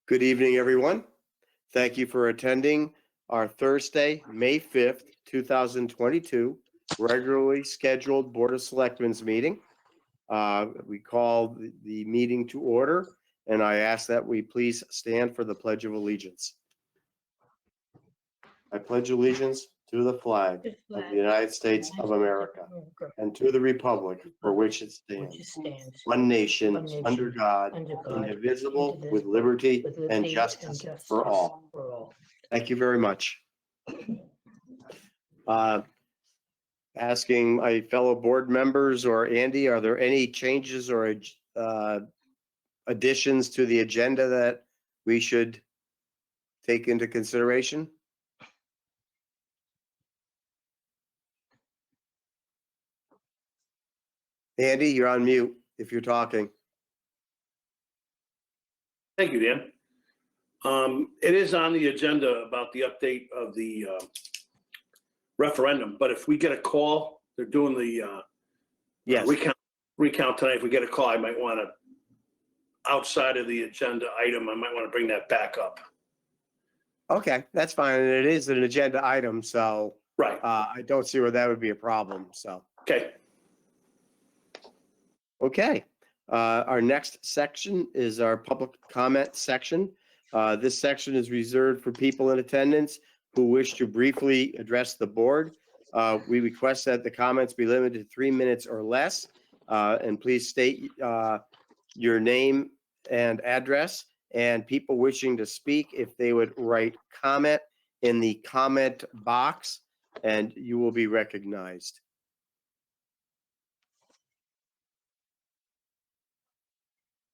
Good evening, everyone. Thank you for attending our Thursday, May 5th, 2022 regularly scheduled Board of Selectmen's meeting. We call the meeting to order, and I ask that we please stand for the Pledge of Allegiance. I pledge allegiance to the flag of the United States of America and to the republic for which it stands, one nation, under God, indivisible, with liberty and justice for all. Thank you very much. Asking my fellow board members or Andy, are there any changes or additions to the agenda that we should take into consideration? Andy, you're on mute if you're talking. Thank you, Dan. It is on the agenda about the update of the referendum, but if we get a call, they're doing the Yes. recount tonight. If we get a call, I might want to, outside of the agenda item, I might want to bring that back up. Okay, that's fine. And it is an agenda item, so Right. I don't see where that would be a problem. So, Okay. okay. Our next section is our public comment section. This section is reserved for people in attendance who wish to briefly address the board. We request that the comments be limited to 3 minutes or less. And please state your name and address, and people wishing to speak, if they would write comment in the comment box, and you will be recognized.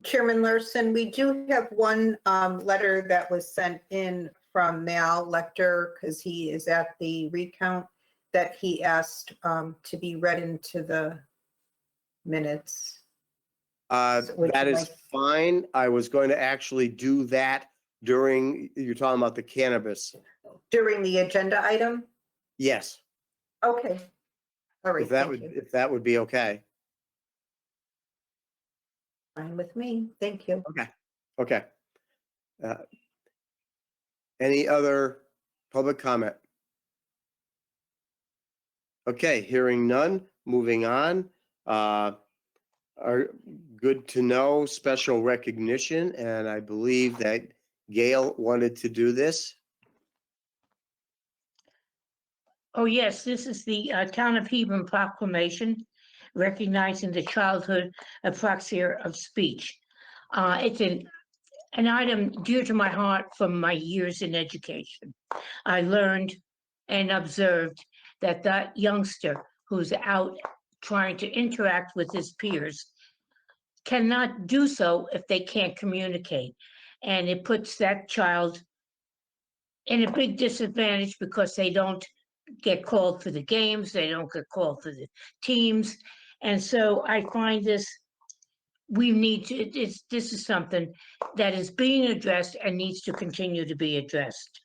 Chairman Larson, we do have one letter that was sent in from Mal Lecter, because he is at the recount, that he asked to be read into the minutes. That is fine. I was going to actually do that during, you're talking about the cannabis. During the agenda item? Yes, Okay. All right, if that thank would, you. if that would be okay. Fine with me, thank you. Okay. Any other public comment? Okay, hearing none, moving on. Are good to know special recognition, and I believe that Gail wanted to do this. Oh, yes, this is the Town of Hebron Proclamation recognizing the childhood apraxia of speech. It's an item dear to my heart from my years in education. I learned and observed that youngster who's out trying to interact with his peers cannot do so if they can't communicate. And it puts that child in a big disadvantage because they don't get called for the games, they don't get called for the teams. And so I find this, we need to, this is something that is being addressed and needs to continue to be addressed.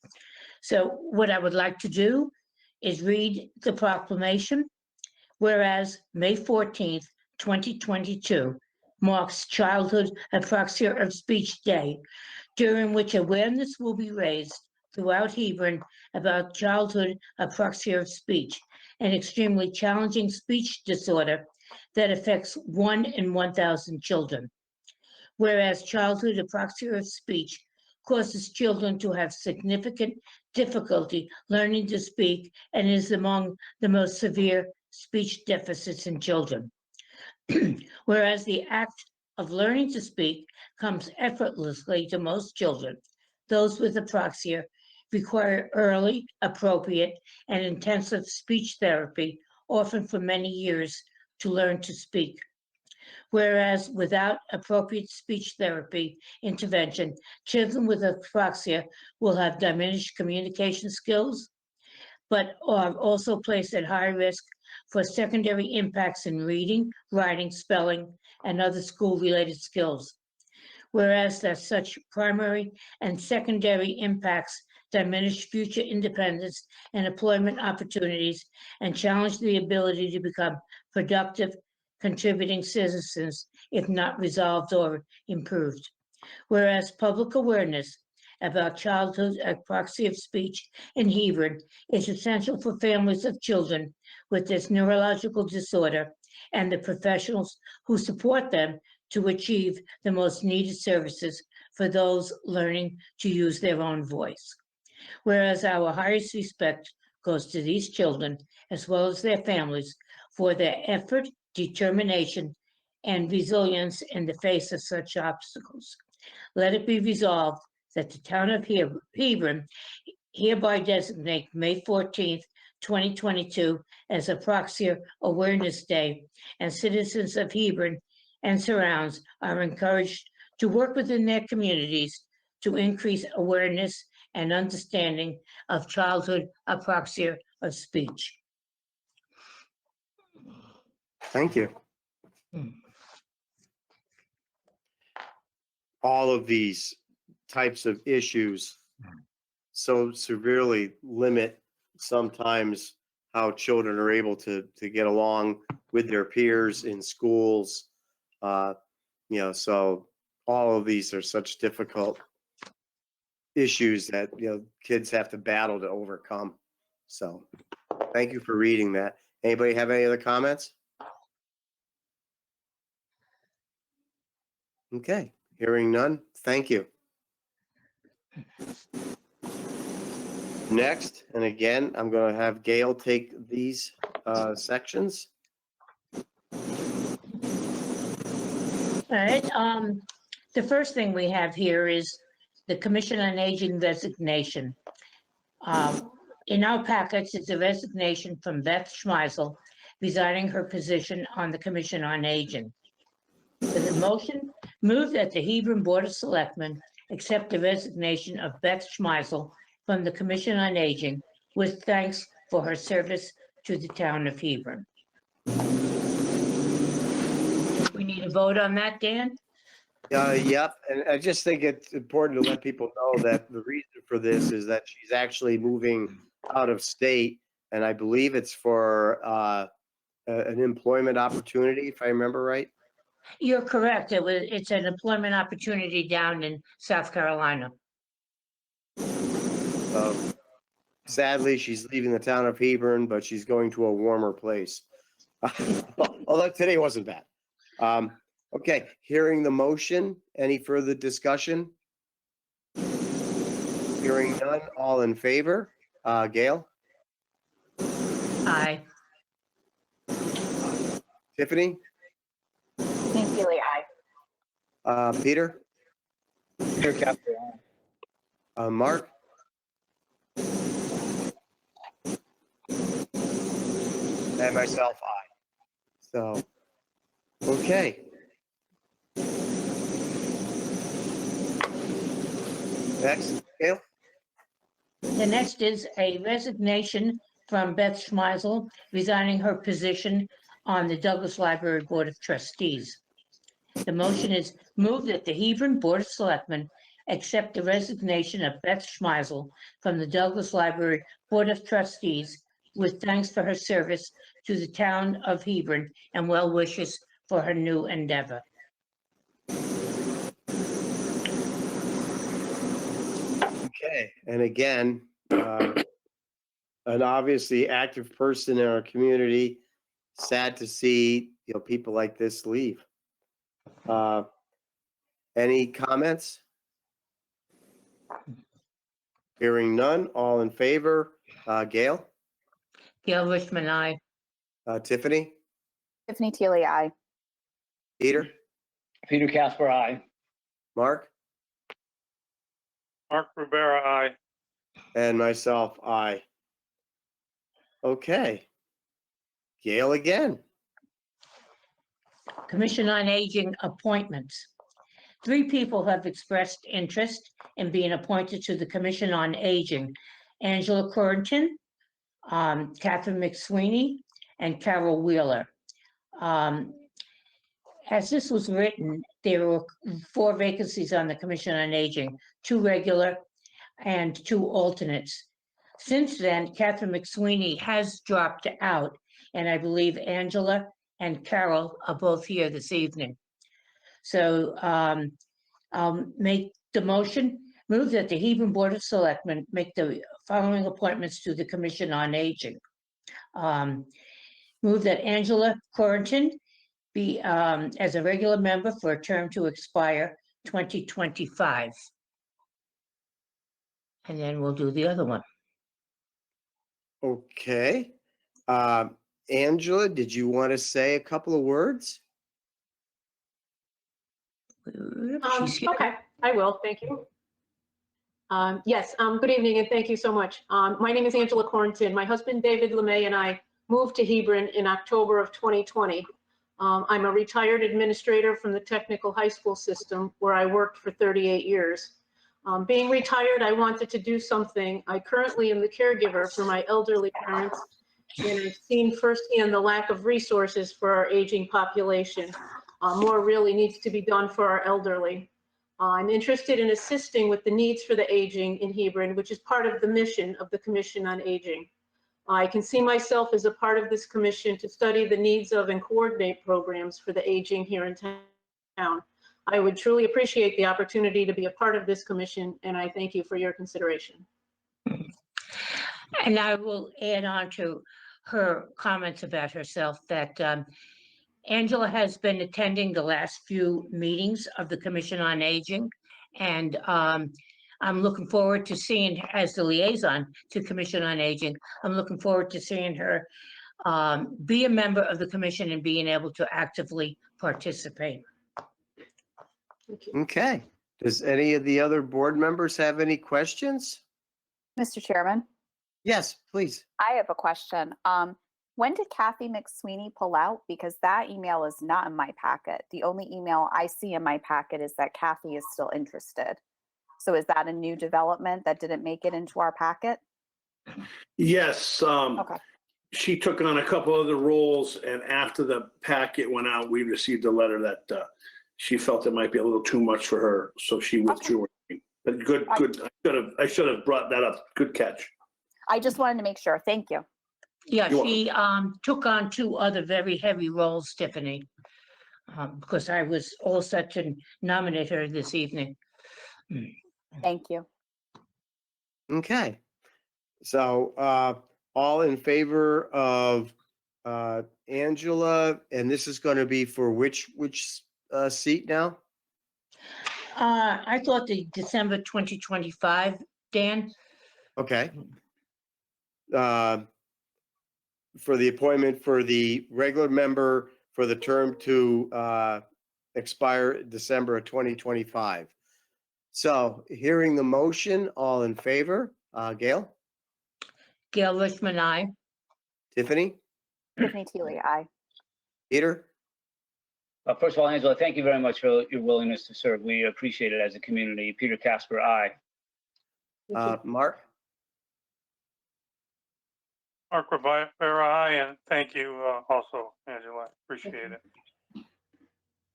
So what I would like to do is read the proclamation. Whereas May 14th, 2022 marks Childhood Apraxia of Speech Day, during which awareness will be raised throughout Hebron about childhood apraxia of speech, an extremely challenging speech disorder that affects 1 in 1,000 children. Whereas childhood apraxia of speech causes children to have significant difficulty learning to speak and is among the most severe speech deficits in children. Whereas the act of learning to speak comes effortlessly to most children, those with apraxia require early, appropriate, and intensive speech therapy, often for many years, to learn to speak. Whereas without appropriate speech therapy intervention, children with apraxia will have diminished communication skills, but are also placed at high risk for secondary impacts in reading, writing, spelling, and other school-related skills. Whereas that such primary and secondary impacts diminish future independence and employment opportunities and challenge the ability to become productive, contributing citizens if not resolved or improved. Whereas public awareness about childhood apraxia of speech in Hebron is essential for families of children with this neurological disorder and the professionals who support them to achieve the most needed services for those learning to use their own voice. Whereas our highest respect goes to these children as well as their families for their effort, determination, and resilience in the face of such obstacles. Let it be resolved that the town of Hebron hereby designate May 14th, 2022 as Apraxia Awareness Day, and citizens of Hebron and surrounds are encouraged to work within their communities to increase awareness and understanding of childhood apraxia of speech. Thank you. Hmm. All of these types of issues so severely limit sometimes how children are able to get along with their peers in schools. So all of these are such difficult issues that, kids have to battle to overcome. So thank you for reading that. Anybody have any other comments? Okay, hearing none. Thank you. Next, and again, I'm going to have Gail take these sections. All right, the first thing we have here is the Commission on Aging resignation. In our packets is a resignation from Beth Schmeizel, resigning her position on the Commission on Aging. With a motion, move that the Hebron Board of Selectmen accept the resignation of Beth Schmeizel from the Commission on Aging with thanks for her service to the town of Hebron. We need a vote on that, Dan? Yep, and I just think it's important to let people know that the reason for this is that she's actually moving out of state, and I believe it's for an employment opportunity, if I remember right. You're correct. It's an employment opportunity down in South Carolina. Sadly, she's leaving the town of Hebron, but she's going to a warmer place. Although today wasn't bad. Okay, hearing the motion, any further discussion? Hearing none, all in favor? Gail? Aye. Tiffany? Sincerely, aye. Peter? Peter Casper, aye. Mark? And myself, aye. So, okay. Next, Gail? The next is a resignation from Beth Schmeizel, resigning her position on the Douglas Library Board of Trustees. The motion is move that the Hebron Board of Selectmen accept the resignation of Beth Schmeizel from the Douglas Library Board of Trustees with thanks for her service to the town of Hebron and well wishes for her new endeavor. Okay, and again, an obviously active person in our community. Sad to see, people like this leave. Any comments? Hearing none, all in favor? Gail? Gail Richmond, aye. Tiffany? Tiffany Teely, aye. Peter? Peter Casper, aye. Mark? Mark Rivera, aye. And myself, aye. Okay. Gail again. Commission on Aging appointments. 3 people have expressed interest in being appointed to the Commission on Aging. Angela Corinton, Catherine Mcsweeney, and Carol Wheeler. As this was written, there were 4 vacancies on the Commission on Aging, 2 regular and 2 alternates. Since then, Catherine Mcsweeney has dropped out, and I believe Angela and Carol are both here this evening. So I'll make the motion, move that the Hebron Board of Selectmen make the following appointments to the Commission on Aging. Move that Angela Corinton be as a regular member for a term to expire 2025. And then we'll do the other one. Okay. Angela, did you want to say a couple of words? She's here. Okay, I will. Thank you. Yes, good evening and thank you so much. My name is Angela Corinton. My husband, David LeMay, and I moved to Hebron in October of 2020. I'm a retired administrator from the technical high school system where I worked for 38 years. Being retired, I wanted to do something. I currently am the caregiver for my elderly parents, and I've seen firsthand the lack of resources for our aging population. More really needs to be done for our elderly. I'm interested in assisting with the needs for the aging in Hebron, which is part of the mission of the Commission on Aging. I can see myself as a part of this commission to study the needs of and coordinate programs for the aging here in town. I would truly appreciate the opportunity to be a part of this commission, and I thank you for your consideration. And I will add on to her comments about herself that Angela has been attending the last few meetings of the Commission on Aging. And I'm looking forward to seeing, as the liaison to Commission on Aging, I'm looking forward to seeing her be a member of the commission and being able to actively participate. Thank you. Okay. Does any of the other board members have any questions? Mr. Chairman, Yes, please. I have a question. When did Kathy Mcsweeney pull out? Because that email is not in my packet. The only email I see in my packet is that Kathy is still interested. So is that a new development that didn't make it into our packet? Yes, Okay. she took on a couple other roles, and after the packet went out, we received a letter that she felt it might be a little too much for her, so she withdrew. But good. I should have brought that up. Good catch. I just wanted to make sure. Thank you. Yeah, You're she took on 2 other very heavy roles, Tiffany, because I was all set to nominate her this evening. Thank you. Okay. So all in favor of Angela, and this is going to be for which seat now? I thought the December 2025, Dan. Okay. For the appointment for the regular member for the term to expire December of 2025. So hearing the motion, all in favor, Gail, Gail Richmond, aye. Tiffany, Tiffany Teely, aye. Peter, First of all, Angela, thank you very much for your willingness to serve. We appreciate it as a community. Peter Casper, aye. Mark, Mark Rivera, aye, and thank you also, Angela. Appreciate it.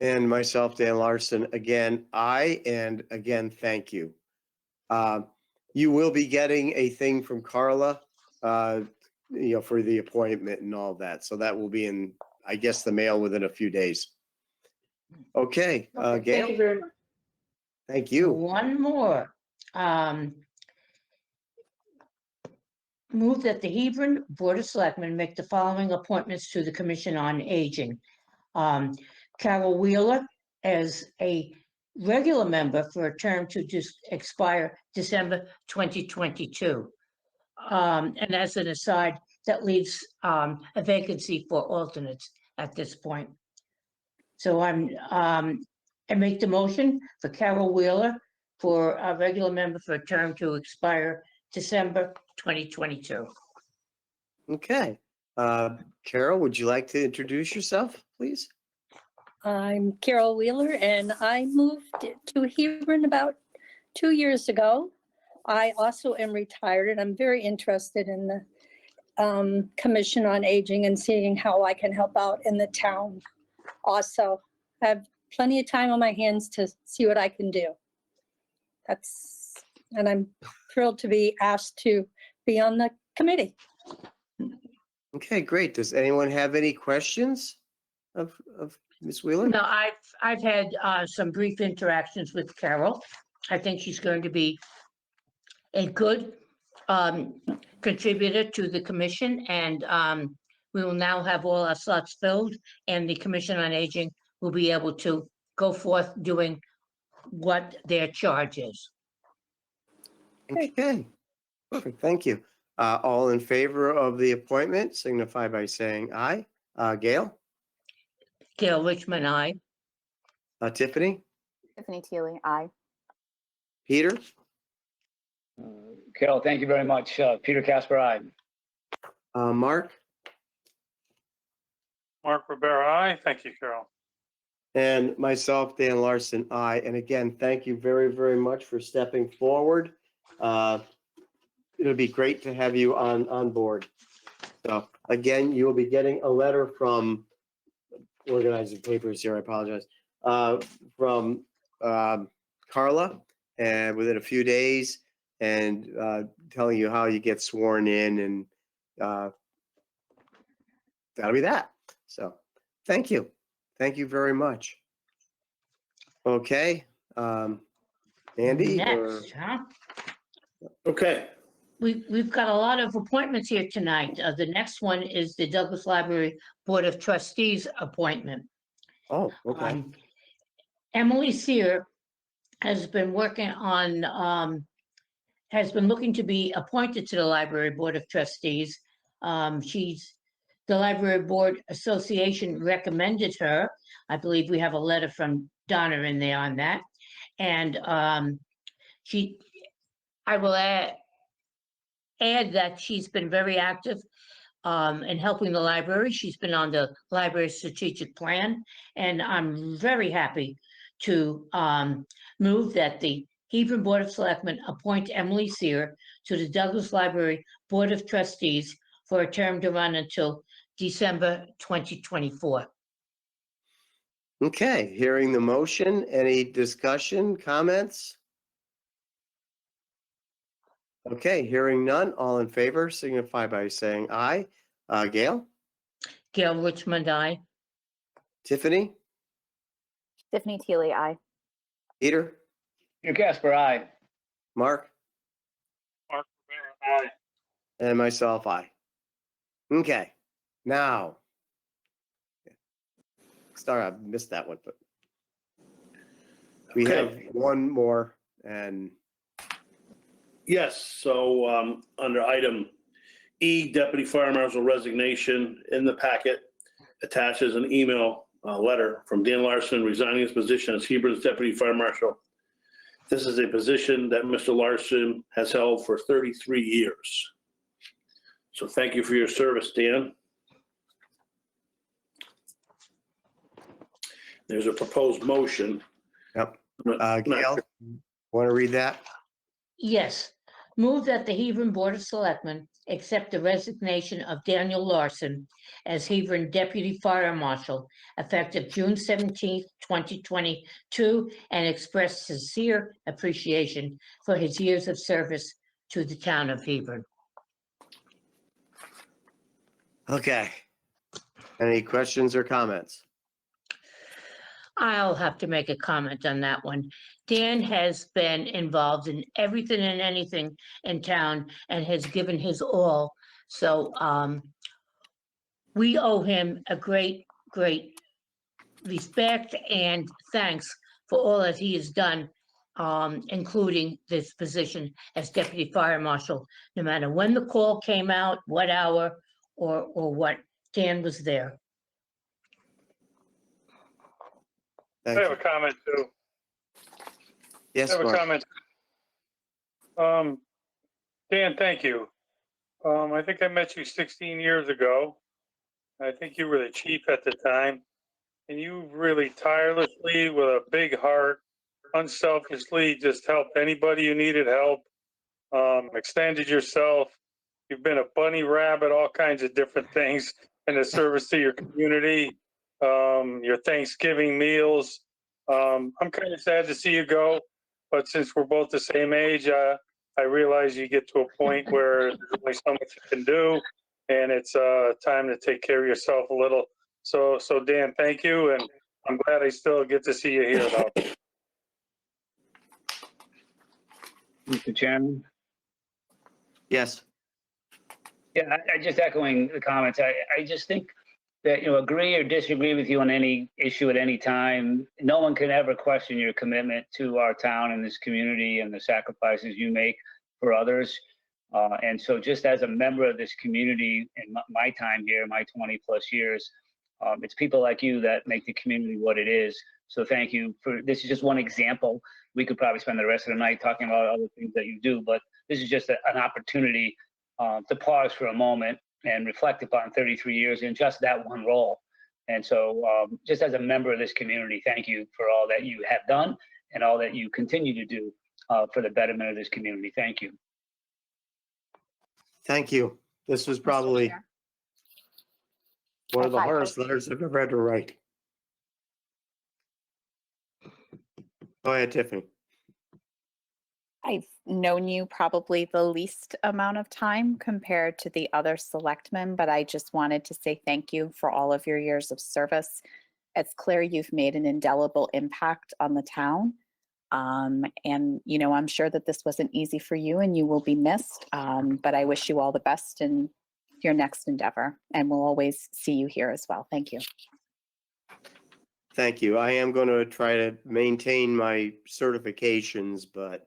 and myself, Dan Larson, again, aye, and again, thank you. You will be getting a thing from Carla, for the appointment and all that. So that will be in, I guess, the mail within a few days. Okay, Okay, Gail, thank you very much. thank you. One more. Move that the Hebron Board of Selectmen make the following appointments to the Commission on Aging. Carol Wheeler as a regular member for a term to expire December 2022. And as an aside, that leaves a vacancy for alternates at this point. So I make the motion for Carol Wheeler for a regular member for a term to expire December 2022. Okay. Carol, would you like to introduce yourself, please? I'm Carol Wheeler, and I moved to Hebron about 2 years ago. I also am retired, and I'm very interested in the Commission on Aging and seeing how I can help out in the town. Also, I have plenty of time on my hands to see what I can do. And I'm thrilled to be asked to be on the committee. Okay, great. Does anyone have any questions of Ms. Wheeler? No, I've had some brief interactions with Carol. I think she's going to be a good contributor to the commission, and we will now have all our slots filled, and the Commission on Aging will be able to go forth doing what their charge is. Okay, perfect, thank you. All in favor of the appointment signify by saying aye. Gail? Gail Richmond, aye. Tiffany? Tiffany Teely, aye. Peter? Carol, thank you very much. Peter Casper, aye. Mark? Mark Rivera, aye. Thank you, Carol. And myself, Dan Larson, aye. And again, thank you very, very much for stepping forward. It'll be great to have you on board. So again, you will be getting a letter from organizing papers here, I apologize, from Carla, and within a few days, and telling you how you get sworn in, and that'll be that. So thank you. Thank you very much. Okay. Andy? or- Next, huh? Okay, We've got a lot of appointments here tonight. The next one is the Douglas Library Board of Trustees appointment. Oh, okay. Emily Sear has been working on, has been looking to be appointed to the Library Board of Trustees. The Library Board Association recommended her. I believe we have a letter from Donna in there on that. And I will add that she's been very active in helping the library. She's been on the library strategic plan, and I'm very happy to move that the Hebron Board of Selectmen appoint Emily Sear to the Douglas Library Board of Trustees for a term to run until December 2024. Okay, hearing the motion, any discussion, comments? Okay, hearing none, all in favor signify by saying aye. Gail? Gail Richmond, aye. Tiffany? Tiffany Teely, aye. Peter? Peter Casper, aye. Mark? Mark Rivera, aye. And myself, aye. Okay, now. Sorry, I missed that one, but we have Okay. one more, and yes, so under item E, Deputy Fire Marshal resignation, in the packet attaches an email letter from Dan Larson resigning his position as Hebron's Deputy Fire Marshal. This is a position that Mr. Larson has held for 33 years. So thank you for your service, Dan. There's a proposed motion. Yep. Not- Gail, want to read that? Yes, move that the Hebron Board of Selectmen accept the resignation of Daniel Larson as Hebron Deputy Fire Marshal effective June 17th, 2022, and express sincere appreciation for his years of service to the town of Hebron. Okay. Any questions or comments? I'll have to make a comment on that one. Dan has been involved in everything and anything in town and has given his all. So we owe him a great, great respect and thanks for all that he has done, including this position as Deputy Fire Marshal, no matter when the call came out, what hour, or what, Dan was there. I Thank have you. a comment too. Yes, I have a Mark. comment. Dan, thank you. I think I met you 16 years ago. I think you were the chief at the time, and you really tirelessly, with a big heart, unselfishly just helped anybody who needed help, extended yourself. You've been a bunny rabbit, all kinds of different things in the service to your community, your Thanksgiving meals. I'm kind of sad to see you go, but since we're both the same age, I realize you get to a point where there's only so much you can do, and it's time to take care of yourself a little. So Dan, thank you, and I'm glad I still get to see you here, though. Mr. Chairman? Yes. Yeah, I just echoing the comments. I just think that, agree or disagree with you on any issue at any time. No one can ever question your commitment to our town and this community and the sacrifices you make for others. And so just as a member of this community in my time here, my 20 plus years, it's people like you that make the community what it is. So thank you for, this is just one example. We could probably spend the rest of the night talking about other things that you do, but this is just an opportunity to pause for a moment and reflect upon 33 years in just that one role. And so just as a member of this community, thank you for all that you have done and all that you continue to do for the betterment of this community. Thank you. Thank you. This was probably Chair. one of the If I hardest could- letters I've ever had to write. Go ahead, Tiffany. I've known you probably the least amount of time compared to the other selectmen, but I just wanted to say thank you for all of your years of service. It's clear you've made an indelible impact on the town. And, I'm sure that this wasn't easy for you and you will be missed, but I wish you all the best in your next endeavor, and we'll always see you here as well. Thank you. Thank you. I am going to try to maintain my certifications, but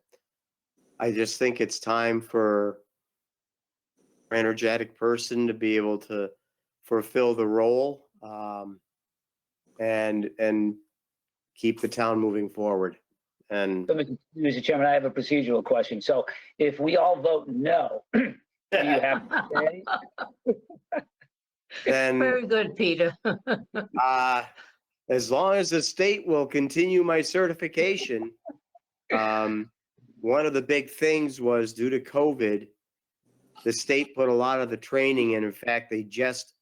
I just think it's time for an energetic person to be able to fulfill the role and keep the town moving forward. And So, Mr. Chairman, I have a procedural question. So if we all vote no, do you have to stay? then Very good, Peter. as long as the state will continue my certification, one of the big things was due to COVID, the state put a lot of the training in. In fact, they just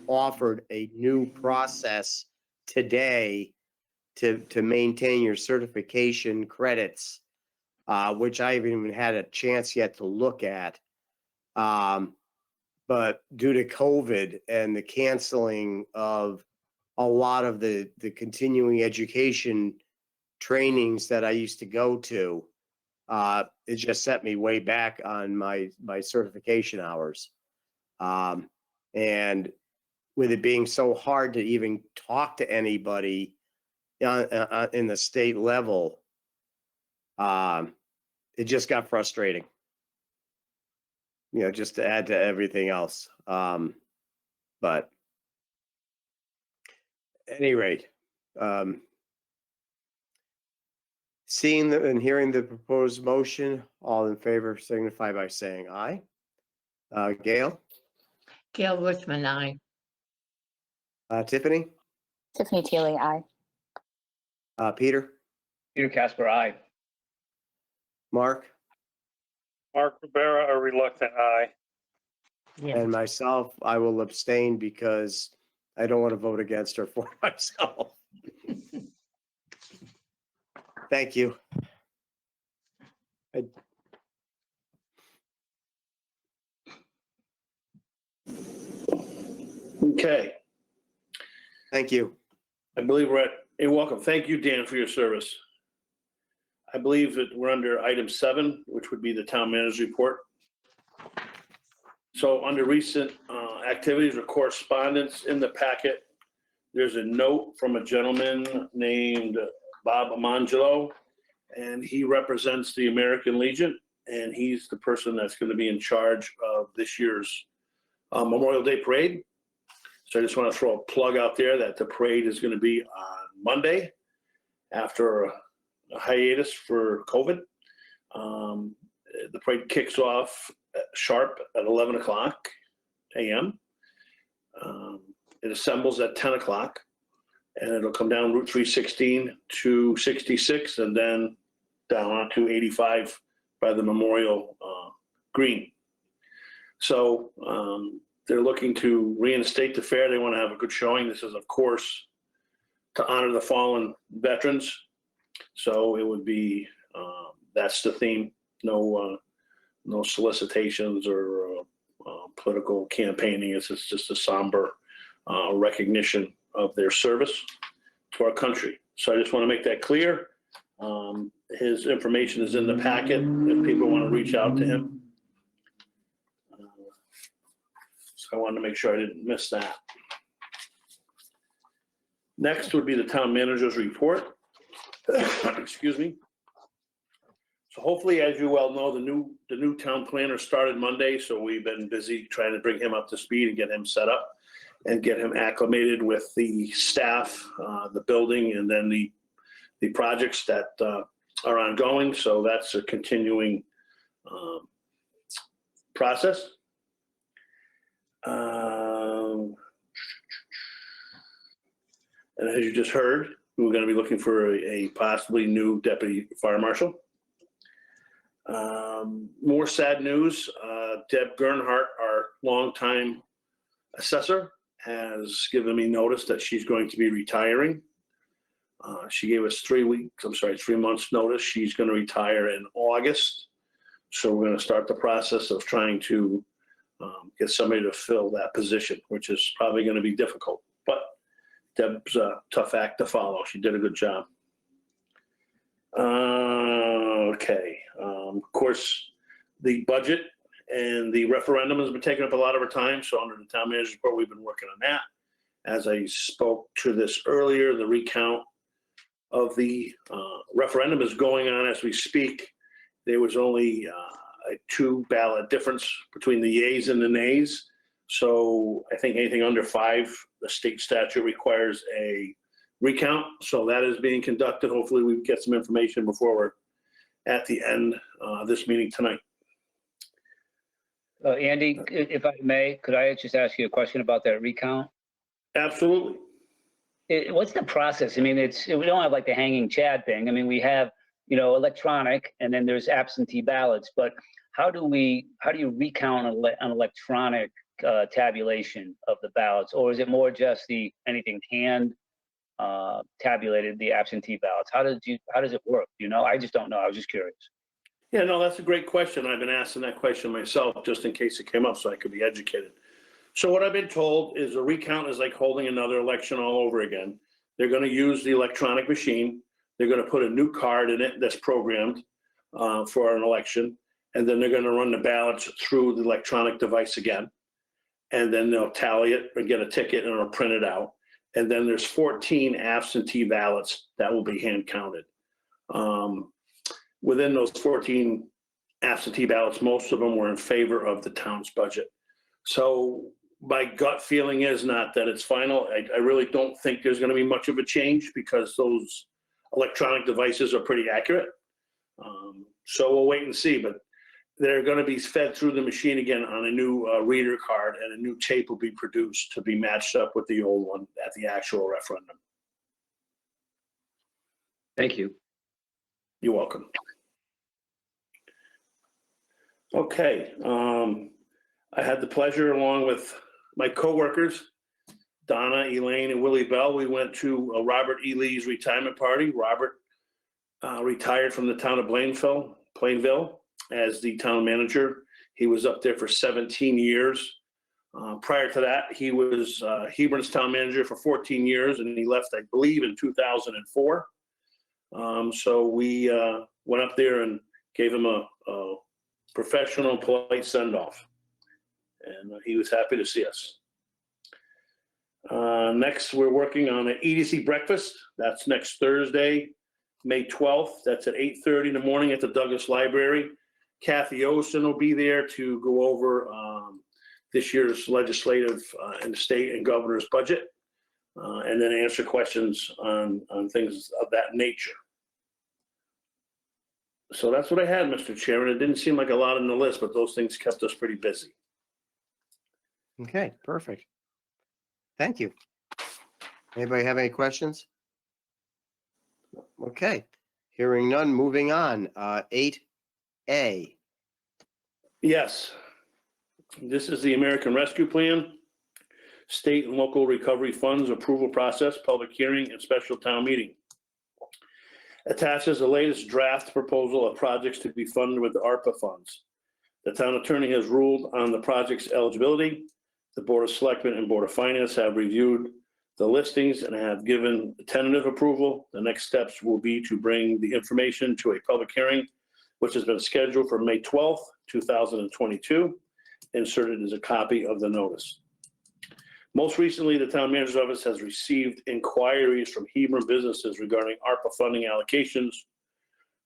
offered a new process today to maintain your certification credits, which I haven't even had a chance yet to look at. But due to COVID and the canceling of a lot of the continuing education trainings that I used to go to, it just set me way back on my certification hours. And with it being so hard to even talk to anybody in the state level, it just got frustrating. Just to add to everything else. But at any rate, seeing and hearing the proposed motion, all in favor signify by saying aye. Gail? Gail Richmond, aye. Tiffany? Tiffany Teely, aye. Peter? Peter Casper, aye. Mark? Mark Rivera, a reluctant aye. Yeah. And myself, I will abstain because I don't want to vote against her for myself. Thank you. Okay, Thank you. I believe you're welcome. Thank you, Dan, for your service. I believe that we're under item 7, which would be the town manager's report. So under recent activities or correspondence in the packet, there's a note from a gentleman named Bob Amangelo, and he represents the American Legion, and he's the person that's going to be in charge of this year's Memorial Day Parade. So I just want to throw a plug out there that the parade is going to be on Monday after a hiatus for COVID. The parade kicks off sharp at 11 o'clock a.m. It assembles at 10 o'clock, and it'll come down Route 316 to 66 and then down onto 85 by the Memorial Green. So they're looking to reinstate the fair. They want to have a good showing. This is, of course, to honor the fallen veterans. So it would be, that's the theme. No solicitations or political campaigning. It's just a somber recognition of their service to our country. So I just want to make that clear. His information is in the packet if people want to reach out to him. So I wanted to make sure I didn't miss that. Next would be the town manager's report. Excuse me. So hopefully, as you well know, the new town planner started Monday, so we've been busy trying to bring him up to speed and get him set up and get him acclimated with the staff, the building, and then the projects that are ongoing. So that's a continuing process. And as you just heard, we're going to be looking for a possibly new deputy fire marshal. More sad news, Deb Gernhardt, our longtime assessor, has given me notice that she's going to be retiring. She gave us 3 months notice. She's going to retire in August. So we're going to start the process of trying to get somebody to fill that position, which is probably going to be difficult. But Deb's a tough act to follow. She did a good job. Okay. Of course, the budget and the referendum has been taking up a lot of our time. So under the town manager's report, we've been working on that. As I spoke to this earlier, the recount of the referendum is going on as we speak. There was only a 2 ballot difference between the yeas and the nays. So I think anything under 5, the state statute requires a recount. So that is being conducted. Hopefully we get some information before we're at the end of this meeting tonight. Andy, if I may, could I just ask you a question about that recount? Absolutely. What's the process? I mean, we don't have like the hanging Chad thing. I mean, we have, electronic, and then there's absentee ballots, but how do you recount an electronic tabulation of the ballots? Or is it more just anything hand tabulated, the absentee ballots? How does it work? I just don't know. I was just curious. Yeah, no, that's a great question. I've been asking that question myself just in case it came up so I could be educated. So what I've been told is a recount is like holding another election all over again. They're going to use the electronic machine. They're going to put a new card in it that's programmed for an election. And then they're going to run the ballots through the electronic device again. And then they'll tally it or get a ticket and it'll print it out. And then there's 14 absentee ballots that will be hand counted. Within those 14 absentee ballots, most of them were in favor of the town's budget. So my gut feeling is not that it's final. I really don't think there's going to be much of a change because those electronic devices are pretty accurate. So we'll wait and see, but they're going to be fed through the machine again on a new reader card, and a new tape will be produced to be matched up with the old one at the actual referendum. Thank you. You're welcome. Okay. I had the pleasure, along with my coworkers, Donna, Elaine, and Willie Bell, we went to Robert E. Lee's retirement party. Robert retired from the town of Plainville as the town manager. He was up there for 17 years. Prior to that, he was Hebron's town manager for 14 years, and he left, I believe, in 2004. So we went up there and gave him a professional, polite send-off. And he was happy to see us. Next, we're working on an Edc Breakfast. That's next Thursday, May 12th. That's at 8:30 in the morning at the Douglas Library. Kathy Olson will be there to go over this year's legislative and state and governor's budget, and then answer questions on things of that nature. So that's what I had, Mr. Chairman. It didn't seem like a lot on the list, but those things kept us pretty busy. Okay, perfect. Thank you. Anybody have any questions? Okay, hearing none, moving on. 8A. Yes. This is the American Rescue Plan, state and local recovery funds approval process, public hearing, and special town meeting. Attaches the latest draft proposal of projects to be funded with the ARPA funds. The town attorney has ruled on the project's eligibility. The Board of Selectmen and Board of Finance have reviewed the listings and have given tentative approval. The next steps will be to bring the information to a public hearing, which has been scheduled for May 12th, 2022. Inserted is a copy of the notice. Most recently, the town manager's office has received inquiries from Hebron businesses regarding ARPA funding allocations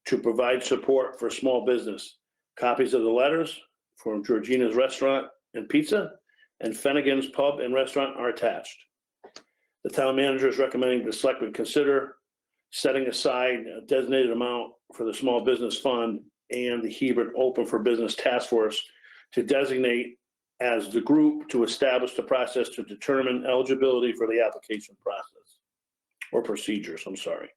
to provide support for small business. Copies of the letters from Georgina's Restaurant and Pizza and Finnegan's Pub and Restaurant are attached. The town manager is recommending the selectmen consider setting aside a designated amount for the small business fund and the Hebron Open for Business Task Force to designate as the group to establish the process to determine eligibility for the application process or procedures, I'm sorry.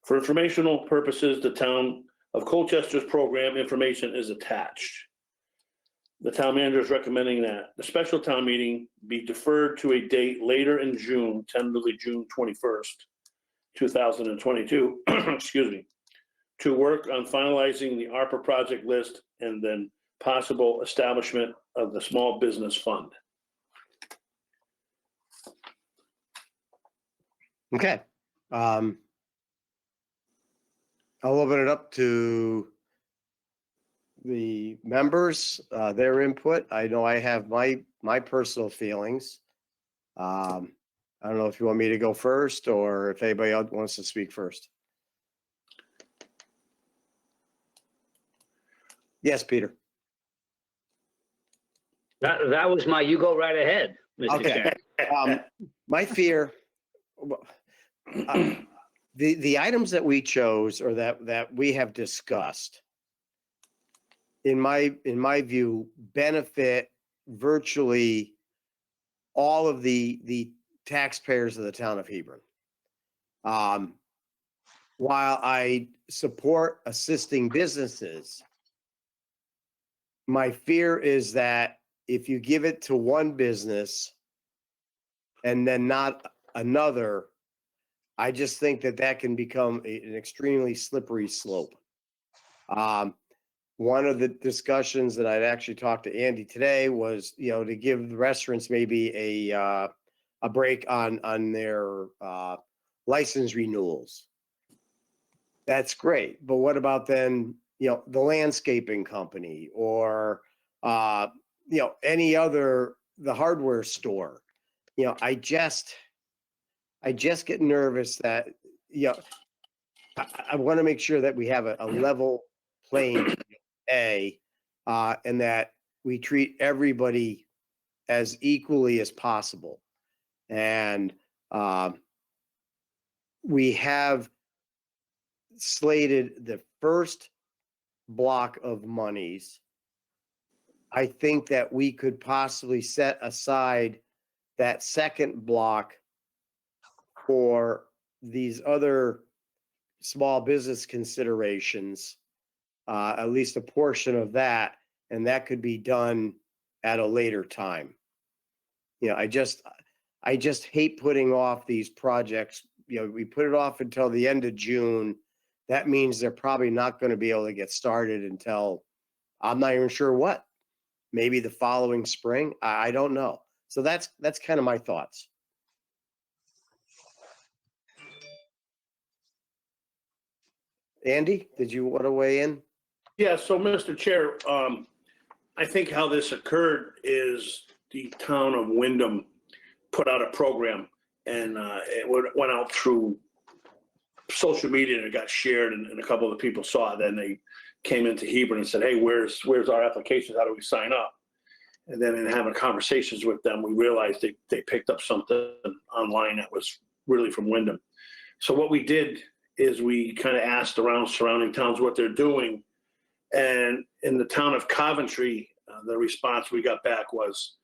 For informational purposes, the town of Colchester's program information is attached. The town manager is recommending that the special town meeting be deferred to a date later in June, tentatively June 21st, 2022, excuse me, to work on finalizing the ARPA project list and then possible establishment of the small business fund. Okay. I'll open it up to the members, their input. I know I have my personal feelings. I don't know if you want me to go first or if anybody else wants to speak first. Yes, Peter. That was you go right ahead, Mr. Okay. Chairman. My fear, the items that we chose or that we have discussed, in my view, benefit virtually all of the taxpayers of the town of Hebron. While I support assisting businesses, my fear is that if you give it to one business and then not another, I just think that can become an extremely slippery slope. One of the discussions that I'd actually talked to Andy today was, to give the restaurants maybe a break on their license renewals. That's great, but what about then, the landscaping company or any other, the hardware store? I just get nervous that, I want to make sure that we have a level playing field, and that we treat everybody as equally as possible. And we have slated the first block of monies. I think that we could possibly set aside that second block for these other small business considerations, at least a portion of that, and that could be done at a later time. I just hate putting off these projects. We put it off until the end of June. That means they're probably not going to be able to get started until, I'm not even sure what, maybe the following spring. I don't know. So that's kind of my thoughts. Andy, did you want to weigh in? Yeah, so Mr. Chair, I think how this occurred is the town of Wyndham put out a program and it went out through social media and it got shared and a couple of the people saw it. Then they came into Hebron and said, hey, where's our applications? How do we sign up? And then in having conversations with them, we realized they picked up something online that was really from Wyndham. So what we did is we kind of asked around surrounding towns what they're doing. And in the town of Coventry, the response we got back was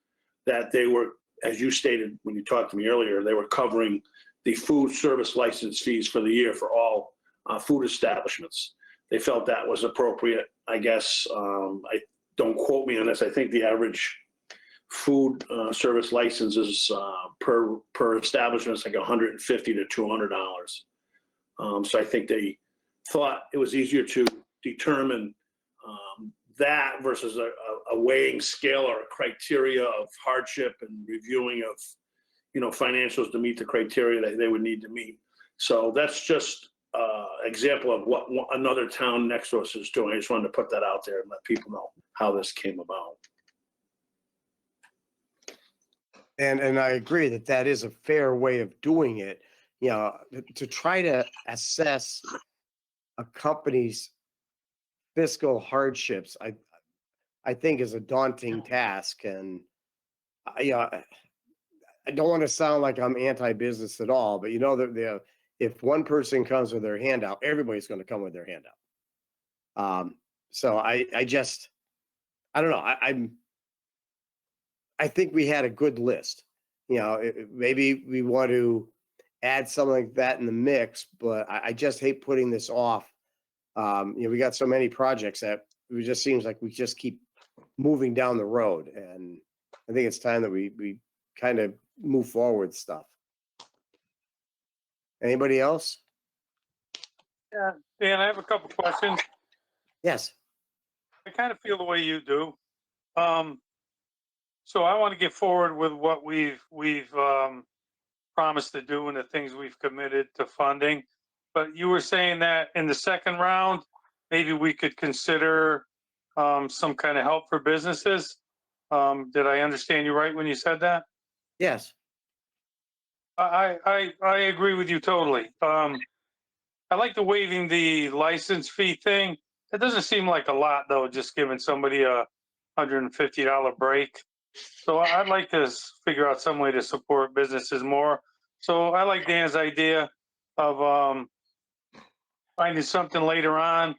that they were, as you stated when you talked to me earlier, they were covering the food service license fees for the year for all food establishments. They felt that was appropriate. I guess, don't quote me on this. I think the average food service license is per establishment is like $150 to $200. So I think they thought it was easier to determine that versus a weighing scale or a criteria of hardship and reviewing of financials to meet the criteria that they would need to meet. So that's just example of what another town next to us is doing. I just wanted to put that out there and let people know how this came about. And I agree that that is a fair way of doing it. To try to assess a company's fiscal hardships, I think is a daunting task. And I don't want to sound like I'm anti-business at all, but that if one person comes with their handout, everybody's going to come with their handout. So I don't know. I think we had a good list. Maybe we want to add something like that in the mix, but I just hate putting this off. We got so many projects that it just seems like we just keep moving down the road. And I think it's time that we kind of move forward stuff. Anybody else? Yeah, Dan, I have a couple questions. Yes. I kind of feel the way you do. So I want to get forward with what we've promised to do and the things we've committed to funding. But you were saying that in the second round, maybe we could consider some kind of help for businesses. Did I understand you right when you said that? Yes. I agree with you totally. I like the waiving the license fee thing. It doesn't seem like a lot though, just giving somebody a $150 break. So I'd like to figure out some way to support businesses more. So I like Dan's idea of finding something later on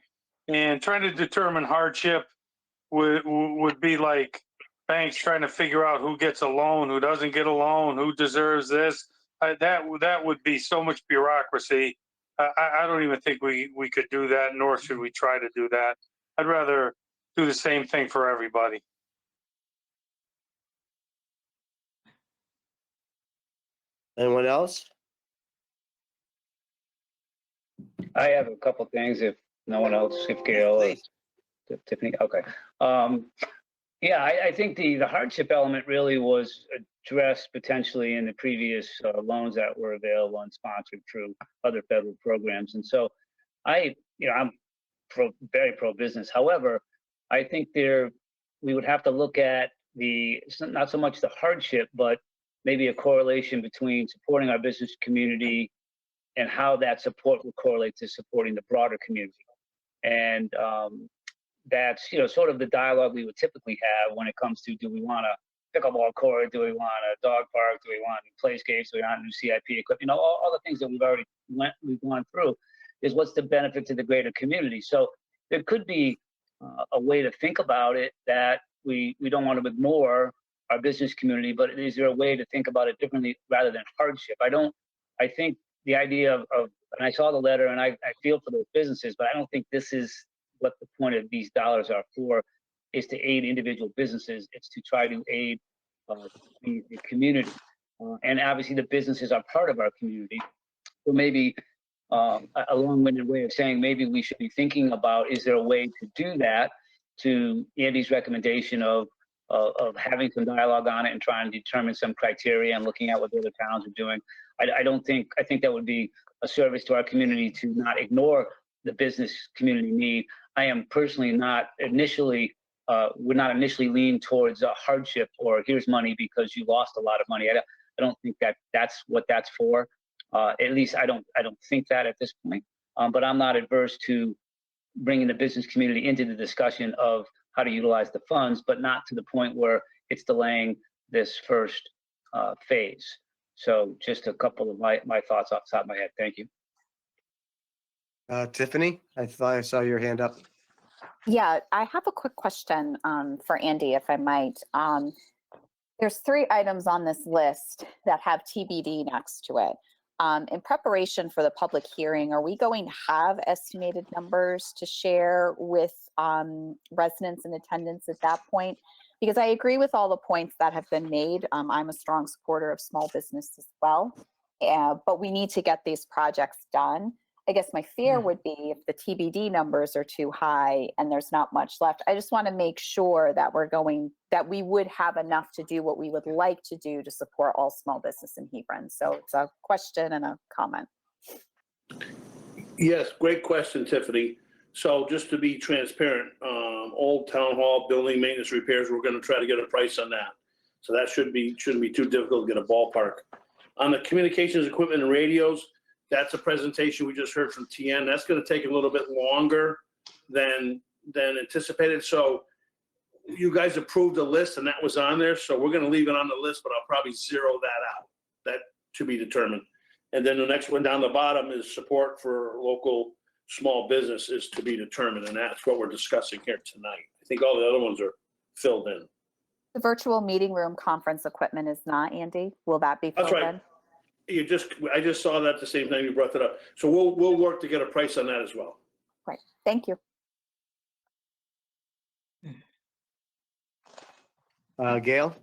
and trying to determine hardship would be like banks trying to figure out who gets a loan, who doesn't get a loan, who deserves this. That would be so much bureaucracy. I don't even think we could do that, nor should we try to do that. I'd rather do the same thing for everybody. Anyone else? I have a couple things if no one else, if Gail or Tiffany, okay. Yeah, I think the hardship element really was addressed potentially in the previous loans that were available and sponsored through other federal programs. And so I'm very pro-business. However, I think we would have to look at not so much the hardship, but maybe a correlation between supporting our business community and how that support will correlate to supporting the broader community. And that's sort of the dialogue we would typically have when it comes to, do we want a pickleball court, do we want a dog park, do we want new playscapes, do we want new CIP equipment, all the things that we've gone through, is what's the benefit to the greater community. So there could be a way to think about it that we don't want to ignore our business community, but is there a way to think about it differently rather than hardship? I think the idea of and I saw the letter and I feel for those businesses, but I don't think this is what the point of these dollars are for, is to aid individual businesses. It's to try to aid the community. And obviously the businesses are part of our community. So maybe a long-winded way of saying, maybe we should be thinking about, is there a way to do that, to Andy's recommendation of having some dialogue on it and trying to determine some criteria and looking at what the other towns are doing. I think that would be a service to our community to not ignore the business community need. I am personally not initially, would not initially lean towards a hardship or here's money because you lost a lot of money. I don't think that's what that's for. At least I don't think that at this point. But I'm not adverse to bringing the business community into the discussion of how to utilize the funds, but not to the point where it's delaying this first phase. So just a couple of my thoughts off the top of my head. Thank you. Tiffany, I thought I saw your hand up. Yeah, I have a quick question for Andy, if I might. There's 3 items on this list that have TBD next to it. In preparation for the public hearing, are we going to have estimated numbers to share with residents in attendance at that point? Because I agree with all the points that have been made. I'm a strong supporter of small business as well, but we need to get these projects done. I guess my fear would be if the TBD numbers are too high and there's not much left. I just want to make sure that that we would have enough to do what we would like to do to support all small business in Hebron. So it's a question and a comment. Yes, great question, Tiffany. So just to be transparent, old town hall building maintenance repairs, we're going to try to get a price on that. So that shouldn't be too difficult to get a ballpark. On the communications equipment and radios, that's a presentation we just heard from TN. That's going to take a little bit longer than anticipated. So you guys approved a list and that was on there. So we're going to leave it on the list, but I'll probably zero that out. That to be determined. And then the next one down the bottom is support for local small business is to be determined. And that's what we're discussing here tonight. I think all the other ones are filled in. The virtual meeting room conference equipment is not, Andy. Will that be filled That's right. in? I just saw that the same time you brought that up. So we'll work to get a price on that as well. Right. Thank you. Gail?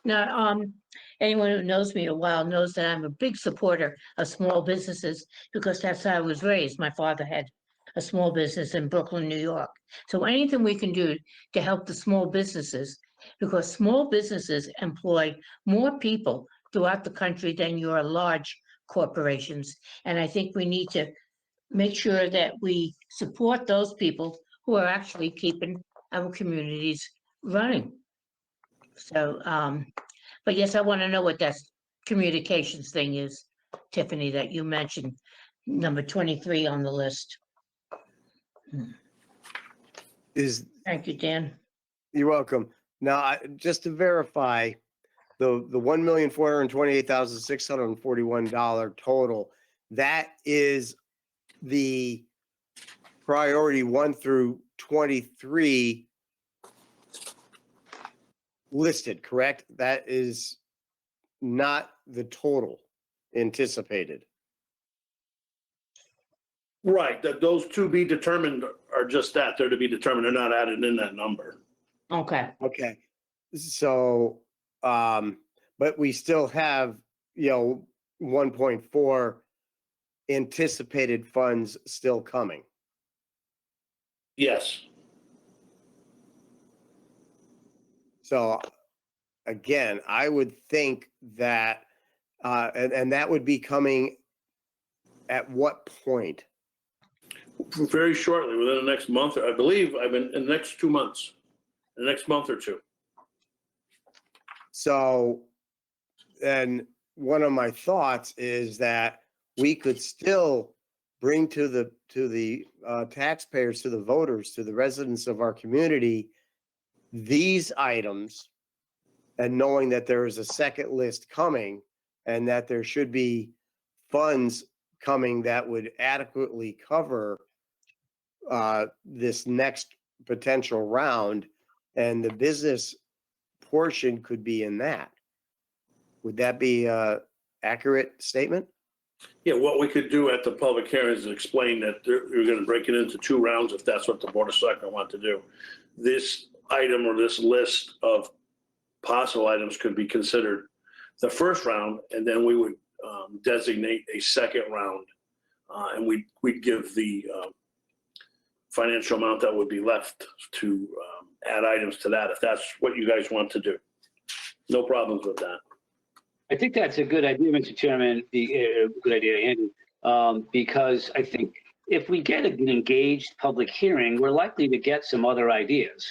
Now, anyone who knows me a while knows that I'm a big supporter of small businesses because that's how I was raised. My father had a small business in Brooklyn, New York. So anything we can do to help the small businesses, because small businesses employ more people throughout the country than your large corporations. And I think we need to make sure that we support those people who are actually keeping our communities running. So, but yes, I want to know what that communications thing is, Tiffany, that you mentioned, number 23 on the list. Thank you, Dan. You're welcome. Now, just to verify, the $1,428,641 total, that is the priority 1 through 23 listed, correct? That is not the total anticipated. Right. Those to be determined are just that. They're to be determined. They're not added in that number. Okay. Okay. So, but we still have, 1.4 anticipated funds still coming. Yes. So again, I would think that, and that would be coming at what point? Very shortly, within the next month, I believe, in the next 2 months, the next month or two. So, and one of my thoughts is that we could still bring to the taxpayers, to the voters, to the residents of our community, these items, and knowing that there is a second list coming and that there should be funds coming that would adequately cover this next potential round, and the business portion could be in that. Would that be an accurate statement? Yeah, what we could do at the public hearings is explain that you're going to break it into 2 rounds if that's what the Board of Selectmen want to do. This item or this list of possible items could be considered the first round, and then we would designate a second round, and we'd give the financial amount that would be left to add items to that if that's what you guys want to do. No problems with that. I think that's a good idea, Mr. Chairman, good idea, Andy, because I think if we get an engaged public hearing, we're likely to get some other ideas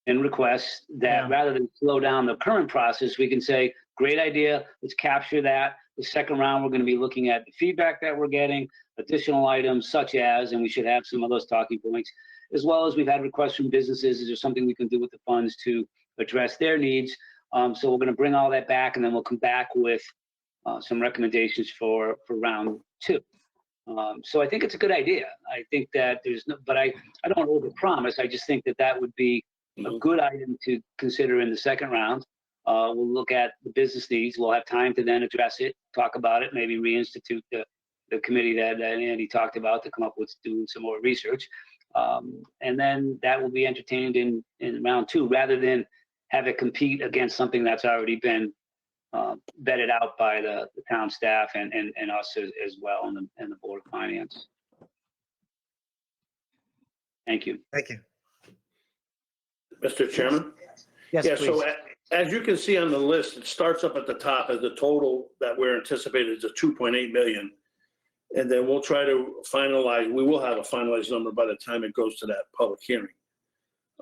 and requests that rather than slow down the current process, we can say, great idea, let's capture that. The second round, we're going to be looking at the feedback that we're getting, additional items such as, and we should have some of those talking points, as well as we've had requests from businesses. Is there something we can do with the funds to address their needs? So we're going to bring all that back, and then we'll come back with some recommendations for round 2. So I think it's a good idea. I think that there's no, but I don't want to overpromise. I just think that would be a good item to consider in the second round. We'll look at the business needs. We'll have time to then address it, talk about it, maybe reinstitute the committee that Andy talked about to come up with doing some more research. And then that will be entertained in round 2 rather than have it compete against something that's already been vetted out by the town staff and us as well, and the Board of Finance. Thank you. Thank you. Mr. Chairman? Yes, Yeah, please. so as you can see on the list, it starts up at the top as the total that we're anticipated is a 2.8 million. And then we'll try to finalize, we will have a finalized number by the time it goes to that public hearing.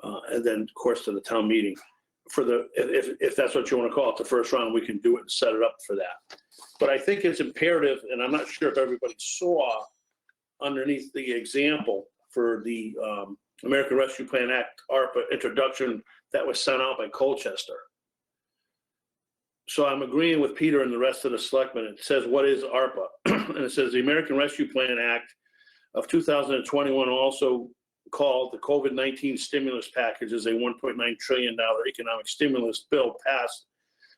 And then, of course, to the town meeting. For the, if that's what you want to call it, the first round, we can do it and set it up for that. But I think it's imperative, and I'm not sure if everybody saw underneath the example for the American Rescue Plan Act ARPA introduction that was sent out by Colchester. So I'm agreeing with Peter and the rest of the selectmen. It says, what is ARPA? And it says the American Rescue Plan Act of 2021, also called the COVID-19 stimulus package, is a $1.9 trillion economic stimulus bill passed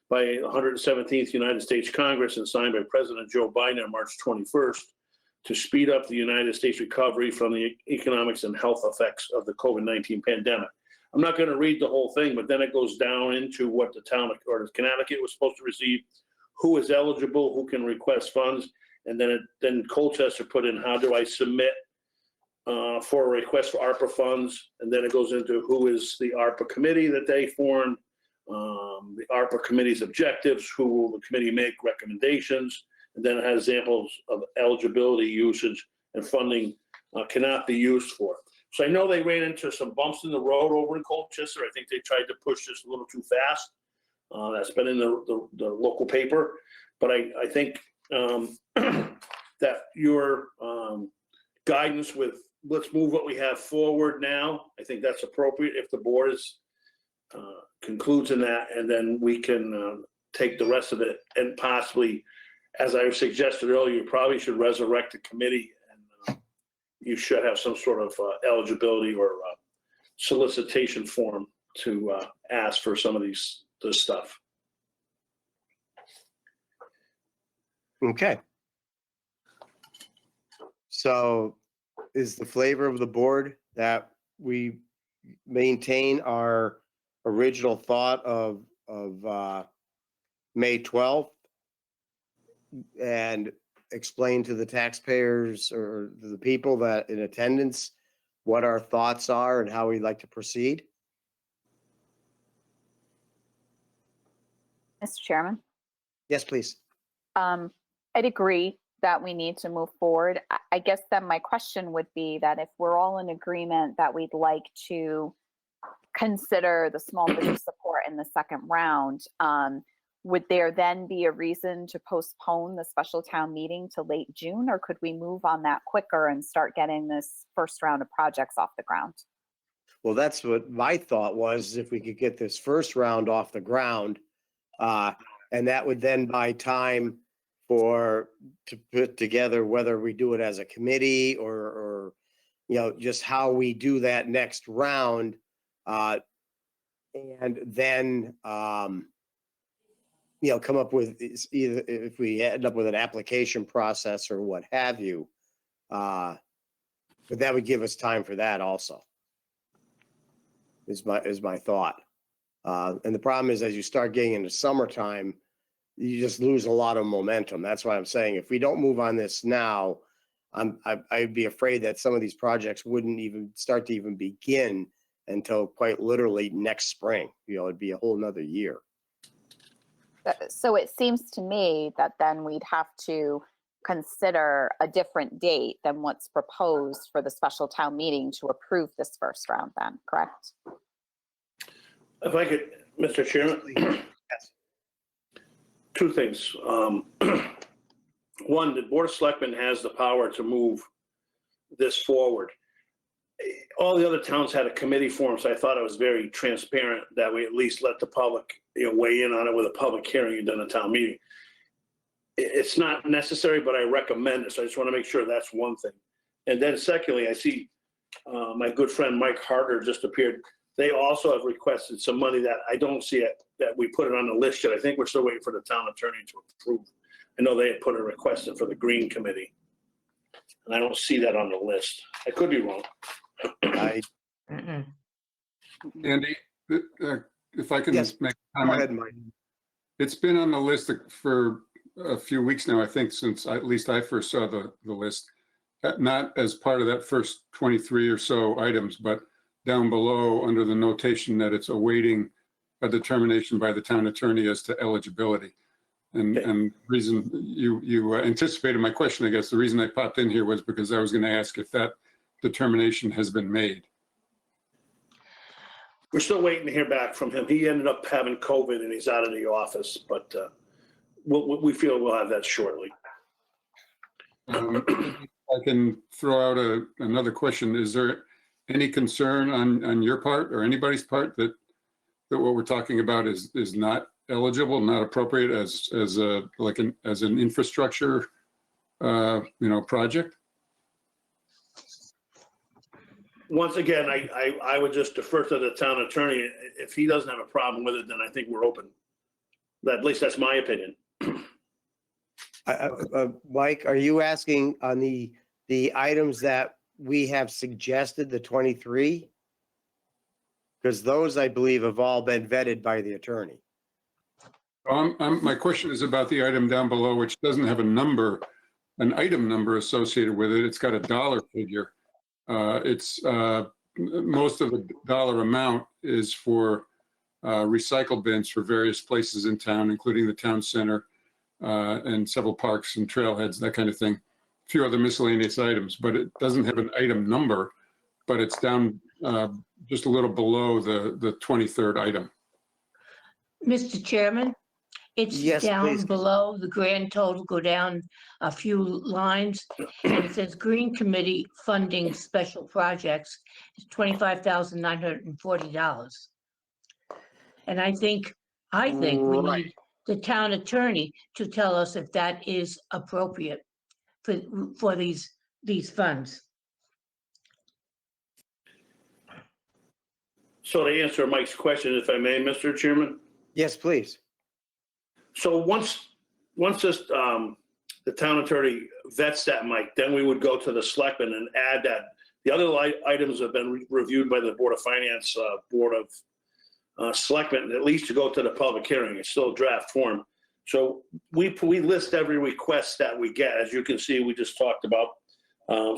by 117th United States Congress and signed by President Joe Biden on March 21st to speed up the United States recovery from the economics and health effects of the COVID-19 pandemic. I'm not going to read the whole thing, but then it goes down into what the town or Connecticut was supposed to receive, who is eligible, who can request funds, and then Colchester put in, how do I submit for a request for ARPA funds, and then it goes into who is the ARPA committee that they formed, the ARPA committee's objectives, who will the committee make recommendations, and then it has examples of eligibility, usage, and funding cannot be used for. So I know they ran into some bumps in the road over in Colchester. I think they tried to push this a little too fast. That's been in the local paper, but I think that your guidance with let's move what we have forward now, I think that's appropriate if the board is concludes in that, and then we can take the rest of it and possibly, as I suggested earlier, you probably should resurrect the committee, and you should have some sort of eligibility or solicitation form to ask for some of this stuff. Okay. So is the flavor of the board that we maintain our original thought of May 12th and explain to the taxpayers or the people that in attendance what our thoughts are and how we'd like to proceed? Mr. Chairman? Yes, please. I'd agree that we need to move forward. I guess then my question would be that if we're all in agreement that we'd like to consider the small business support in the second round, would there then be a reason to postpone the special town meeting to late June, or could we move on that quicker and start getting this first round of projects off the ground? Well, that's what my thought was, if we could get this first round off the ground, and that would then buy time to put together whether we do it as a committee or just how we do that next round. And then, come up with either if we end up with an application process or what have you. But that would give us time for that also, is my thought. And the problem is, as you start getting into summertime, you just lose a lot of momentum. That's why I'm saying if we don't move on this now, I'd be afraid that some of these projects wouldn't even start to even begin until quite literally next spring. It'd be a whole nother year. So it seems to me that then we'd have to consider a different date than what's proposed for the special town meeting to approve this first round then, correct? If I could, Mr. Chairman. Yes. Two things. One, the Board of Selectmen has the power to move this forward. All the other towns had a committee form, so I thought it was very transparent that we at least let the public weigh in on it with a public hearing and then a town meeting. It's not necessary, but I recommend it, so I just want to make sure that's one thing. And then secondly, I see my good friend Mike Harder just appeared. They also have requested some money that I don't see it, that we put it on the list yet. I think we're still waiting for the town attorney to approve. I know they had put a request in for the Green Committee, and I don't see that on the list. I could be wrong. Andy, if I can Yes. make a Go comment. ahead, Mike. It's been on the list for a few weeks now, I think, since at least I first saw the list. Not as part of that first 23 or so items, but down below under the notation that it's awaiting a determination by the town attorney as to eligibility. And reason you anticipated my question, I guess. The reason I popped in here was because I was going to ask if that determination has been made. We're still waiting to hear back from him. He ended up having COVID and he's out of the office, but we feel we'll have that shortly. I can throw out another question. Is there any concern on your part or anybody's part that what we're talking about is not eligible, not appropriate as an infrastructure, project? Once again, I would just defer to the town attorney. If he doesn't have a problem with it, then I think we're open. At least that's my opinion. Mike, are you asking on the items that we have suggested, the 23? Because those, I believe, have all been vetted by the attorney. My question is about the item down below, which doesn't have an item number associated with it. It's got a dollar figure. It's most of the dollar amount is for recycle bins for various places in town, including the town center and several parks and trailheads, that kind of thing. A few other miscellaneous items, but it doesn't have an item number, but it's down just a little below the 23rd item. Mr. Chairman, it's Yes, down please. below the grand total, go down a few lines, and it says Green Committee funding special projects is $25,940. And I think we Right. need the town attorney to tell us if that is appropriate for these funds. So to answer Mike's question, if I may, Mr. Chairman. Yes, please. So once this, the town attorney vets that, Mike, then we would go to the selectmen and add that. The other items have been reviewed by the Board of Finance, Board of Selectmen, at least to go to the public hearing. It's still draft form. So we list every request that we get. As you can see, we just talked about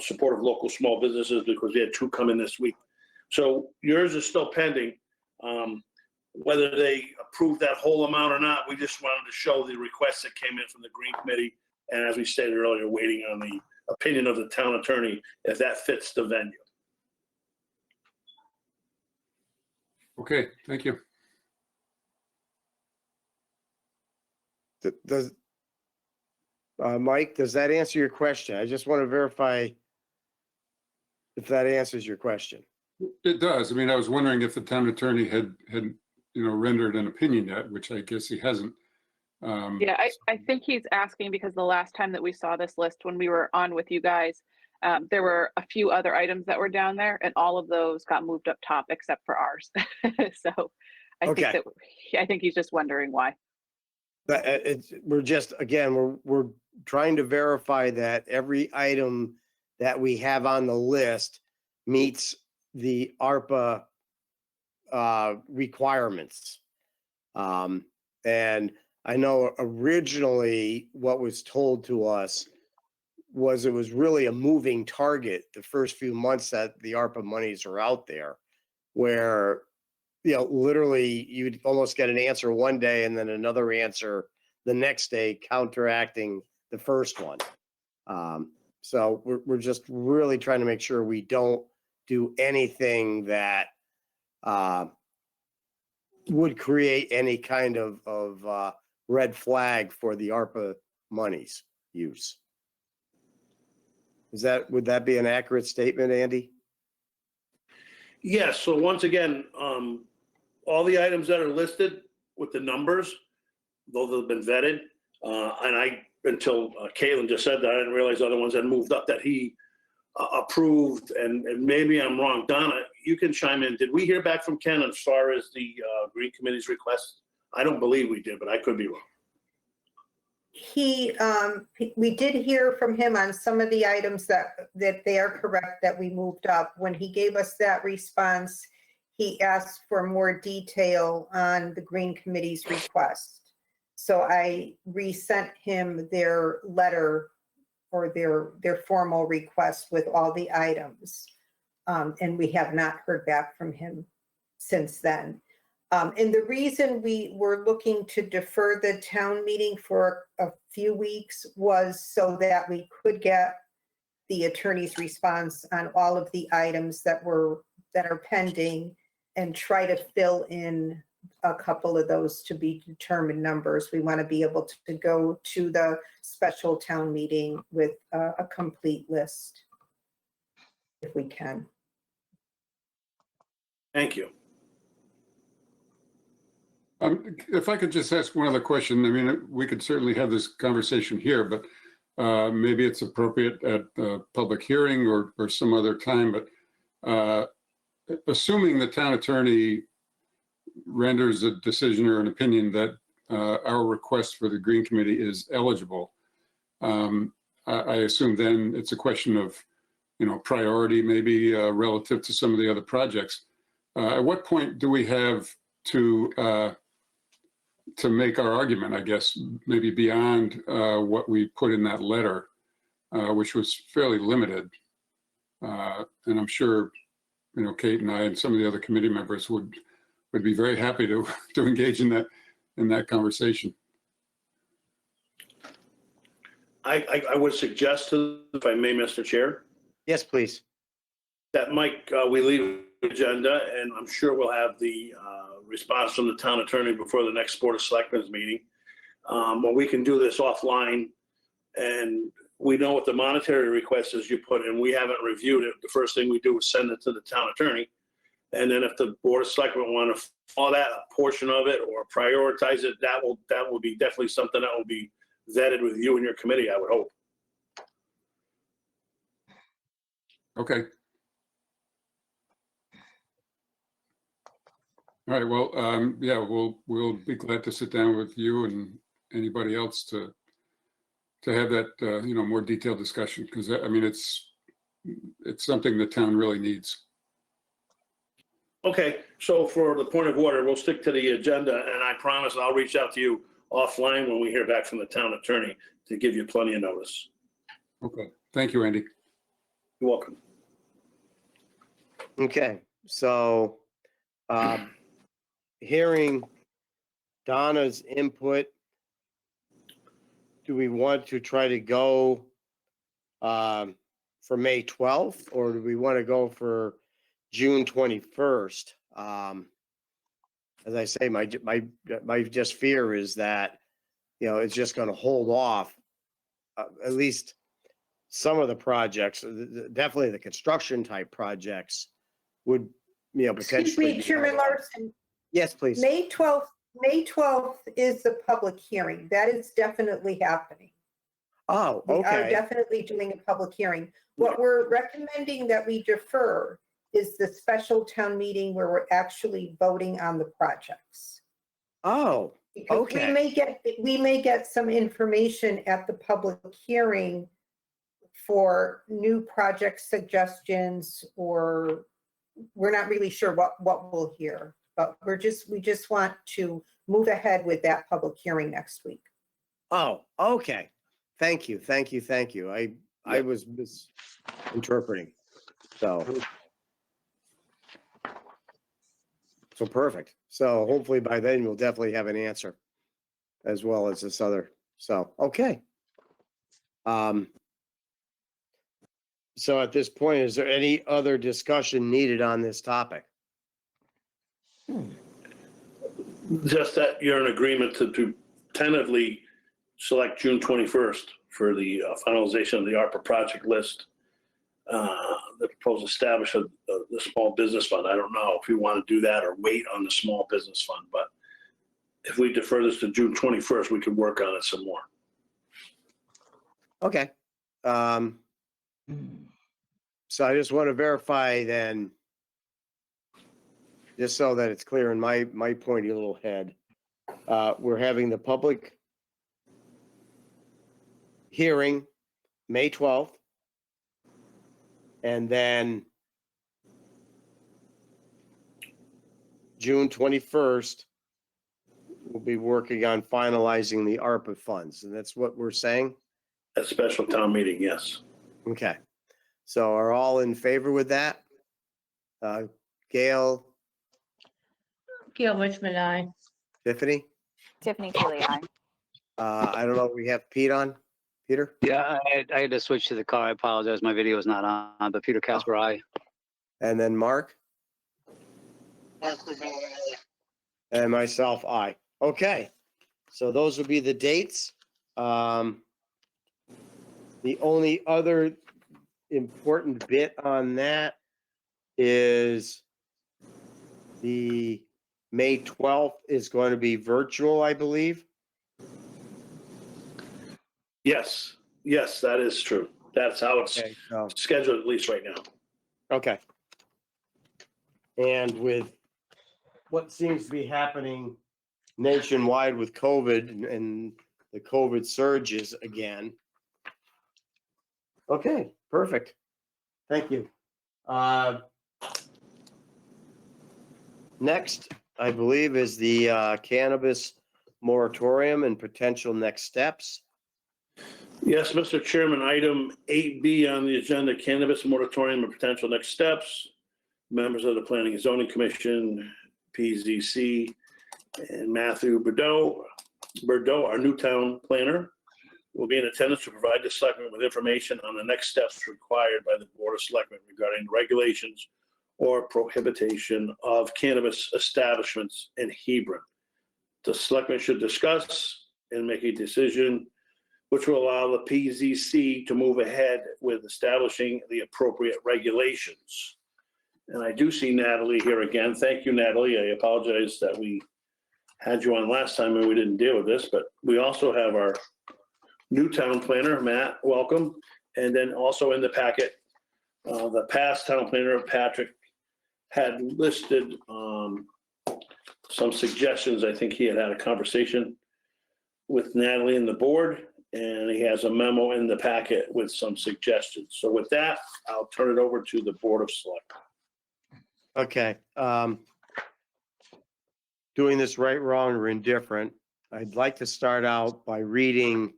support of local small businesses because we had 2 come in this week. So yours is still pending. Whether they approve that whole amount or not, we just wanted to show the requests that came in from the Green Committee. And as we stated earlier, waiting on the opinion of the town attorney if that fits the venue. Okay, thank you. Does Mike, does that answer your question? I just want to verify if that answers your question. It does. I mean, I was wondering if the town attorney had rendered an opinion yet, which I guess he hasn't. Yeah, I think he's asking because the last time that we saw this list when we were on with you guys, there were a few other items that were down there and all of those got moved up top except for ours. So I think he's just wondering why. But we're trying to verify that every item that we have on the list meets the ARPA requirements. And I know originally what was told to us was it was really a moving target the first few months that the ARPA monies are out there, where, literally you'd almost get an answer one day and then another answer the next day, counteracting the first one. So we're just really trying to make sure we don't do anything that would create any kind of red flag for the ARPA monies use. Would that be an accurate statement, Andy? Yes. So once again, all the items that are listed with the numbers, those have been vetted. And until Caitlin just said that, I didn't realize other ones had moved up that he approved. And maybe I'm wrong. Donna, you can chime in. Did we hear back from Ken as far as the Green Committee's request? I don't believe we did, but I could be wrong. We did hear from him on some of the items that they are correct that we moved up. When he gave us that response, he asked for more detail on the Green Committee's request. So I resent him their letter or their formal request with all the items. And we have not heard back from him since then. And the reason we were looking to defer the town meeting for a few weeks was so that we could get the attorney's response on all of the items that are pending and try to fill in a couple of those to be determined numbers. We want to be able to go to the special town meeting with a complete list if we can. Thank you. If I could just ask one other question, I mean, we could certainly have this conversation here, but maybe it's appropriate at a public hearing or some other time, but assuming the town attorney renders a decision or an opinion that our request for the Green Committee is eligible, I assume then it's a question of, priority maybe relative to some of the other projects. At what point do we have to make our argument, I guess, maybe beyond what we put in that letter, which was fairly limited? And I'm sure, Kate and I and some of the other committee members would be very happy to engage in that conversation. I would suggest, if I may, Mr. Chair, Yes, please. that Mike, we leave the agenda, and I'm sure we'll have the response from the town attorney before the next Board of Selectmen's meeting. But we can do this offline, and we know what the monetary request is you put in. We haven't reviewed it. The first thing we do is send it to the town attorney. And then if the Board of Selectmen want to follow that portion of it or prioritize it, that will be definitely something that will be vetted with you and your committee, I would hope. Okay. All right. Well, yeah, we'll be glad to sit down with you and anybody else to have that more detailed discussion, because I mean it's something the town really needs. Okay, so for the point of order, we'll stick to the agenda, and I promise I'll reach out to you offline when we hear back from the town attorney to give you plenty of notice. Okay. Thank you, Andy. You're welcome. Okay, so hearing Donna's input, do we want to try to go for May 12th, or do we want to go for June 21st? As I say, my just fear is that, it's just going to hold off at least some of the projects, definitely the construction type projects would, potentially. Excuse me, Chairman Larson, Yes, please. May 12th is the public hearing. That is definitely happening. Oh, We are okay. definitely doing a public hearing. What we're recommending that we defer is the special town meeting where we're actually voting on the projects. Oh, Because okay. we may get some information at the public hearing for new project suggestions, or we're not really sure what we'll hear, but we just want to move ahead with that public hearing next week. Oh, okay. Thank you. I was misinterpreting. So perfect. So hopefully by then we'll definitely have an answer as well as this other. So, okay. So at this point, is there any other discussion needed on this topic? Just that you're in agreement to tentatively select June 21st for the finalization of the ARPA project list. The proposed establishment of the small business fund. I don't know if we want to do that or wait on the small business fund, but if we defer this to June 21st, we could work on it some more. Okay. So I just want to verify then, just so that it's clear in my pointy little head, we're having the public hearing May 12th, and then June 21st, we'll be working on finalizing the ARPA funds, and that's what we're saying? A special town meeting, yes. Okay. So are all in favor with that? Gail, Gail Richmond, I. Tiffany? Tiffany Teely, aye. I don't know, we have Pete on? Peter? Yeah, I had to switch to the car. I apologize. My video is not on, but Peter Casper, aye. And then Mark? And myself, aye. Okay. So those will be the dates. The only other important bit on that is the May 12th is going to be virtual, I believe. Yes, yes, that is true. That's how it's Okay, so, scheduled, at least right now. okay. And with what seems to be happening nationwide with COVID and the COVID surges again. Okay, perfect. Thank you. Next, I believe, is the cannabis moratorium and potential next steps. Yes, Mr. Chairman, item 8B on the agenda, cannabis moratorium and potential next steps. Members of the Planning and Zoning Commission, PZC, and Matthew Bordeaux, our new town planner, will be in attendance to provide the selectmen with information on the next steps required by the Board of Selectmen regarding regulations or prohibition of cannabis establishments in Hebron. The selectmen should discuss and make a decision which will allow the PZC to move ahead with establishing the appropriate regulations. And I do see Natalie here again. Thank you, Natalie. I apologize that we had you on last time and we didn't deal with this, but we also have our new town planner, Matt, welcome. And then also in the packet, the past town planner, Patrick, had listed some suggestions. I think he had a conversation with Natalie and the board, and he has a memo in the packet with some suggestions. So with that, I'll turn it over to the Board of Selectmen. Okay. Doing this right, wrong, or indifferent, I'd like to start out by reading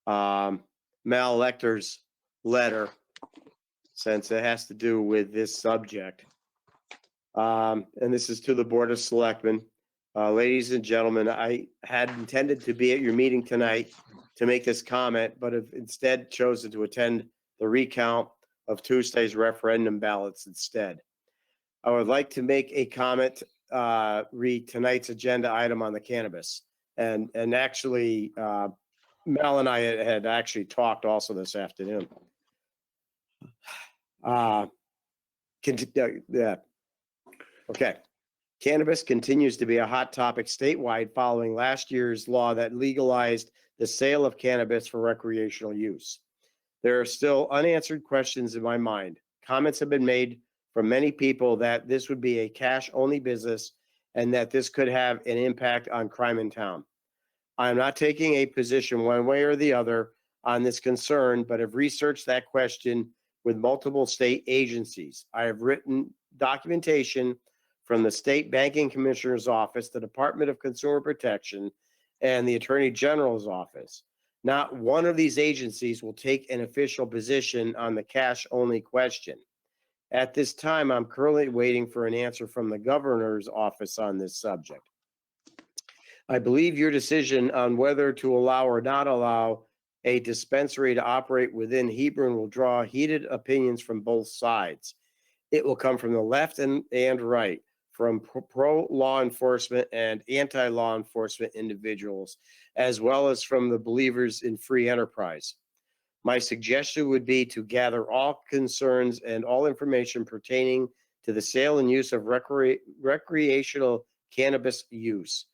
Mal Lecter's letter, since it has to do with this subject. And this is to the Board of Selectmen. Ladies and gentlemen, I had intended to be at your meeting tonight to make this comment, but have instead chosen to attend the recount of Tuesday's referendum ballots instead. I would like to make a comment, read tonight's agenda item on the cannabis. And actually, Mel and I had actually talked also this afternoon. Yeah. Okay. Cannabis continues to be a hot topic statewide following last year's law that legalized the sale of cannabis for recreational use. There are still unanswered questions in my mind. Comments have been made from many people that this would be a cash-only business and that this could have an impact on crime in town. I am not taking a position one way or the other on this concern, but have researched that question with multiple state agencies. I have written documentation from the State Banking Commissioner's Office, the Department of Consumer Protection, and the Attorney General's Office. Not one of these agencies will take an official position on the cash-only question. At this time, I'm currently waiting for an answer from the Governor's Office on this subject. I believe your decision on whether to allow or not allow a dispensary to operate within Hebron will draw heated opinions from both sides. It will come from the left and right, from pro-law enforcement and anti-law enforcement individuals, as well as from the believers in free enterprise. My suggestion would be to gather all concerns and all information pertaining to the sale and use of recreational cannabis use.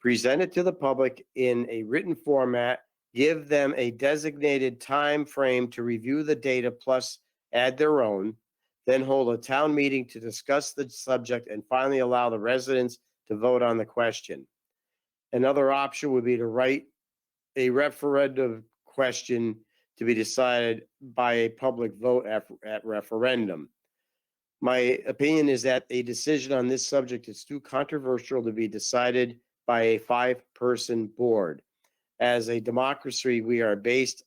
Present it to the public in a written format, give them a designated time frame to review the data plus add their own, then hold a town meeting to discuss the subject and finally allow the residents to vote on the question. Another option would be to write a referendum question to be decided by a public vote at referendum. My opinion is that a decision on this subject is too controversial to be decided by a 5-person board. As a democracy, we are based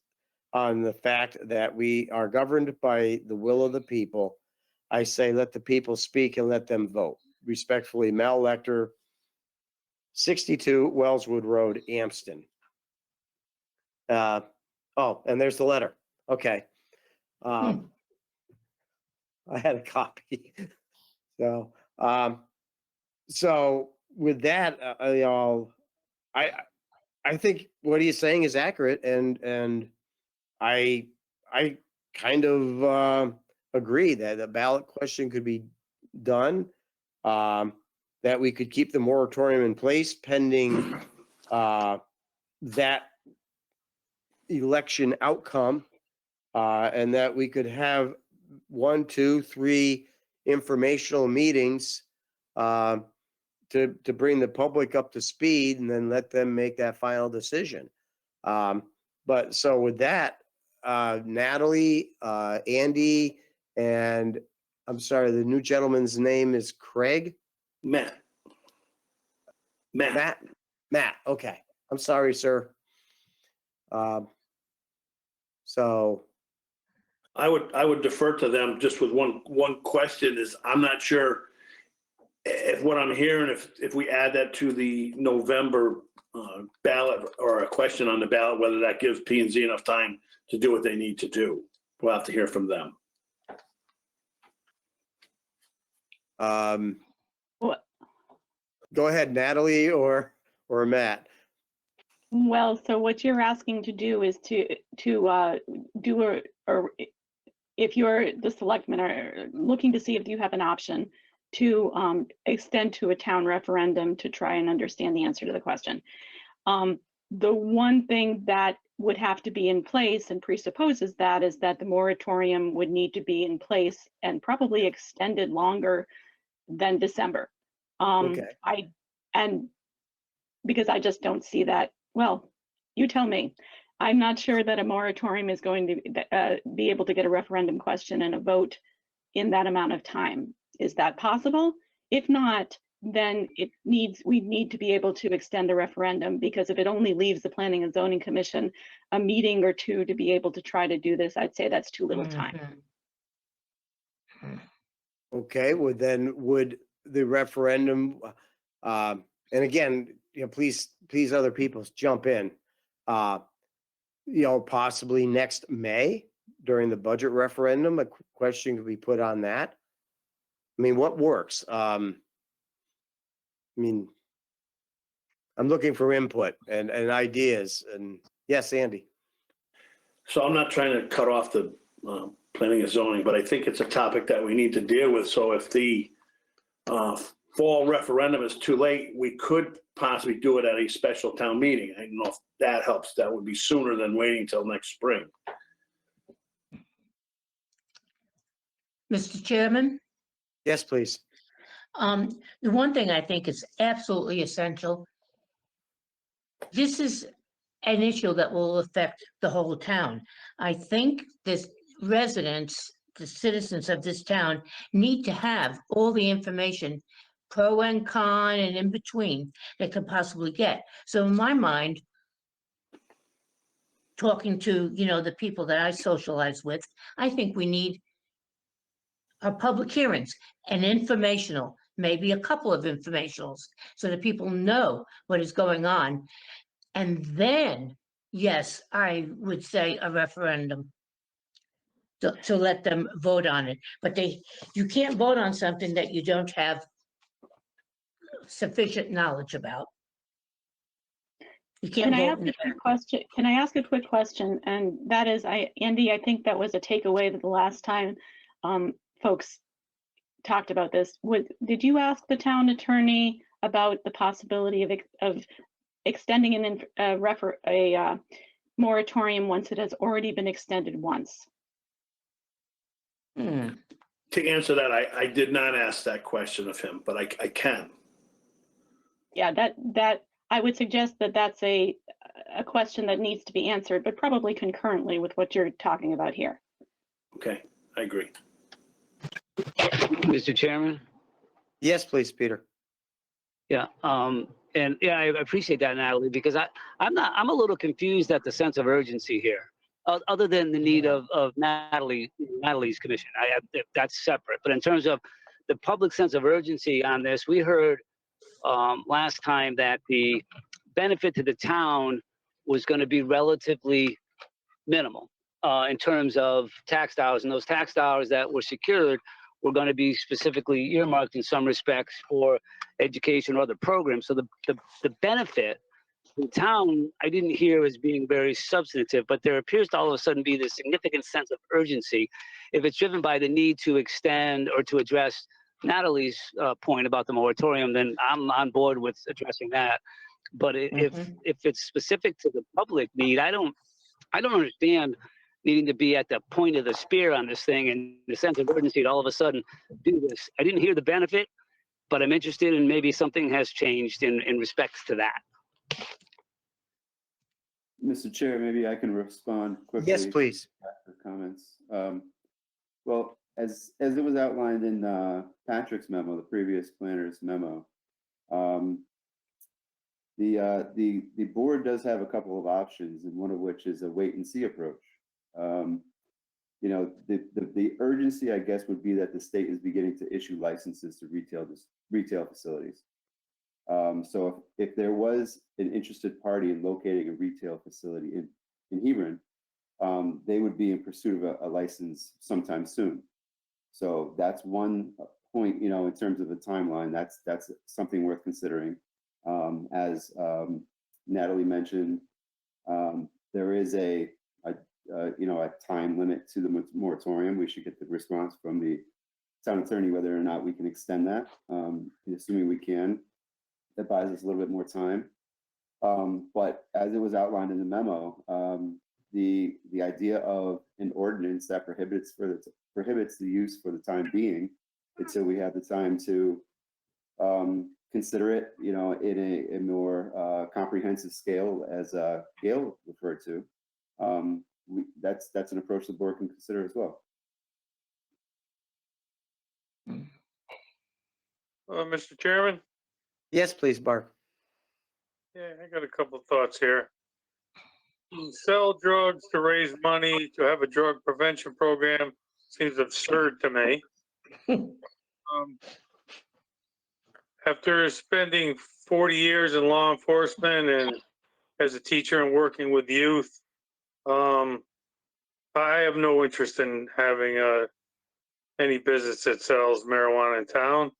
on the fact that we are governed by the will of the people. I say, let the people speak and let them vote. Respectfully, Mal Lecter, 62 Wellswood Road, Amston. Oh, and there's the letter. Okay. I had a copy. So with that, I think what he's saying is accurate, and I kind of agree that a ballot question could be done, that we could keep the moratorium in place pending that election outcome, and that we could have 1, 2, 3 informational meetings to bring the public up to speed, and then let them make that final decision. But so with that, Natalie, Andy, and I'm sorry, the new gentleman's name is Craig? Matt. Matt, okay. I'm sorry, sir. So I would defer to them just with one question is, I'm not sure if what I'm hearing, if we add that to the November ballot or a question on the ballot, whether that gives P&Z enough time to do what they need to do. We'll have to hear from them. What? Go ahead, Natalie or Matt. Well, so what you're asking to do is to do or if you're the selectmen are looking to see if you have an option to extend to a town referendum to try and understand the answer to the question. The one thing that would have to be in place and presupposes that is that the moratorium would need to be in place and probably extended longer than December. Okay. Because I just don't see that. Well, you tell me. I'm not sure that a moratorium is going to be able to get a referendum question and a vote in that amount of time. Is that possible? If not, then we need to be able to extend a referendum, because if it only leaves the Planning and Zoning Commission a meeting or two to be able to try to do this, I'd say that's too little time. Okay, well then would the referendum, and again, please other people jump in, possibly next May during the budget referendum, a question could be put on that. I mean, what works? I'm looking for input and ideas, and yes, Andy. So I'm not trying to cut off the planning and zoning, but I think it's a topic that we need to deal with. So if the fall referendum is too late, we could possibly do it at a special town meeting. I don't know if that helps. That would be sooner than waiting till next spring. Mr. Chairman, Yes, please. the one thing I think is absolutely essential, this is an issue that will affect the whole town. I think this residents, the citizens of this town, need to have all the information, pro and con and in between, they could possibly get. So in my mind, talking to, the people that I socialize with, I think we need public hearings and informational, maybe a couple of informationals, so that people know what is going on. And then, yes, I would say a referendum to let them vote on it. But you can't vote on something that you don't have sufficient knowledge about. You can't Can I vote ask in a quick question? Can I ask a quick question? And that is, Andy, I think that was a takeaway that the last time folks talked about this. Did you ask the town attorney about the possibility of extending a moratorium once it has already been extended once? To answer that, I did not ask that question of him, but I can. Yeah, that I would suggest that that's a question that needs to be answered, but probably concurrently with what you're talking about here. Okay, I agree. Mr. Chairman? Yes, please, Peter. Yeah, And yeah, I appreciate that, Natalie, because I'm a little confused at the sense of urgency here. Other than the need of Natalie's commission, that's separate. But in terms of the public sense of urgency on this, we heard last time that the benefit to the town was going to be relatively minimal in terms of tax dollars, and those tax dollars that were secured were going to be specifically earmarked in some respects for education or other programs. So the benefit to the town, I didn't hear as being very substantive, but there appears to all of a sudden be this significant sense of urgency. If it's driven by the need to extend or to address Natalie's point about the moratorium, then I'm on board with addressing that. But if it's specific to the public need, I don't understand needing to be at the point of the spear on this thing and the sense of urgency to all of a sudden do this. I didn't hear the benefit, but I'm interested in maybe something has changed in respects to that. Mr. Chair, maybe I can respond quickly. Yes, please. After comments. Well, as it was outlined in Patrick's memo, the previous planner's memo, the board does have a couple of options, and one of which is a wait and see approach. You know, the urgency, I guess, would be that the state is beginning to issue licenses to retail facilities. So if there was an interested party in locating a retail facility in Hebron, they would be in pursuit of a license sometime soon. So that's one point, you know, in terms of the timeline, that's something worth considering. As Natalie mentioned, there is a time limit to the moratorium. We should get the response from the town attorney whether or not we can extend that. Assuming we can, that buys us a little bit more time. But as it was outlined in the memo, the idea of an ordinance that prohibits the use for the time being until we have the time to consider it, you know, in a more comprehensive scale, as Gail referred to. That's an approach the board can consider as well. Mr. Chairman? Yes, please, Mark. Yeah, I got a couple of thoughts here. You sell drugs to raise money to have a drug prevention program seems absurd to me. After spending 40 years in law enforcement and as a teacher and working with youth, I have no interest in having any business that sells marijuana in town.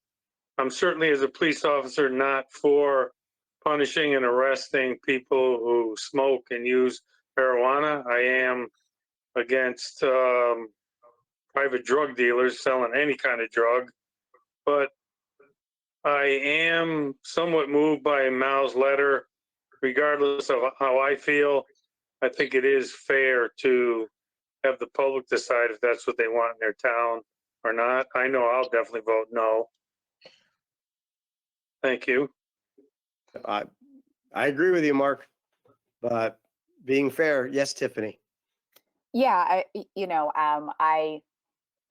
I'm certainly, as a police officer, not for punishing and arresting people who smoke and use marijuana. I am against private drug dealers selling any kind of drug, but I am somewhat moved by Mal's letter. Regardless of how I feel, I think it is fair to have the public decide if that's what they want in their town or not. I know I'll definitely vote no. Thank you. I agree with you, Mark. But being fair, yes, Tiffany. Yeah,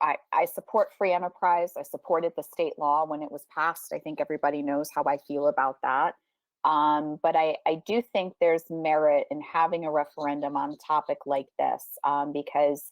I support free enterprise. I supported the state law when it was passed. I think everybody knows how I feel about that. But I do think there's merit in having a referendum on a topic like this, because,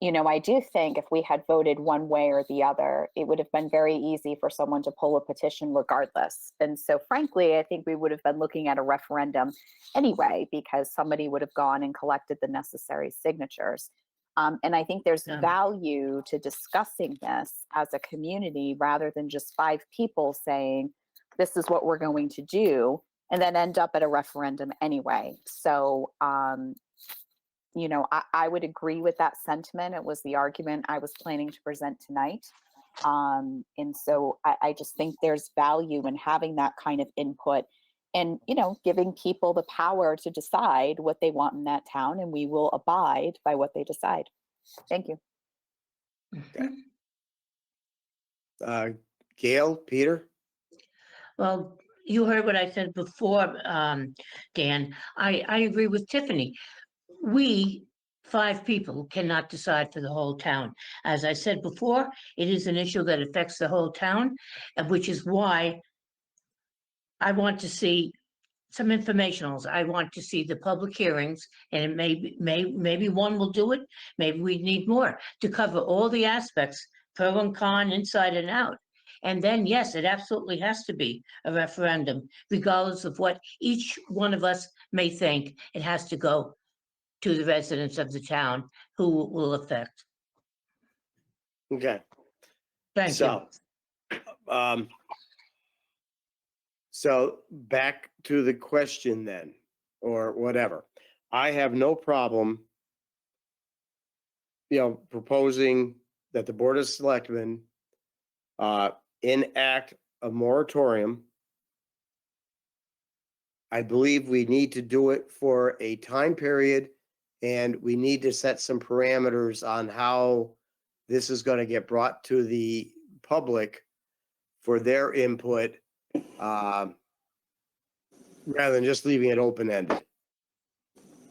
you know, I do think if we had voted one way or the other, it would have been very easy for someone to pull a petition regardless. And so, frankly, I think we would have been looking at a referendum anyway, because somebody would have gone and collected the necessary signatures. And I think there's value to discussing this as a community rather than just 5 people saying, this is what we're going to do, and then end up at a referendum anyway. So, you know, I would agree with that sentiment. It was the argument I was planning to present tonight. And so I just think there's value in having that kind of input and, you know, giving people the power to decide what they want in that town, and we will abide by what they decide. Thank you. Gail, Peter? Well, you heard what I said before, Dan. I agree with Tiffany. We, 5 people, cannot decide for the whole town. As I said before, it is an issue that affects the whole town, which is why I want to see some informationals. I want to see the public hearings, and maybe one will do it. Maybe we need more to cover all the aspects, pro and con, inside and out. And then, yes, it absolutely has to be a referendum, regardless of what each one of us may think. It has to go to the residents of the town who will affect. Okay, Thank you. so, so back to the question then, or whatever. I have no problem, proposing that the Board of Selectmen enact a moratorium. I believe we need to do it for a time period, and we need to set some parameters on how this is going to get brought to the public for their input, rather than just leaving it open-ended.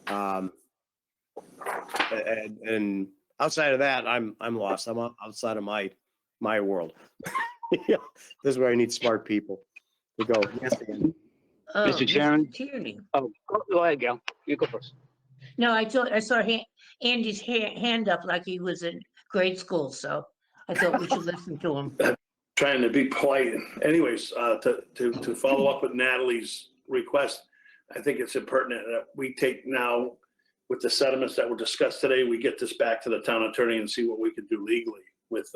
And outside of that, I'm lost. I'm outside of my world. Yeah, this is where I need smart people to go. Yes, Dan. Oh, Mr. Chairman? Tierney. Oh, go ahead, Gail. You go first. No, I saw Andy's hand up like he was in grade school, so I thought we should listen to him. Trying to be polite. Anyways, to follow up with Natalie's request, I think it's impertinent that we take now, with the settlements that were discussed today, we get this back to the town attorney and see what we could do legally with,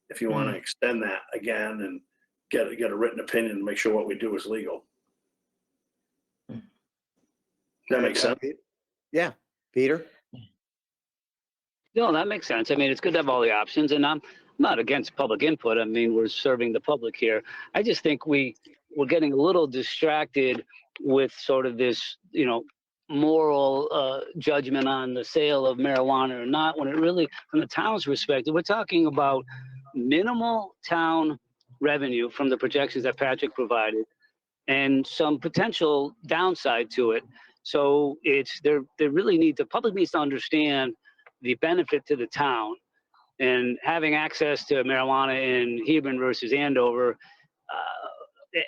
if you want to extend that again and get a written opinion and make sure what we do is legal. That makes sense. Yeah, Peter? No, that makes sense. I mean, it's good to have all the options, and I'm not against public input. I mean, we're serving the public here. I just think we're getting a little distracted with sort of this, moral judgment on the sale of marijuana or not, when it really, from the town's perspective, we're talking about minimal town revenue from the projections that Patrick provided and some potential downside to it. So public needs to understand the benefit to the town, and having access to marijuana in Hebron versus Andover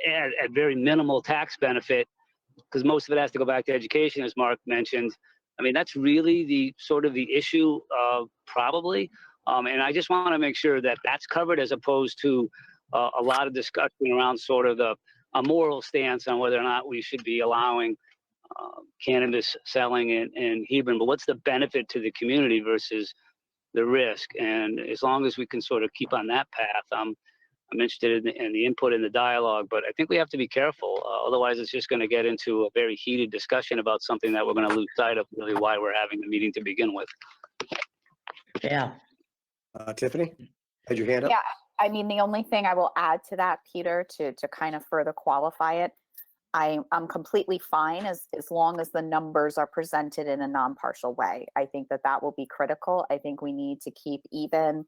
at very minimal tax benefit, because most of it has to go back to education, as Mark mentioned. I mean, that's really the issue, probably. And I just want to make sure that that's covered, as opposed to a lot of discussion around sort of a moral stance on whether or not we should be allowing cannabis selling in Hebron. But what's the benefit to the community versus the risk? And as long as we can sort of keep on that path, I'm interested in the input and the dialogue, but I think we have to be careful. Otherwise, it's just going to get into a very heated discussion about something that we're going to lose sight of really why we're having the meeting to begin with. Yeah. Tiffany, had your hand up? Yeah, I mean, the only thing I will add to that, Peter, to kind of further qualify it, I'm completely fine as long as the numbers are presented in a non-partial way. I think that will be critical. I think we need to keep even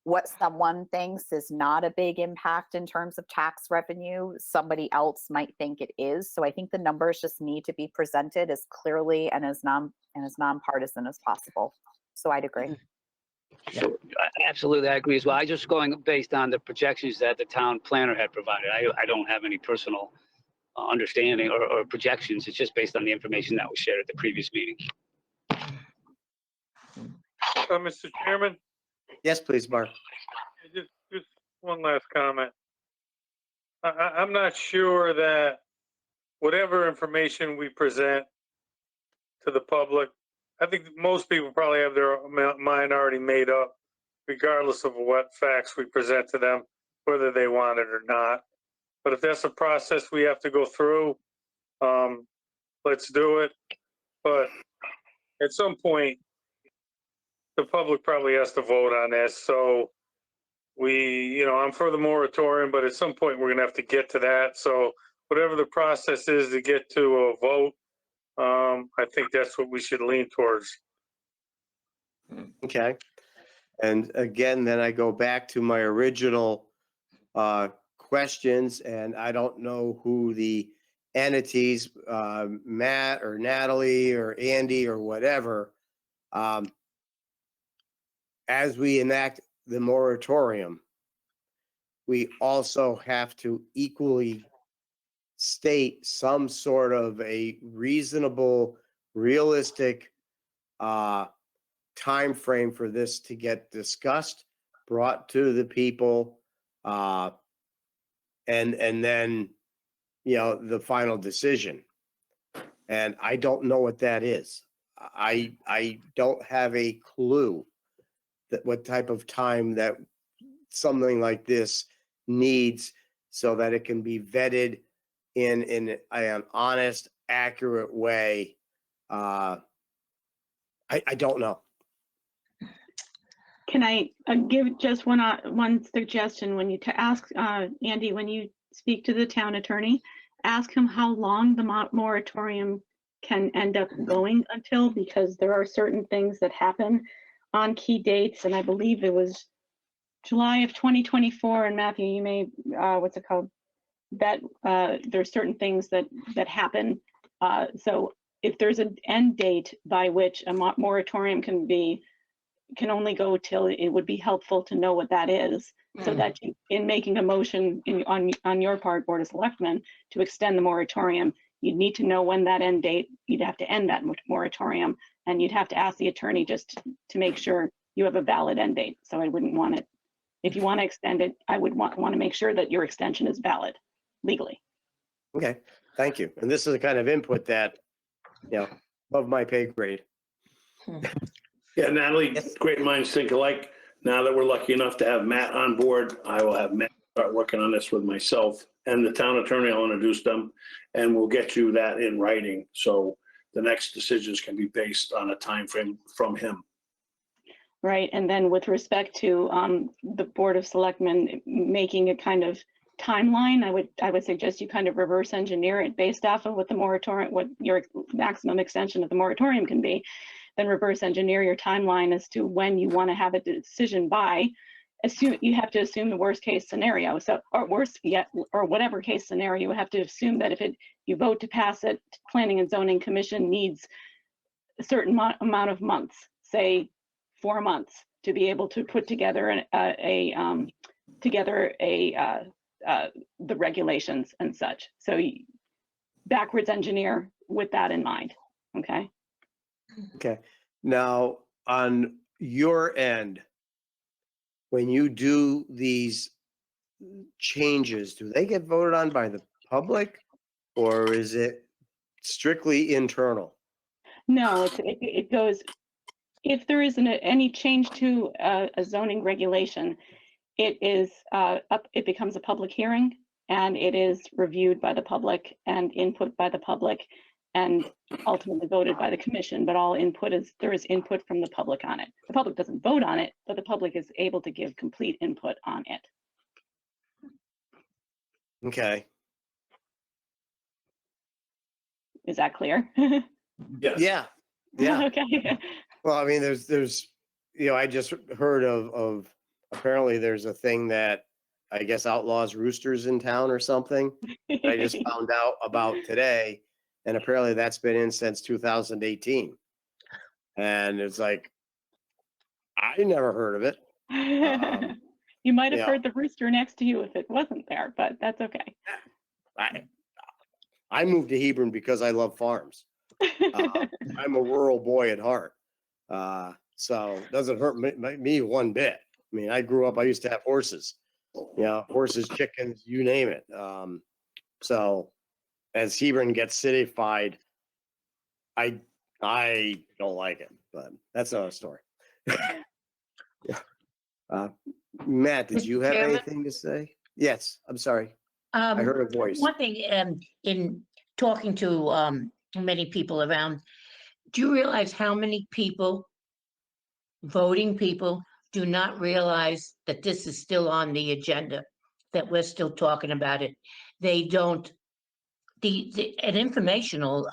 what someone thinks is not a big impact in terms of tax revenue, somebody else might think it is. So I think the numbers just need to be presented as clearly and as nonpartisan as possible. So I'd agree. So, absolutely, I agree as well. I just going based on the projections that the town planner had provided. I don't have any personal understanding or projections. It's just based on the information that was shared at the previous meeting. Mr. Chairman, Yes, please, Mark. just one last comment. I'm not sure that whatever information we present to the public, I think most people probably have their mind already made up, regardless of what facts we present to them, whether they want it or not. But if that's a process we have to go through, let's do it. But at some point, the public probably has to vote on this. So I'm for the moratorium, but at some point we're gonna have to get to that. So whatever the process is to get to a vote, I think that's what we should lean towards. Okay. And again, then I go back to my original questions, and I don't know who the entities, Matt or Natalie or Andy or whatever, as we enact the moratorium, we also have to equally state some sort of a reasonable, realistic time frame for this to get discussed, brought to the people, and then, you know, the final decision. And I don't know what that is. I don't have a clue that what type of time that something like this needs so that it can be vetted in an honest, accurate way. I don't know. Can I give just one suggestion when you ask Andy, when you speak to the town attorney, ask him how long the moratorium can end up going until, because there are certain things that happen on key dates, and I believe it was July of 2024. And Matthew, you may what's it called? That there's certain things that happen. So if there's an end date by which a moratorium can only go till, it would be helpful to know what that is, so that you, in making a motion on your part, Board of Selectmen, to extend the moratorium, you'd need to know when that end date, you'd have to end that moratorium, and you'd have to ask the attorney just to make sure you have a valid end date. So I wouldn't want it, if you want to extend it, I would want to make sure that your extension is valid legally. Okay, thank you. And this is the kind of input that, you know, above my pay grade. Yeah, Natalie, Yes. great minds think alike. Now that we're lucky enough to have Matt on board, I will have Matt start working on this with myself and the town attorney. I'll introduce them, and we'll get you that in writing. So the next decisions can be based on a time frame from him. Right, and then with respect to the Board of Selectmen making a kind of timeline, I would suggest you kind of reverse engineer it based off of what the moratorium, what your maximum extension of the moratorium can be. Then reverse engineer your timeline as to when you want to have a decision by. You have to assume the worst case scenario. So, or worse yet, or whatever case scenario, you have to assume that if you vote to pass it, Planning and Zoning Commission needs a certain amount of months, say 4 months, to be able to put together the regulations and such. So backwards engineer with that in mind. Okay. Okay. Now, on your end, when you do these changes, do they get voted on by the public, or is it strictly internal? No, it goes, if there isn't any change to a zoning regulation, it becomes a public hearing, and it is reviewed by the public and input by the public, and ultimately voted by the commission. But all input there is input from the public on it. The public doesn't vote on it, but the public is able to give complete input on it. Okay. Is that clear? Yes. Yeah. Yeah. Okay. Well, I mean, there's, you know, I just heard of apparently there's a thing that I guess outlaws roosters in town or something. I just found out about today, and apparently that's been in since 2018. And it's like, I never heard of it. You might have yeah. heard the rooster next to you if it wasn't there, but that's okay. I moved to Hebron because I love farms. I'm a rural boy at heart. So it doesn't hurt me one bit. I mean, I grew up, I used to have horses, you know, horses, chickens, you name it. So as Hebron gets cityfied, I don't like it, but that's another story. Matt, did you have Chairman? anything to say? Yes, I'm sorry. I heard a voice. One thing, in talking to many people around, do you realize how many people, voting people, do not realize that this is still on the agenda, that we're still talking about it? They don't. An informational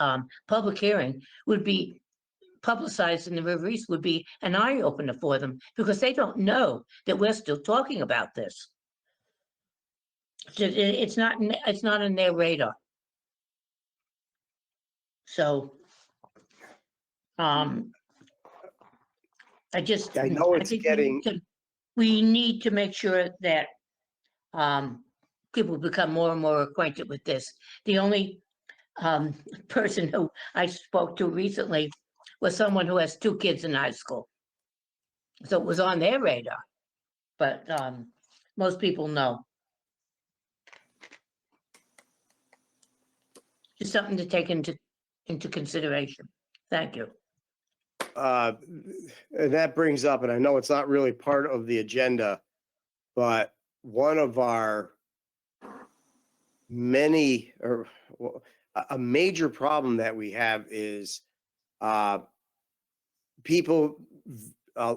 public hearing would be publicized in the release, would be an eye opener for them, because they don't know that we're still talking about this. It's not in their radar. So, I know it's think getting. we need to make sure that people become more and more acquainted with this. The only person who I spoke to recently was someone who has 2 kids in high school. So it was on their radar, but most people know. Just something to take into consideration. Thank you. And that brings up, and I know it's not really part of the agenda, but one of our many, or a major problem that we have is people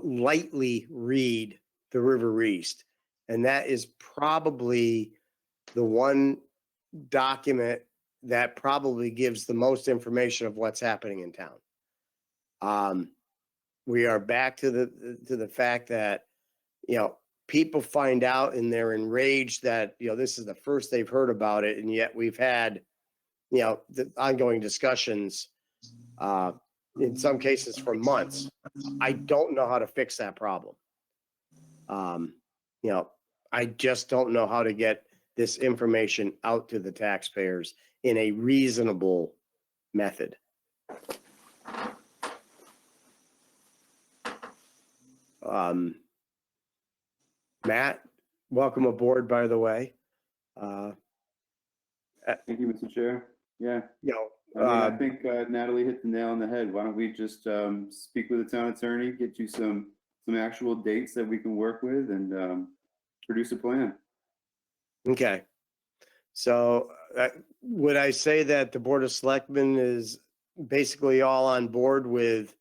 lightly read the River East. And that is probably the one document that probably gives the most information of what's happening in town. We are back to the fact that, you know, people find out and they're enraged that, you know, this is the first they've heard about it. And yet we've had, you know, the ongoing discussions, in some cases for months. I don't know how to fix that problem. You know, I just don't know how to get this information out to the taxpayers in a reasonable method. Matt, welcome aboard, by the way. Thank you, Mr. Chair. Yeah. You know, I think Natalie hit the nail on the head. Why don't we just speak with the town attorney, get you some actual dates that we can work with, and produce a plan. Okay. So would I say that the Board of Selectmen is basically all on board with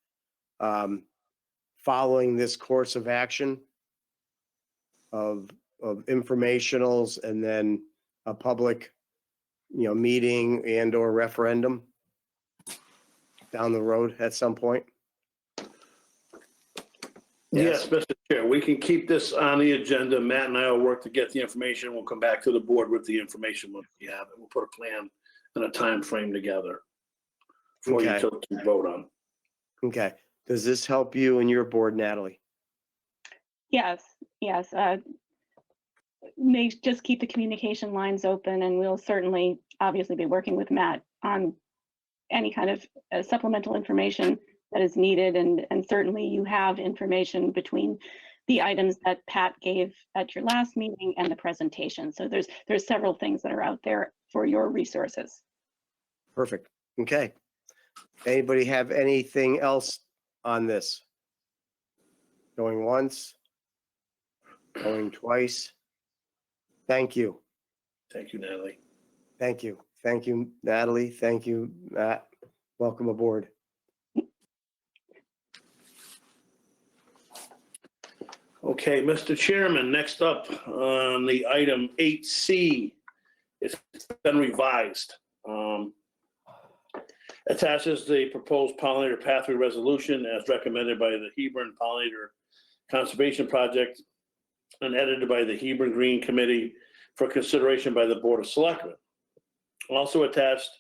following this course of action of informationals and then a public, you know, meeting and or referendum down the road at some point? Yes, Mr. Chair, we can keep this on the agenda. Matt and I will work to get the information. We'll come back to the board with the information when we have it. We'll put a plan and a time frame together for you to vote on. Okay. Does this help you and your board, Natalie? Yes, yes. May just keep the communication lines open, and we'll certainly, obviously, be working with Matt on any kind of supplemental information that is needed. And certainly you have information between the items that Pat gave at your last meeting and the presentation. So there's several things that are out there for your resources. Perfect. Okay. Anybody have anything else on this? Going once? Going twice? Thank you. Thank you, Natalie. Thank you. Thank you, Natalie. Thank you, Matt. Welcome aboard. Okay, Mr. Chairman, next up on the item 8C, it's been revised. Attaches the proposed pollinator pathway resolution as recommended by the Hebron Pollinator Conservation Project and edited by the Hebron Green Committee for consideration by the Board of Selectmen. Also attached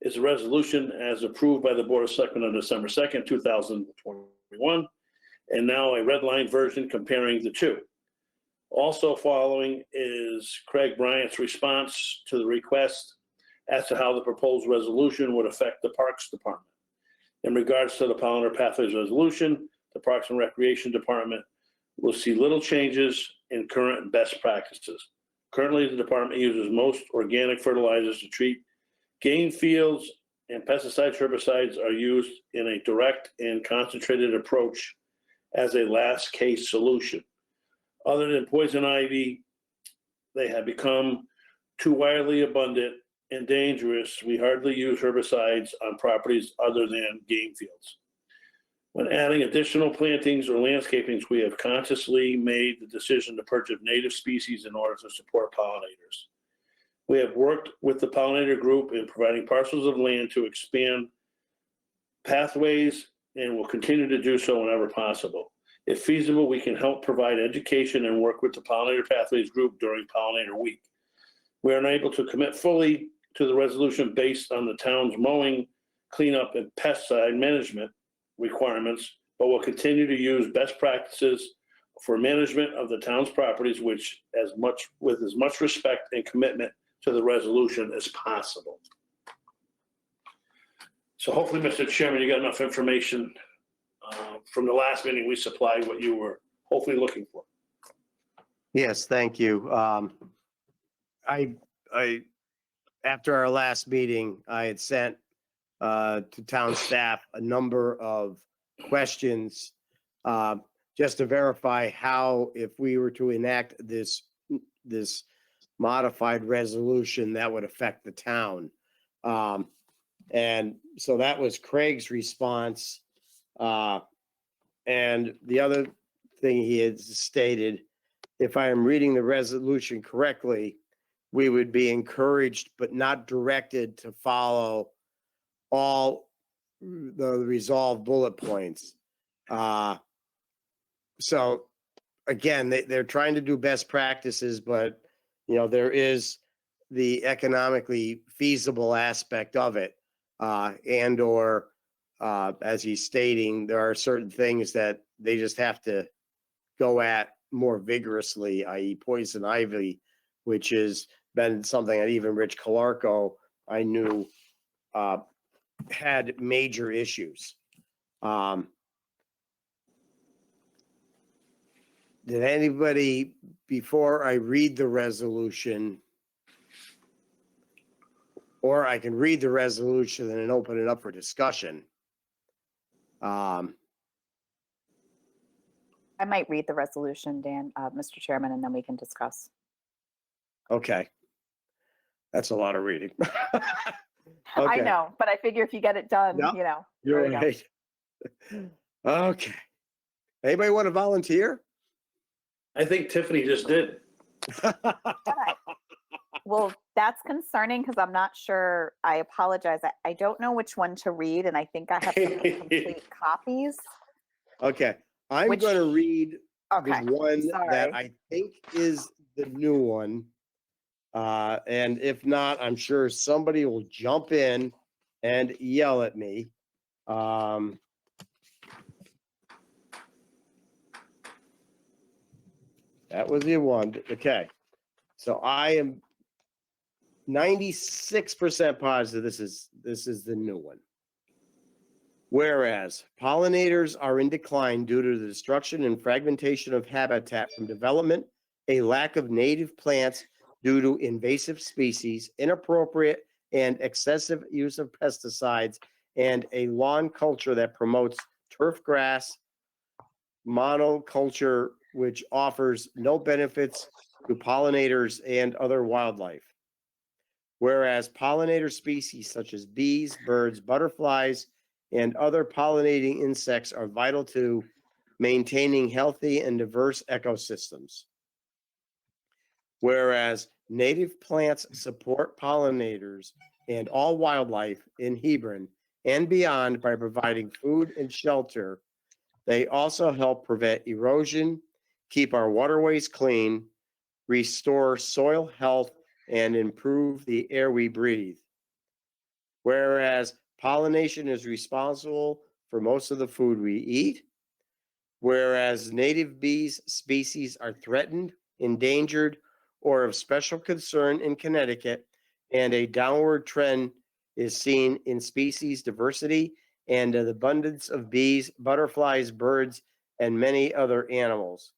is a resolution as approved by the Board of Selectmen on December 2nd, 2021, and now a red line version comparing the two. Also following is Craig Bryant's response to the request as to how the proposed resolution would affect the Parks Department. In regards to the Pollinator Pathways Resolution, the Parks and Recreation Department will see little changes in current best practices. Currently, the department uses most organic fertilizers to treat game fields, and pesticides, herbicides are used in a direct and concentrated approach as a last case solution. Other than poison ivy, they have become too widely abundant and dangerous. We hardly use herbicides on properties other than game fields. When adding additional plantings or landscapings, we have consciously made the decision to purchase native species in order to support pollinators. We have worked with the pollinator group in providing parcels of land to expand pathways and will continue to do so whenever possible. If feasible, we can help provide education and work with the Pollinator Pathways group during Pollinator Week. We are unable to commit fully to the resolution based on the town's mowing, cleanup, and pesticide management requirements, but will continue to use best practices for management of the town's properties, which with as much respect and commitment to the resolution as possible. So hopefully, Mr. Chairman, you got enough information from the last meeting. We supplied what you were hopefully looking for. Yes, thank you. I after our last meeting, I had sent to town staff a number of questions just to verify how, if we were to enact this modified resolution, that would affect the town. And so that was Craig's response. And the other thing he had stated, if I am reading the resolution correctly, we would be encouraged but not directed to follow all the resolved bullet points. So again, they're trying to do best practices, but there is the economically feasible aspect of it. And or as he's stating, there are certain things that they just have to go at more vigorously, i.e. poison ivy, which has been something that even Rich Calarco, I knew, had major issues. Did anybody, before I read the resolution, or I can read the resolution and then open it up for discussion? I might read the resolution, Dan, Mr. Chairman, and then we can discuss. Okay. That's a lot of reading. I know, but I figure if you get it done, No, there You're we go. right. Okay. Anybody want to volunteer? I think Tiffany just did. Well, that's concerning because I'm not sure. I apologize. I don't know which one to read, and I think I have some complete copies. Okay. I'm Which- going to read Okay. the one that sorry. I think is the new one. And if not, I'm sure somebody will jump in and yell at me. That was the one. Okay. So I am 96% positive this is the new one. Whereas pollinators are in decline due to the destruction and fragmentation of habitat from development, a lack of native plants due to invasive species, inappropriate and excessive use of pesticides, and a lawn culture that promotes turf grass monoculture, which offers no benefits to pollinators and other wildlife. Whereas pollinator species such as bees, birds, butterflies, and other pollinating insects are vital to maintaining healthy and diverse ecosystems. Whereas native plants support pollinators and all wildlife in Hebron and beyond by providing food and shelter, they also help prevent erosion, keep our waterways clean, restore soil health, and improve the air we breathe. Whereas pollination is responsible for most of the food we eat, whereas native bees species are threatened, endangered, or of special concern in Connecticut, and a downward trend is seen in species diversity and an abundance of bees, butterflies, birds, and many other animals.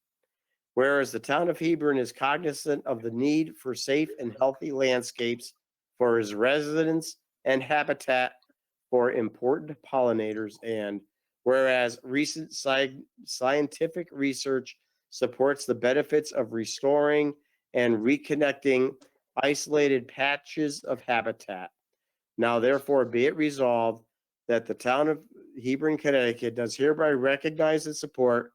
Whereas the town of Hebron is cognizant of the need for safe and healthy landscapes for its residents and habitat for important pollinators, and whereas recent scientific research supports the benefits of restoring and reconnecting isolated patches of habitat. Now, therefore, be it resolved that the town of Hebron, Connecticut does hereby recognize and support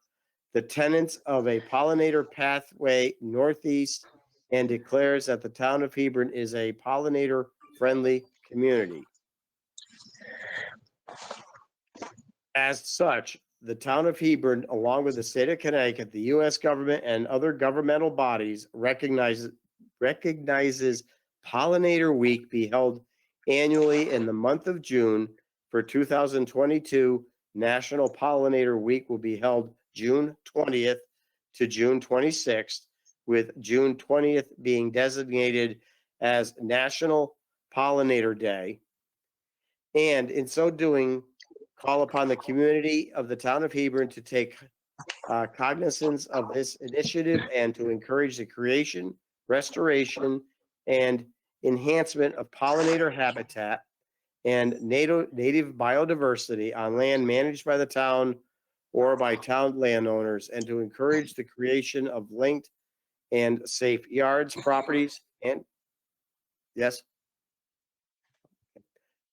the tenets of a pollinator pathway northeast and declares that the town of Hebron is a pollinator-friendly community. As such, the town of Hebron, along with the state of Connecticut, the U.S. government, and other governmental bodies recognizes Pollinator Week be held annually in the month of June. For 2022, National Pollinator Week will be held June 20th to June 26th, with June 20th being designated as National Pollinator Day. And in so doing, call upon the community of the town of Hebron to take cognizance of this initiative and to encourage the creation, restoration, and enhancement of pollinator habitat and native biodiversity on land managed by the town or by town landowners, and to encourage the creation of linked and safe yards, properties, and yes,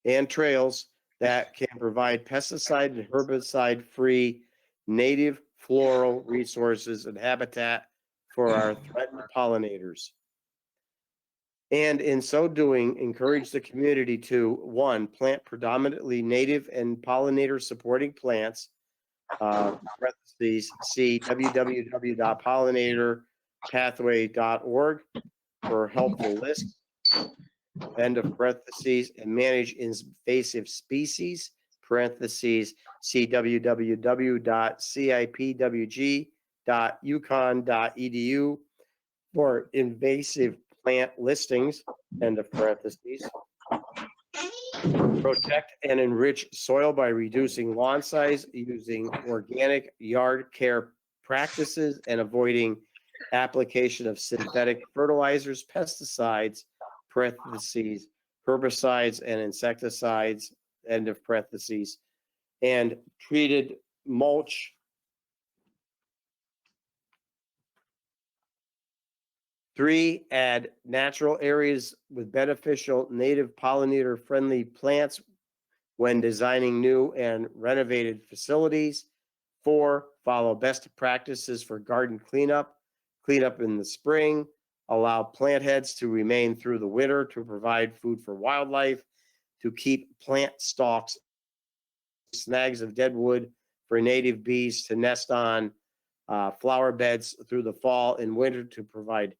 and trails that can provide pesticide and herbicide-free native floral resources and habitat for our threatened pollinators. And in so doing, encourage the community to, one, plant predominantly native and pollinator supporting plants, parentheses, see www.pollinatorpathway.org for helpful lists, end of parentheses, and manage invasive species, parentheses, see www.cipwg.yukon.edu for invasive plant listings, end of parentheses. Protect and enrich soil by reducing lawn size, using organic yard care practices, and avoiding application of synthetic fertilizers, pesticides, parentheses, herbicides and insecticides, end of parentheses, and treated mulch. 3, add natural areas with beneficial native pollinator-friendly plants when designing new and renovated facilities. 4, follow best practices for garden cleanup in the spring, allow plant heads to remain through the winter to provide food for wildlife, to keep plant stalks, snags of dead wood for native bees to nest on, flower beds through the fall and winter to provide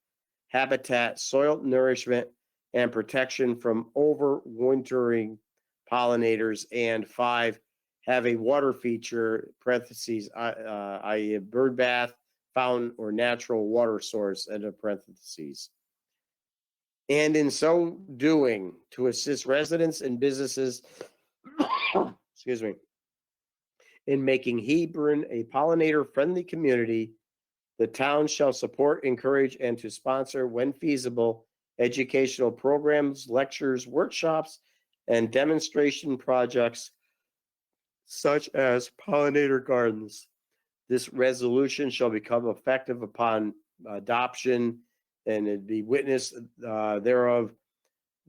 habitat, soil nourishment, and protection from overwintering pollinators. And 5, have a water feature, parentheses, i.e. a bird bath, fountain, or natural water source, end of parentheses. And in so doing, to assist residents and businesses, excuse me, in making Hebron a pollinator-friendly community, the town shall support, encourage, and to sponsor, when feasible, educational programs, lectures, workshops, and demonstration projects such as pollinator gardens. This resolution shall become effective upon adoption, and it be witness thereof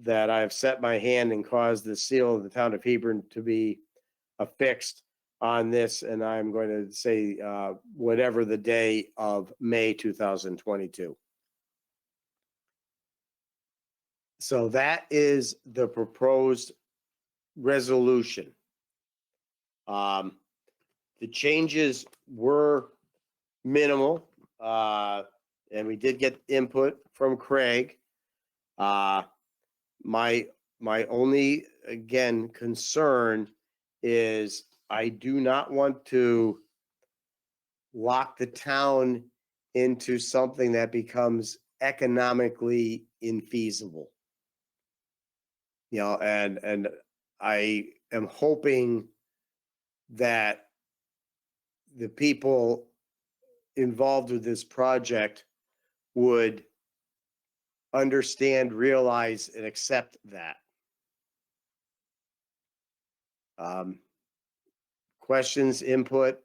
that I have set my hand and caused the seal of the town of Hebron to be affixed on this, and I'm going to say whatever the day of May 2022. So that is the proposed resolution. The changes were minimal, and we did get input from Craig. My only, again, concern is I do not want to lock the town into something that becomes economically infeasible. You know, and I am hoping that the people involved with this project would understand, realize, and accept that. Questions, input?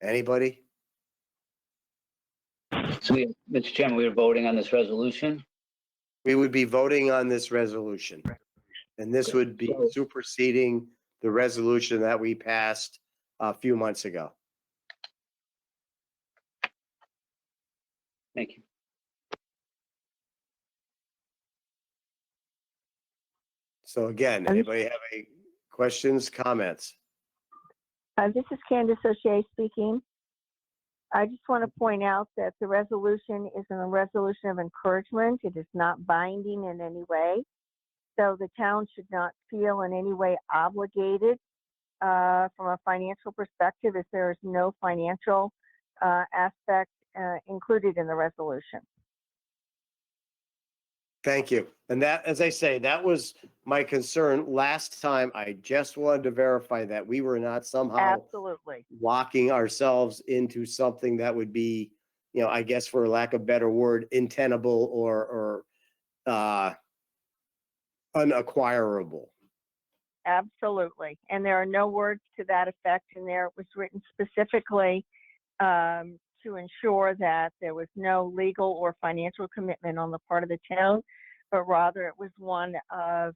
Anybody? So Mr. Chairman, we are voting on this resolution. We would be voting on this resolution, and this would be superseding the resolution that we passed a few months ago. Thank you. So again, anybody have any questions, comments? This is Candace O'Shea speaking. I just want to point out that the resolution is a resolution of encouragement. It is not binding in any way. So the town should not feel in any way obligated from a financial perspective, is there is no financial aspect included in the resolution. Thank you. And that, as I say, that was my concern last time. I just wanted to verify that we were not somehow Absolutely. locking ourselves into something that would be, you know, I guess for lack of a better word, untenable or unacquirable. Absolutely. And there are no words to that effect in there. It was written specifically to ensure that there was no legal or financial commitment on the part of the town, but rather it was one of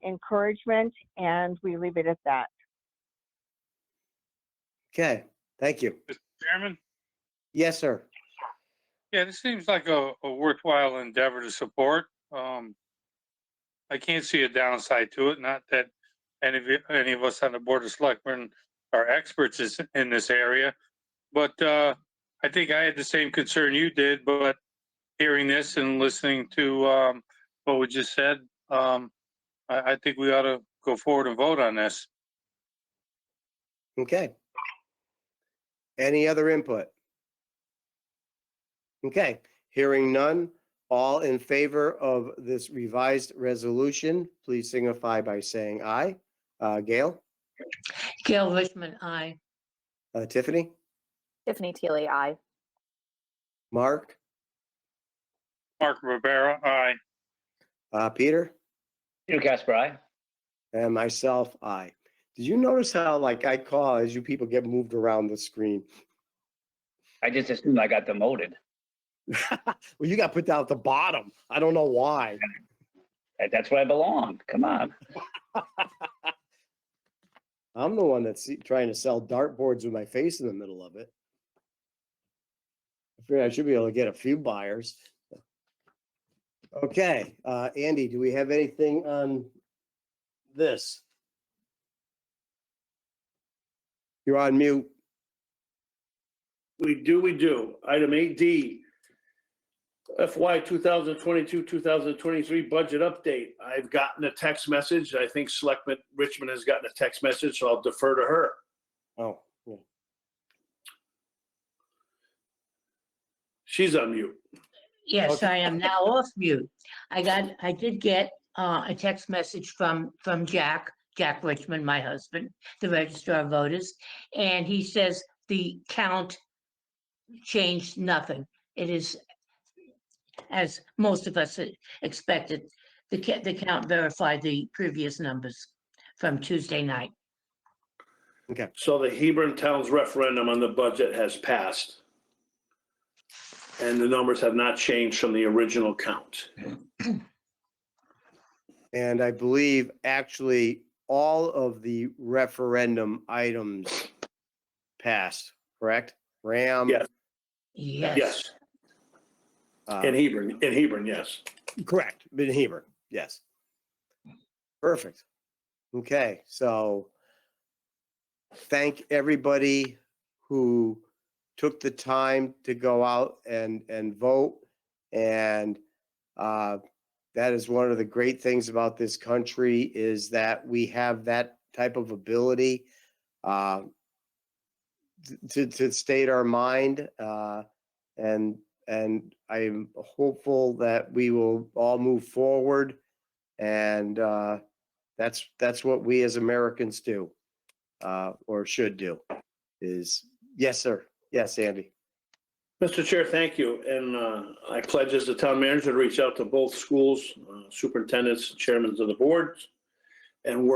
encouragement, and we leave it at that. Okay, thank you. Mr. Chairman? Yes, sir. Yeah, this seems like a worthwhile endeavor to support. I can't see a downside to it. Not that any of us on the Board of Selectmen are experts in this area, but I think I had the same concern you did. But hearing this and listening to what we just said, I think we ought to go forward and vote on this. Okay. Any other input? Okay, hearing none. All in favor of this revised resolution, please signify by saying aye. Gail? Gail Richmond, aye. Tiffany? Tiffany Teely, aye. Mark? Mark Rivera, aye. Peter? Peter Casper, aye. And myself, aye. Did you notice how, like, I call as you people get moved around the screen? I just assumed I got demoted. Well, you got put down at the bottom. I don't know why. That's where I belong. Come on. I'm the one that's trying to sell dartboards with my face in the middle of it. I figure I should be able to get a few buyers. Okay, Andy, do we have anything on this? You're on mute. We do. Item 8D, FY 2022-2023 budget update. I've gotten a text message. I think Selectman Richmond has gotten a text message, so I'll defer to her. Oh, yeah. She's on mute. Yes, Okay. I am now off mute. I did get a text message from Jack Richmond, my husband, the Registrar of Voters, and he says the count changed nothing. It is, as most of us expected, the count verified the previous numbers from Tuesday night. Okay. So the Hebron Town's referendum on the budget has passed. And the numbers have not changed from the original count. And I believe actually all of the referendum items passed, correct? Ram? Yes. Yes. In Hebron, yes. Correct, in Hebron, yes. Perfect. Okay, so thank everybody who took the time to go out and vote. And that is one of the great things about this country, is that we have that type of ability to state our mind. And I'm hopeful that we will all move forward. And that's what we as Americans do, or should do, is, yes, sir. Yes, Andy. Mr. Chair, thank you. And I pledge as the town manager to reach out to both schools, superintendents, chairmen of the boards, and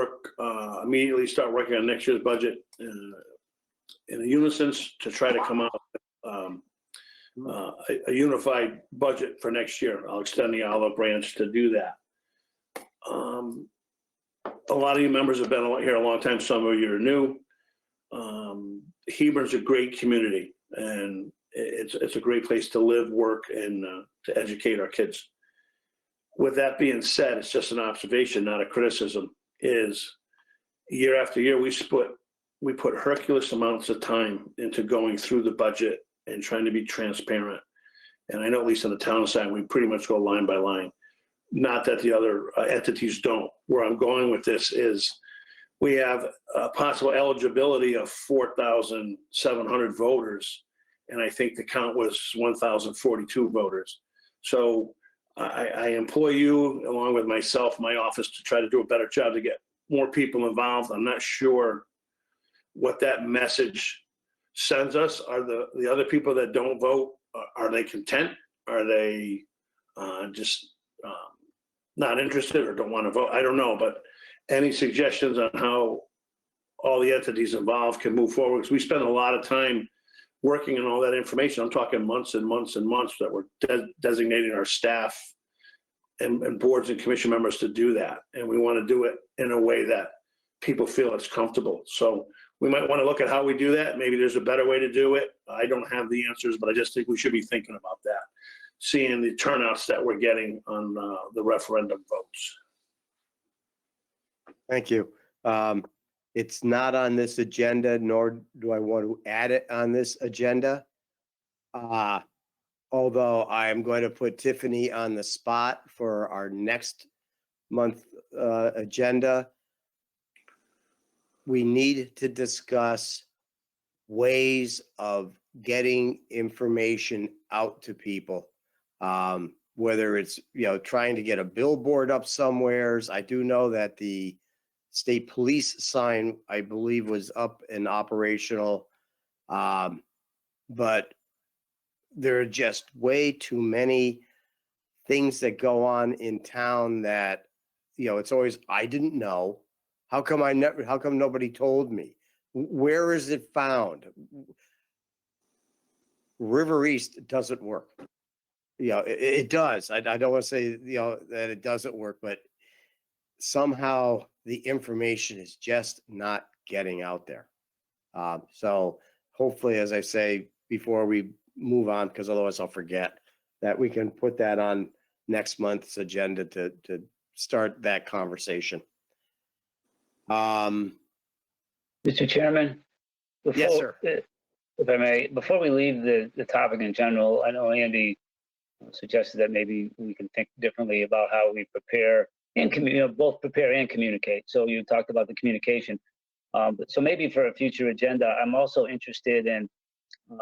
immediately start working on next year's budget in a unison to try to come out a unified budget for next year. I'll extend the olive branch to do that. A lot of you members have been here a long time. Some of you are new. Hebron's a great community, and it's a great place to live, work, and to educate our kids. With that being said, it's just an observation, not a criticism, is year after year, we put Herculean amounts of time into going through the budget and trying to be transparent. And I know at least on the town side, we pretty much go line by line. Not that the other entities don't. Where I'm going with this is we have a possible eligibility of 4,700 voters. And I think the count was 1,042 voters. So I employ you, along with myself, my office, to try to do a better job to get more people involved. I'm not sure what that message sends us. Are the other people that don't vote, are they content? Are they just not interested or don't want to vote? I don't know, but any suggestions on how all the entities involved can move forward? Because we spend a lot of time working on all that information. I'm talking months and months and months that we're designating our staff and boards and commission members to do that. And we want to do it in a way that people feel it's comfortable. So we might want to look at how we do that. Maybe there's a better way to do it. I don't have the answers, but I just think we should be thinking about that, seeing the turnouts that we're getting on the referendum votes. Thank you. It's not on this agenda, nor do I want to add it on this agenda. Although I am going to put Tiffany on the spot for our next month agenda. We need to discuss ways of getting information out to people. Whether it's, trying to get a billboard up somewheres. I do know that the state police sign, I believe, was up and operational. But there are just way too many things that go on in town that, it's always, I didn't know. How come nobody told me? Where is it found? River East doesn't work. It does. I don't want to say, that it doesn't work, but somehow the information is just not getting out there. So hopefully, as I say, before we move on, because otherwise I'll forget, that we can put that on next month's agenda to start that conversation. Mr. Chairman? Yes, sir. If I may, before we leave the topic in general, I know Andy suggested that maybe we can think differently about how we prepare and both prepare and communicate. So you talked about the communication. So maybe for a future agenda, I'm also interested in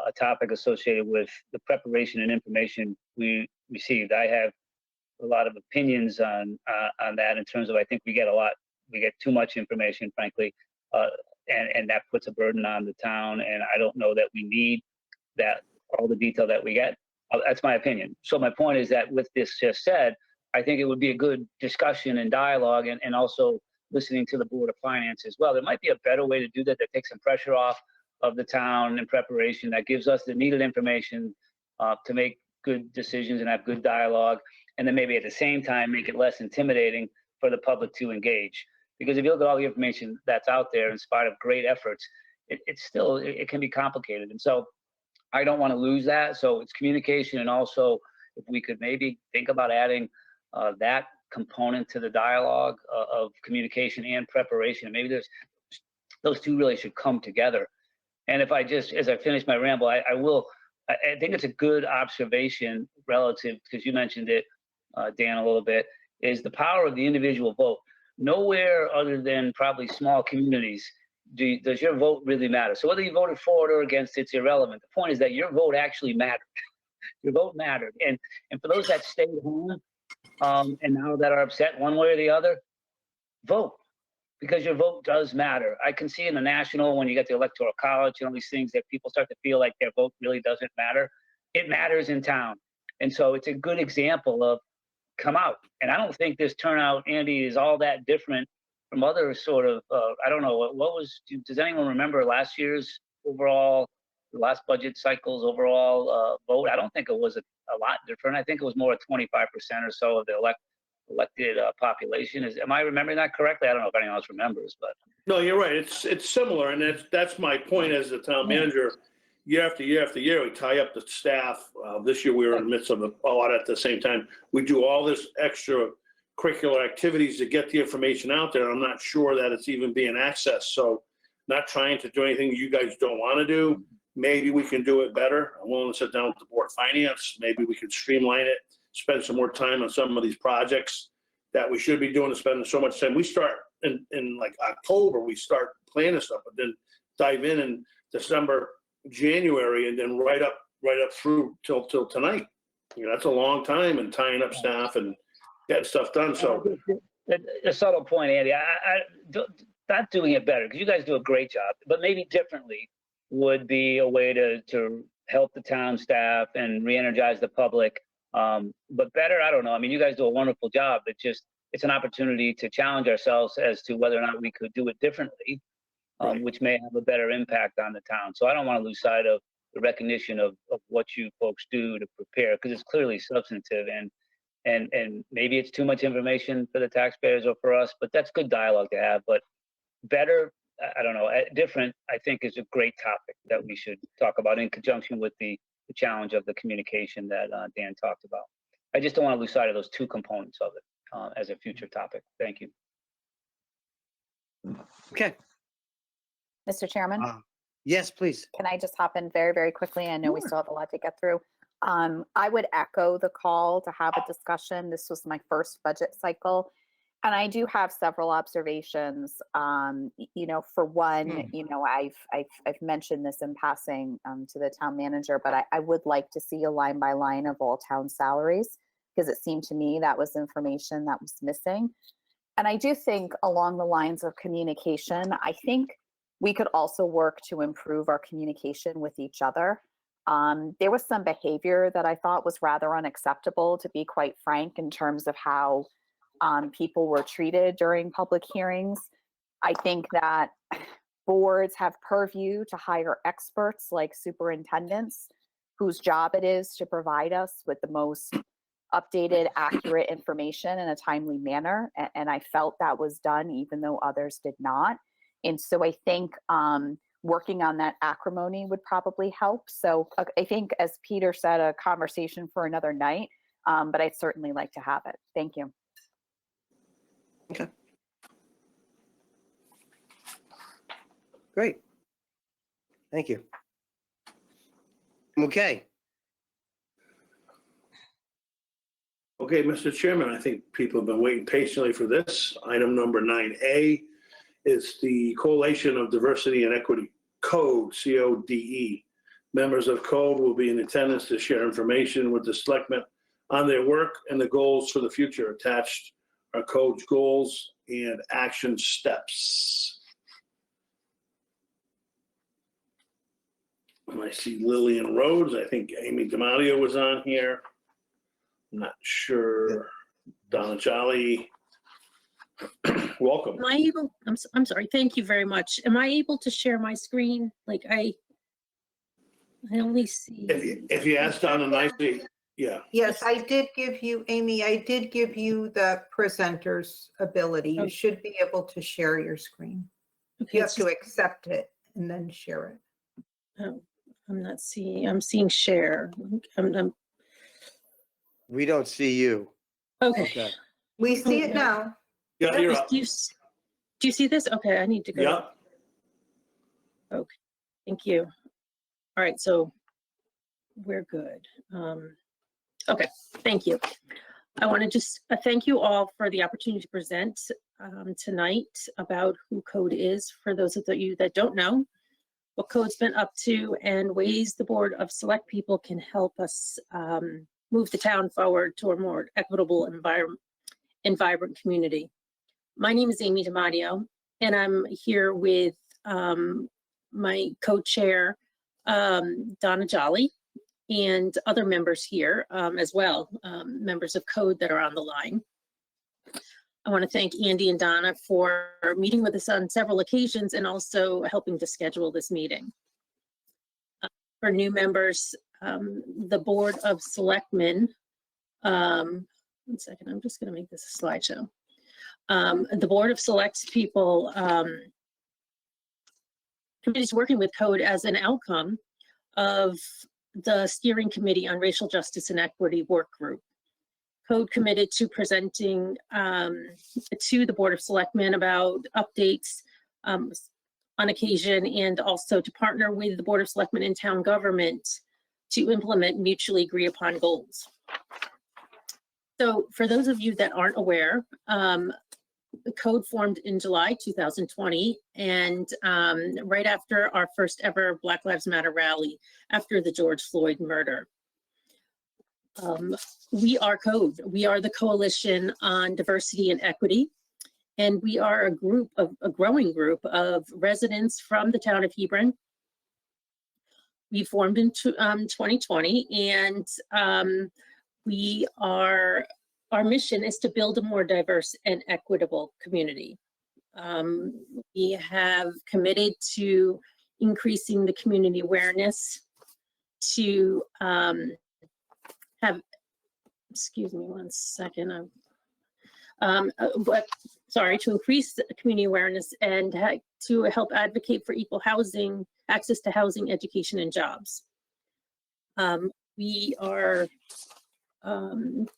a topic associated with the preparation and information we received. I have a lot of opinions on that in terms of, I think we get too much information, frankly, and that puts a burden on the town. And I don't know that we need all the detail that we get. That's my opinion. So my point is that with this just said, I think it would be a good discussion and dialogue, and also listening to the Board of Finance as well. There might be a better way to do that takes some pressure off of the town in preparation, that gives us the needed information to make good decisions and have good dialogue, and then maybe at the same time make it less intimidating for the public to engage. Because if you look at all the information that's out there, in spite of great efforts, it can be complicated. And so I don't want to lose that. So it's communication, and also if we could maybe think about adding that component to the dialogue of communication and preparation. Maybe those two really should come together. And if I just, as I finish my ramble, I think it's a good observation relative, because you mentioned it, Dan, a little bit, is the power of the individual vote. Nowhere other than probably small communities does your vote really matter. So whether you voted for it or against, it's irrelevant. The point is that your vote actually mattered. Your vote mattered. And for those that stayed home and now that are upset one way or the other, vote, because your vote does matter. I can see in the national, when you get the Electoral College and all these things, that people start to feel like their vote really doesn't matter. It matters in town. And so it's a good example of come out. And I don't think this turnout, Andy, is all that different from other sort of, I don't know, does anyone remember last year's overall, the last budget cycle's overall vote? I don't think it was a lot different. I think it was more 25% or so of the elected population. Am I remembering that correctly? I don't know if anyone else remembers, but. No, you're right. It's similar. And that's my point as the town manager. Year after year after year, we tie up the staff. This year we were in the midst of a audit at the same time. We do all this extra curricular activities to get the information out there. I'm not sure that it's even being accessed. So not trying to do anything you guys don't want to do. Maybe we can do it better. I'm willing to sit down with the Board of Finance. Maybe we can streamline it, spend some more time on some of these projects that we should be doing, to spend so much time. We start in like October, we start planning stuff, but then dive in December, January, and then right up through till tonight. You know, that's a long time, and tying up staff and getting stuff done. So A subtle point, Andy, not doing it better, because you guys do a great job, but maybe differently would be a way to help the town staff and re-energize the public. But better, I don't know. I mean, you guys do a wonderful job. It's an opportunity to challenge ourselves as to whether or not we could do it differently, which may have a better impact on the town. So I don't want to lose sight of the recognition of what you folks do to prepare, because it's clearly substantive, and maybe it's too much information for the taxpayers or for us, but that's good dialogue to have. But better, I don't know, different, I think, is a great topic that we should talk about in conjunction with the challenge of the communication that Dan talked about. I just don't want to lose sight of those two components of it as a future topic. Thank you. Okay. Mr. Chairman, Yes, please. can I just hop in very, very quickly? I know we Sure. still have a lot to get through. I would echo the call to have a discussion. This was my first budget cycle. And I do have several observations. You know, for one, you know, I've mentioned this in passing to the town manager, but I would like to see a line by line of all town salaries, because it seemed to me that was information that was missing. And I do think along the lines of communication, I think we could also work to improve our communication with each other. There was some behavior that I thought was rather unacceptable, to be quite frank, in terms of how people were treated during public hearings. I think that boards have purview to hire experts like superintendents, whose job it is to provide us with the most updated, accurate information in a timely manner. And I felt that was done, even though others did not. And so I think working on that acrimony would probably help. So I think, as Peter said, a conversation for another night, but I'd certainly like to have it. Thank you. Okay. Great. Thank you. Okay. Okay, Mr. Chairman, I think people have been waiting patiently for this. Item number 9A is the Coalition of Diversity and Equity Code, CODE. Members of CODE will be in attendance to share information with the selectmen on their work and the goals for the future. Attached are CODE's goals and action steps. I see Lillian Rhodes. I think Amy DiMatteo was on here. I'm not sure. Donna Jolly. Welcome. Am I able, I'm sorry, thank you very much. Am I able to share my screen? Like I only see. If you ask Donna nicely, yeah. Yes, I did give you, Amy, I did give you the presenter's ability. You should be able to share your screen. Okay, You have to accept it and then share it. Oh, I'm not seeing, I'm seeing share. We don't see you. Okay. We see it now. Yeah, you're up. Do you see this? Okay, I need to go. Yeah. Okay, thank you. All right, so we're good. Okay, thank you. I want to just thank you all for the opportunity to present tonight about who CODE is. For those of you that don't know what CODE's been up to and ways the Board of Select People can help us move the town forward to a more equitable and vibrant community. My name is Amy DiMatteo, and I'm here with my co-chair, Donna Jolly, and other members here as well, members of CODE that are on the line. I want to thank Andy and Donna for meeting with us on several occasions and also helping to schedule this meeting. For new members, the Board of Selectmen, one second, I'm just going to make this a slideshow. The Board of Select People is working with CODE as an outcome of the Steering Committee on Racial Justice and Equity work group. CODE committed to presenting to the Board of Selectmen about updates on occasion, and also to partner with the Board of Selectmen and town government to implement mutually agreed upon goals. So for those of you that aren't aware, The code formed in July 2020, and right after our first ever Black Lives Matter rally after the George Floyd murder. We are CODE. We are the Coalition on Diversity and Equity, and we are a growing group of residents from the town of Hebron. We formed in 2020, and our mission is to build a more diverse and equitable community. We have committed to increasing the community awareness, to excuse me one second, to increase the community awareness and to help advocate for equal housing, access to housing, education, and jobs. We are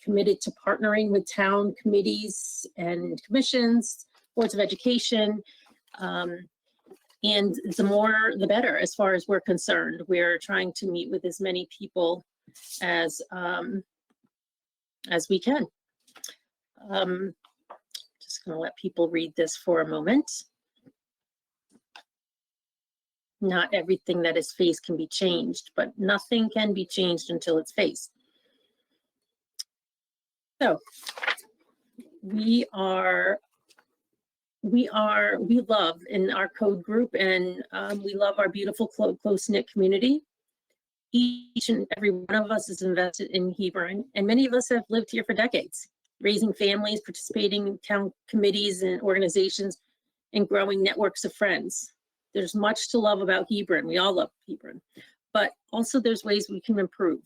committed to partnering with town committees and commissions, boards of education, and the more the better as far as we're concerned. We're trying to meet with as many people as we can. Just gonna let people read this for a moment. Not everything that is faced can be changed, but nothing can be changed until it's faced. So we love in our code group, and we love our beautiful close-knit community. Each and every one of us is invested in Hebron, and many of us have lived here for decades, raising families, participating in town committees and organizations, and growing networks of friends. There's much to love about Hebron. We all love Hebron, but also there's ways we can improve.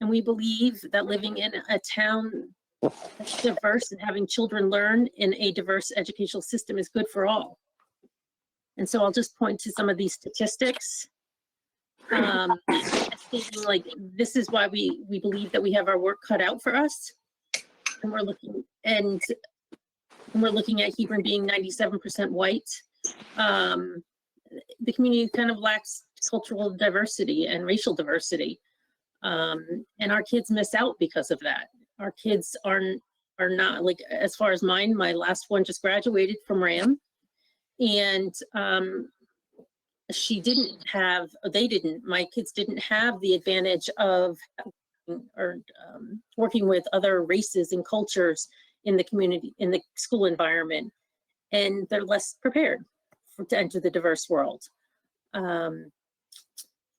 And we believe that living in a town that's diverse and having children learn in a diverse educational system is good for all. And so I'll just point to some of these statistics. Stating like, this is why we believe that we have our work cut out for us. And we're looking at Hebron being 97% white. The community kind of lacks cultural diversity and racial diversity. And our kids miss out because of that. Our kids are not, like, as far as mine, my last one just graduated from RAM, and my kids didn't have the advantage of working with other races and cultures in the community, in the school environment, and they're less prepared to enter the diverse world.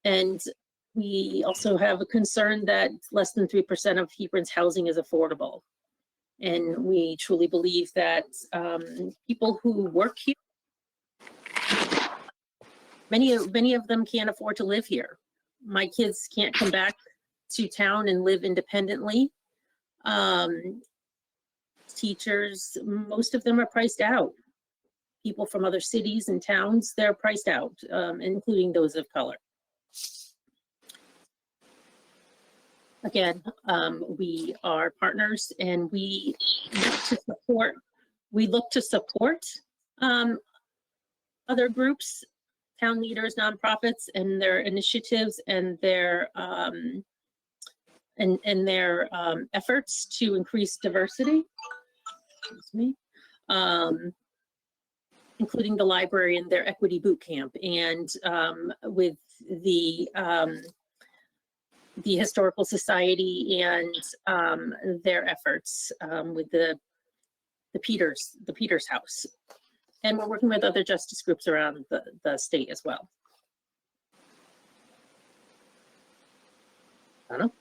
And we also have a concern that less than 3% of Hebron's housing is affordable. And we truly believe that people who work here, many of them can't afford to live here. My kids can't come back to town and live independently. Teachers, most of them are priced out. People from other cities and towns, they're priced out, including those of color. Again, we are partners, and we look to support other groups, town leaders, nonprofits, and their initiatives and their efforts to increase diversity. Excuse me. Including the library and their equity boot camp, and with the Historical Society and their efforts with the Peters House. And we're working with other justice groups around the state as well. Anna?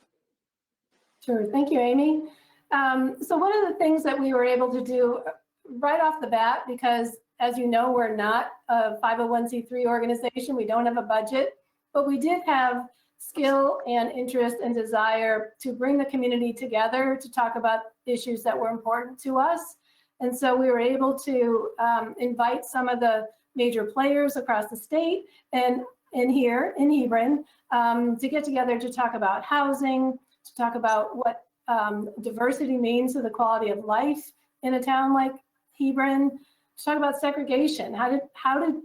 Sure, thank you, Amy. So one of the things that we were able to do right off the bat, because as you know, we're not a 501c3 organization, we don't have a budget, but we did have skill and interest and desire to bring the community together to talk about issues that were important to us. And so we were able to invite some of the major players across the state and here in Hebron to get together to talk about housing, to talk about what diversity means to the quality of life in a town like Hebron, to talk about segregation. How did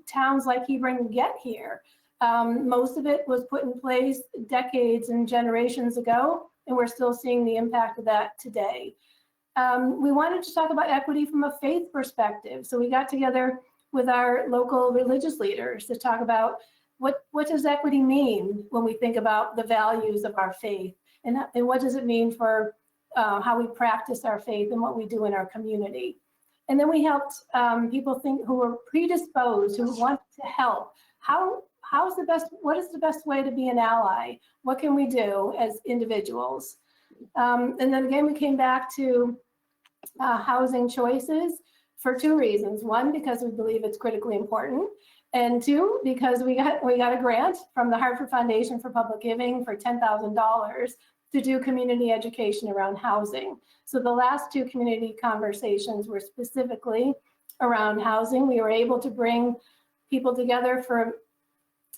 towns like Hebron get here? Most of it was put in place decades and generations ago, and we're still seeing the impact of that today. we wanted to talk about equity from a faith perspective. So we got together with our local religious leaders to talk about what does equity mean when we think about the values of our faith, and what does it mean for how we practice our faith and what we do in our community. And then we helped people think who were predisposed, who want to help. What is the best way to be an ally? What can we do as individuals? And then again, we came back to housing choices for two reasons. One, because we believe it's critically important. And two, because we got a grant from the Hartford Foundation for Public Giving for $10,000 to do community education around housing. So the last two community conversations were specifically around housing. We were able to bring people together from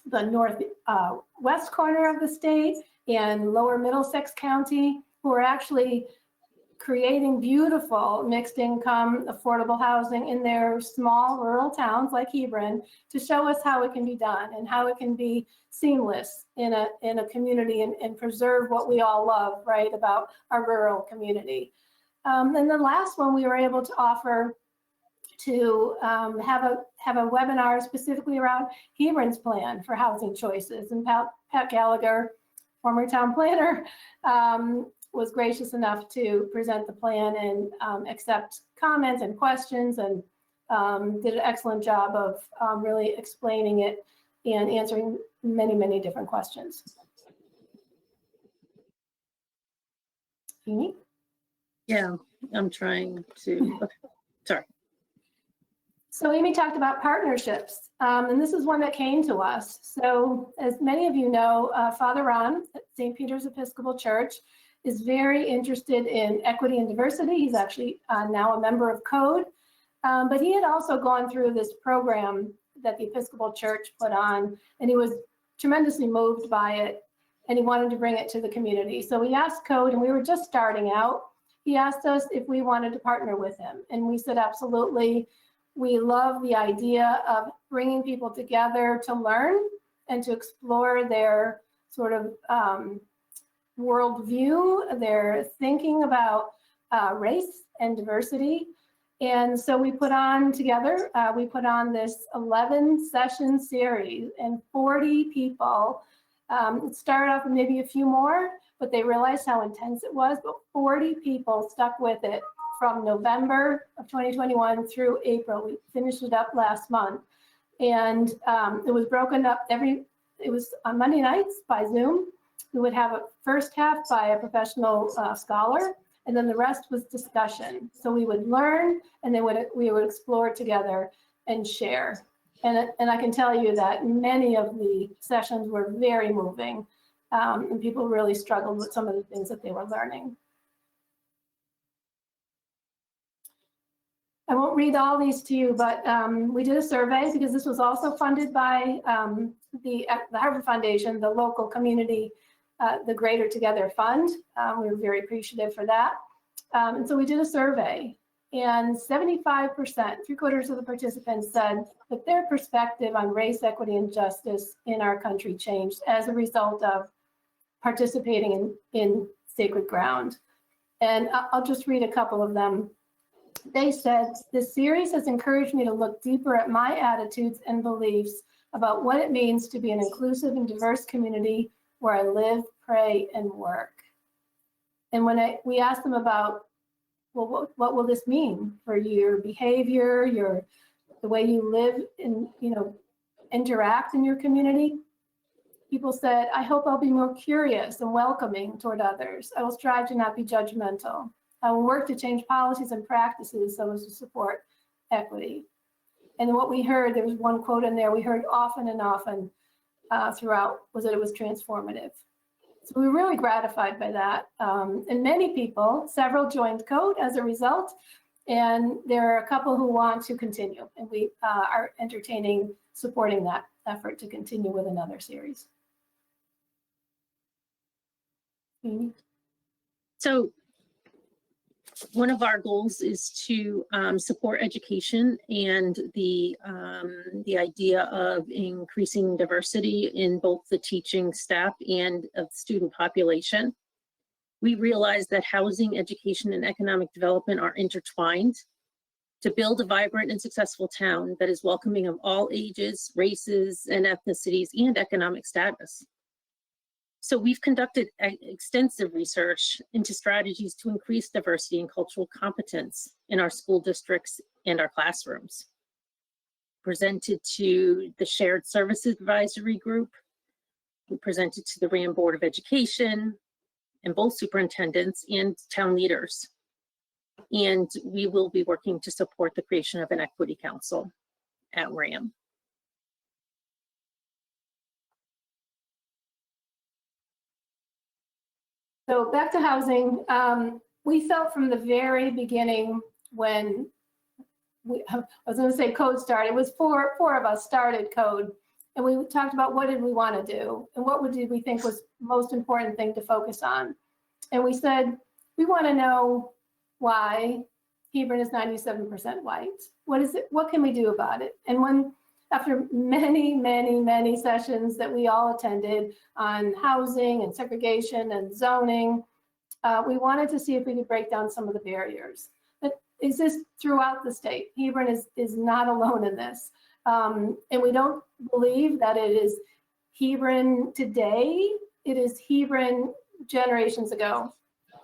the northwest corner of the state and lower Middlesex County, who are actually creating beautiful mixed income, affordable housing in their small rural towns like Hebron, to show us how it can be done and how it can be seamless in a community and preserve what we all love, right, about our rural community. And the last one we were able to offer to have a webinar specifically around Hebron's plan for housing choices. And Pat Gallagher, former town planner, was gracious enough to present the plan and accept comments and questions, and did an excellent job of really explaining it and answering many, many different questions. Amy? Yeah, I'm trying to, okay, sorry. So Amy talked about partnerships, and this is one that came to us. So as many of you know, Father Ron at St. Peter's Episcopal Church is very interested in equity and diversity. He's actually now a member of Code, but he had also gone through this program that the Episcopal Church put on, and he was tremendously moved by it, and he wanted to bring it to the community. So we asked Code, and we were just starting out. He asked us if we wanted to partner with him, and we said absolutely. We love the idea of bringing people together to learn and to explore their sort of worldview, their thinking about race and diversity. And so we put on together, we put on this 11-session series, and 40 people. It started off with maybe a few more, but they realized how intense it was, but 40 people stuck with it from November of 2021 through April. We finished it up last month. And it was broken up it was on Monday nights by Zoom. We would have a first half by a professional scholar, and then the rest was discussion. So we would learn, and then we would explore together and share. And I can tell you that many of the sessions were very moving, and people really struggled with some of the things that they were learning. I won't read all these to you, but we did a survey because this was also funded by the Hartford Foundation, the local community, the Greater Together Fund. We were very appreciative for that. And so we did a survey, and 75%, 3/4 of the participants said that their perspective on race, equity, and justice in our country changed as a result of participating in Sacred Ground. And I'll just read a couple of them. They said, "This series has encouraged me to look deeper at my attitudes and beliefs about what it means to be an inclusive and diverse community where I live, pray, and work." And when we asked them about, well, what will this mean for your behavior, the way you live and interact in your community? People said, "I hope I'll be more curious and welcoming toward others. I will strive to not be judgmental. I will work to change policies and practices so as to support equity." And what we heard, there was one quote in there we heard often and often throughout, was that it was transformative. So we were really gratified by that. And many people, several joined Code as a result, and there are a couple who want to continue, and we are supporting that effort to continue with another series. So one of our goals is to support education and the idea of increasing diversity in both the teaching staff and of student population. We realize that housing, education, and economic development are intertwined to build a vibrant and successful town that is welcoming of all ages, races, and ethnicities, and economic status. So we've conducted extensive research into strategies to increase diversity and cultural competence in our school districts and our classrooms. Presented to the Shared Services Advisory Group. We presented to the RAM Board of Education and both superintendents and town leaders. And we will be working to support the creation of an equity council at RAM. So back to housing, we felt from the very beginning when I was going to say code started, it was four of us started code, and we talked about what did we want to do and what did we think was the most important thing to focus on. And we said, we want to know why Hebron is 97% white. What is it? What can we do about it? And after many sessions that we all attended on housing and segregation and zoning, we wanted to see if we could break down some of the barriers that exist throughout the state. Hebron is not alone in this. And we don't believe that it is Hebron today. It is Hebron generations ago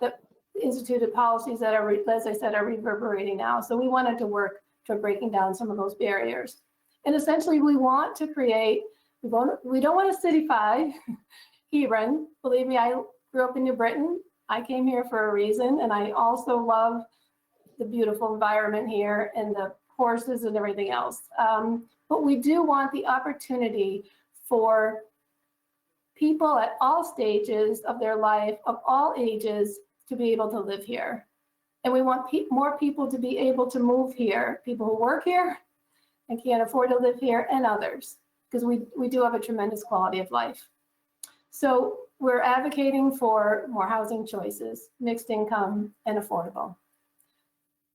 that instituted policies that are, as I said, are reverberating now. So we wanted to work toward breaking down some of those barriers. And essentially we want to create, we don't want to cityfy Hebron. Believe me, I grew up in New Britain. I came here for a reason. And I also love the beautiful environment here and the horses and everything else. But we do want the opportunity for people at all stages of their life, of all ages, to be able to live here. And we want more people to be able to move here, people who work here and can't afford to live here, and others, because we do have a tremendous quality of life. So we're advocating for more housing choices, mixed income, and affordable.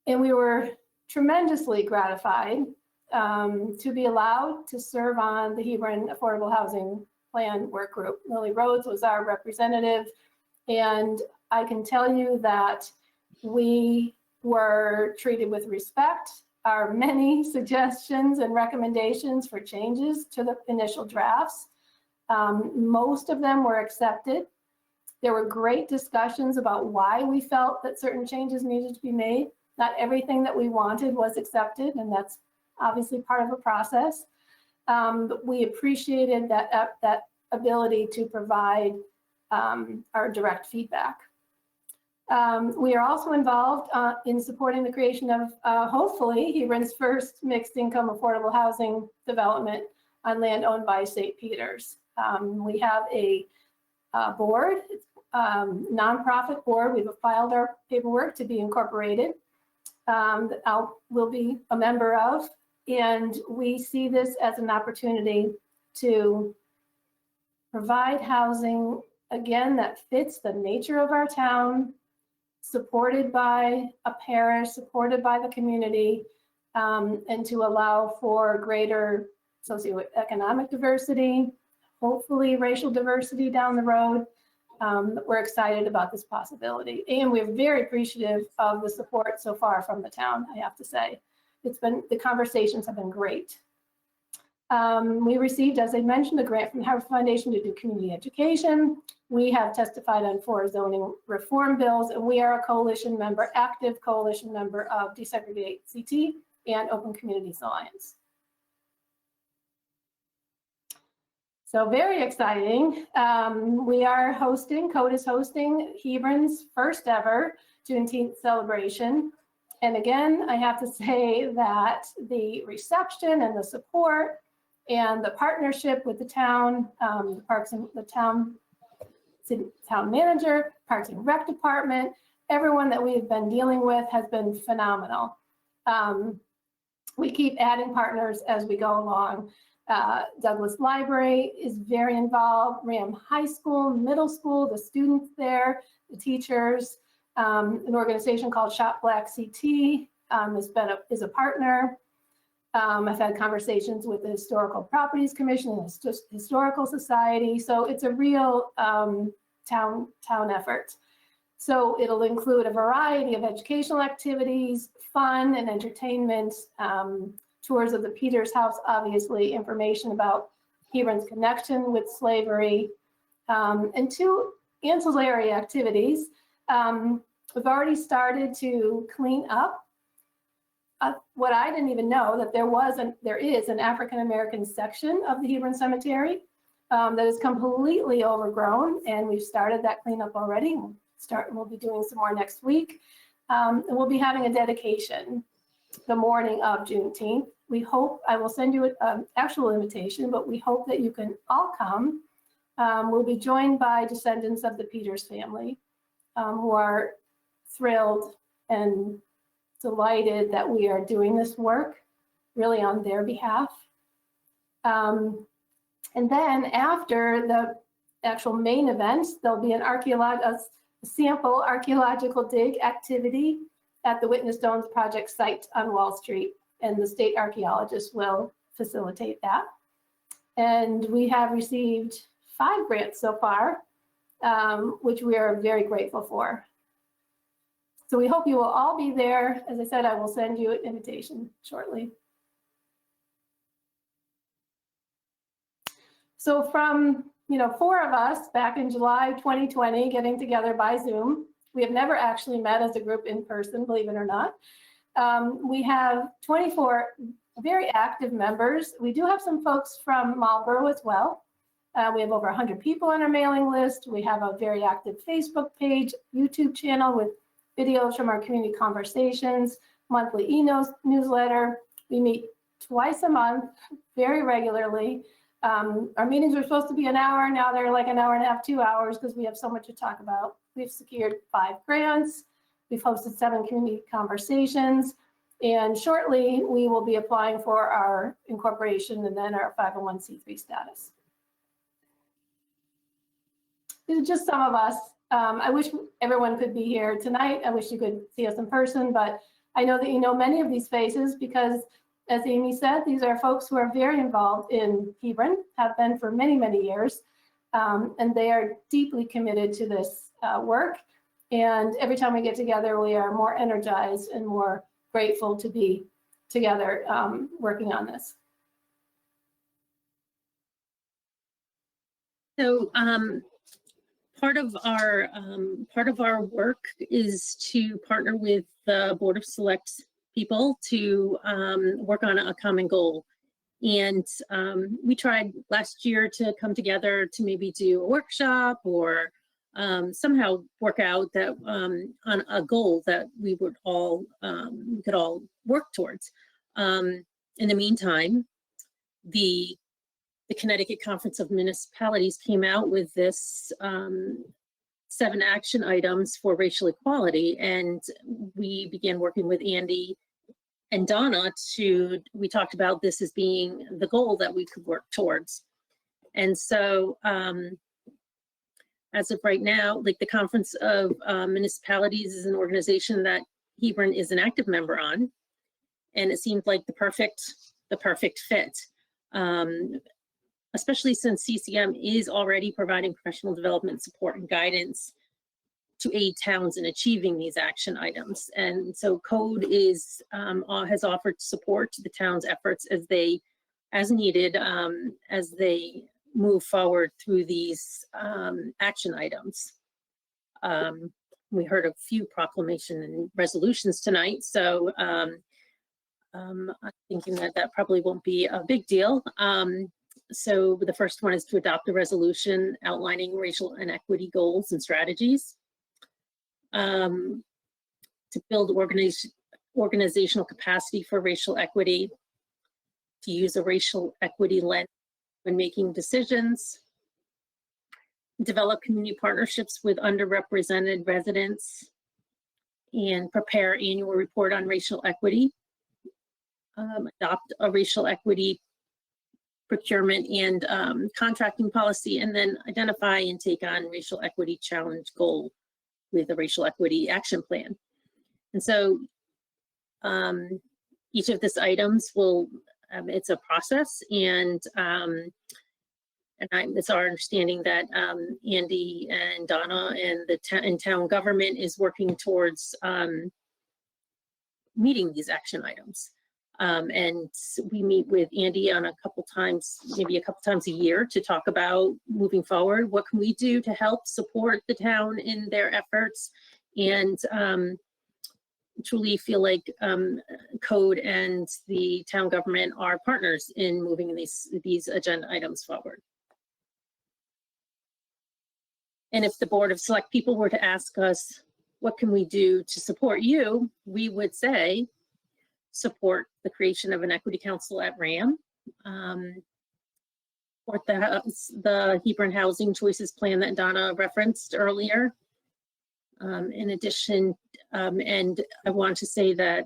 And we were tremendously gratified to be allowed to serve on the Hebron Affordable Housing Plan Work Group. Lily Rhodes was our representative, and I can tell you that we were treated with respect. Our many suggestions and recommendations for changes to the initial drafts, most of them were accepted. There were great discussions about why we felt that certain changes needed to be made. Not everything that we wanted was accepted, and that's obviously part of the process. But we appreciated that ability to provide our direct feedback. We are also involved in supporting the creation of, hopefully, Hebron's first mixed income affordable housing development on land owned by St. Peter's. We have a board, nonprofit board. We've filed our paperwork to be incorporated. That will be a member of, and we see this as an opportunity to provide housing, again, that fits the nature of our town, supported by a parish, supported by the community, and to allow for greater socioeconomic diversity, hopefully racial diversity down the road. We're excited about this possibility, and we're very appreciative of the support so far from the town, I have to say. The conversations have been great. We received, as I mentioned, a grant from the Harvard Foundation to do community education. We have testified on 4 zoning reform bills, and we are a coalition member, active coalition member of Desegregate CT and Open Communities Alliance. So very exciting. We are hosting, Code is hosting Hebron's first ever Juneteenth celebration. And again, I have to say that the reception and the support and the partnership with the town, the town manager, Parks and Rec Department, everyone that we have been dealing with has been phenomenal. We keep adding partners as we go along. Douglas Library is very involved, Ram High School, middle school, the students there, the teachers, an organization called Shop Black CT is a partner. I've had conversations with the Historical Properties Commission and the Historical Society, so it's a real town effort. So it'll include a variety of educational activities, fun and entertainment, tours of the Peters House, obviously, information about Hebron's connection with slavery, and 2 ancillary activities. We've already started to clean up what I didn't even know, that there is an African-American section of the Hebron Cemetery that is completely overgrown, and we've started that cleanup already. We'll be doing some more next week. And we'll be having a dedication the morning of Juneteenth. We hope, I will send you an actual invitation, but we hope that you can all come. We'll be joined by descendants of the Peters family who are thrilled and delighted that we are doing this work really on their behalf. And then after the actual main event, there'll be a sample archaeological dig activity at the Witness Stones Project site on Wall Street, and the state archaeologists will facilitate that. And we have received 5 grants so far, which we are very grateful for. So we hope you will all be there. As I said, I will send you an invitation shortly. So from 4 of us back in July 2020, getting together by Zoom, we have never actually met as a group in person, believe it or not. We have 24 very active members. We do have some folks from Marlborough as well. We have over 100 people on our mailing list. We have a very active Facebook page, YouTube channel with videos from our community conversations, monthly newsletter. We meet twice a month, very regularly. Our meetings were supposed to be an hour. Now they're like an hour and a half, 2 hours, because we have so much to talk about. We've secured 5 grants. We've hosted 7 community conversations. And shortly, we will be applying for our incorporation and then our 501c3 status. These are just some of us. I wish everyone could be here tonight. I wish you could see us in person, but I know that you know many of these faces because, as Amy said, these are folks who are very involved in Hebron, have been for many, many years, and they are deeply committed to this work. And every time we get together, we are more energized and more grateful to be together working on this. So part of our work is to partner with the Board of Select people to work on a common goal. And we tried last year to come together to maybe do a workshop or somehow work out that on a goal that we could all work towards. In the meantime, the Connecticut Conference of Municipalities came out with this 7 action items for racial equality, and we began working with Andy and Donna we talked about this as being the goal that we could work towards. And so as of right now, like the Conference of Municipalities is an organization that Hebron is an active member on, and it seemed like the perfect fit. Especially since CCM is already providing professional development support and guidance to aid towns in achieving these action items. And so CODE has offered support to the town's efforts as needed, as they move forward through these action items. We heard a few proclamation and resolutions tonight, so I'm thinking that probably won't be a big deal. So the first one is to adopt a resolution outlining racial inequity goals and strategies, to build organizational capacity for racial equity, to use a racial equity lens when making decisions, develop community partnerships with underrepresented residents, and prepare annual report on racial equity, adopt a racial equity procurement and contracting policy, and then identify and take on racial equity challenge goal with a racial equity action plan. And so each of these items will, it's a process, and it's our understanding that Andy and Donna and the town government is working towards meeting these action items. And we meet with Andy on maybe a couple times a year to talk about moving forward. What can we do to help support the town in their efforts? And truly feel like Code and the town government are partners in moving these agenda items forward. And if the Board of Select People were to ask us, what can we do to support you? We would say, support the creation of an equity council at RAM, or the Hebron Housing Choices Plan that Donna referenced earlier. In addition, and I want to say that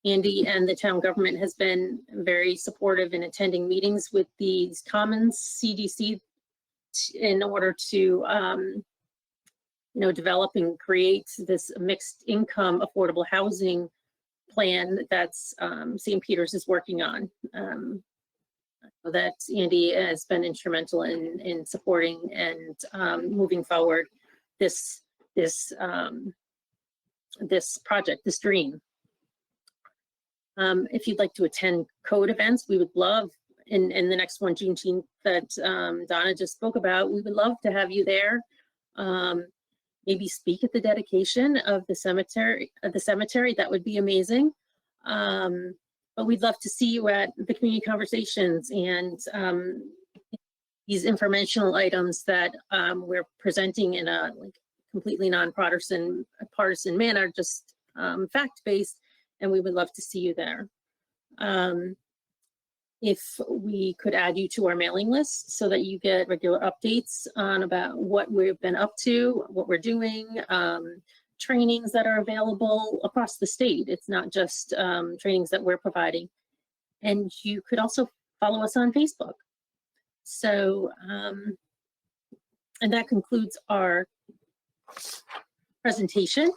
Andy and the town government has been very supportive in attending meetings with the Commons CDC in order to develop and create this mixed income affordable housing plan that's St. Peter's is working on. That Andy has been instrumental in supporting and moving forward this project, this dream. If you'd like to attend Code events, we would love, in the next one, Juneteenth, that Donna just spoke about, we would love to have you there. Maybe speak at the dedication of the cemetery. That would be amazing. But we'd love to see you at the community conversations and these informational items that we're presenting in a completely non-partisan manner, just fact-based, and we would love to see you there. If we could add you to our mailing list so that you get regular updates on about what we've been up to, what we're doing, trainings that are available across the state. It's not just trainings that we're providing. And you could also follow us on Facebook. So, and that concludes our presentation.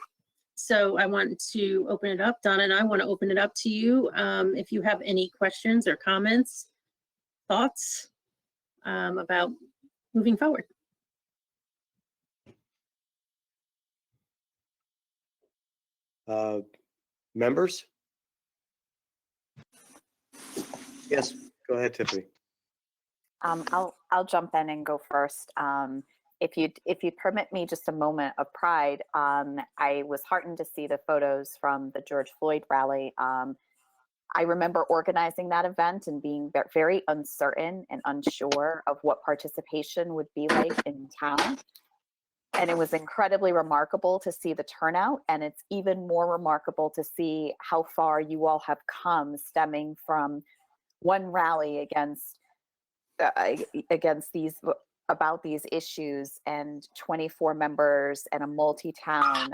So I want to open it up. Donna and I want to open it up to you. If you have any questions or comments, thoughts about moving forward. Members? Yes, go ahead, Tiffany. I'll jump in and go first. If you permit me just a moment of pride, I was heartened to see the photos from the George Floyd rally. I remember organizing that event and being very uncertain and unsure of what participation would be like in town. And it was incredibly remarkable to see the turnout, and it's even more remarkable to see how far you all have come, stemming from one rally against these about these issues and 24 members and a multi-town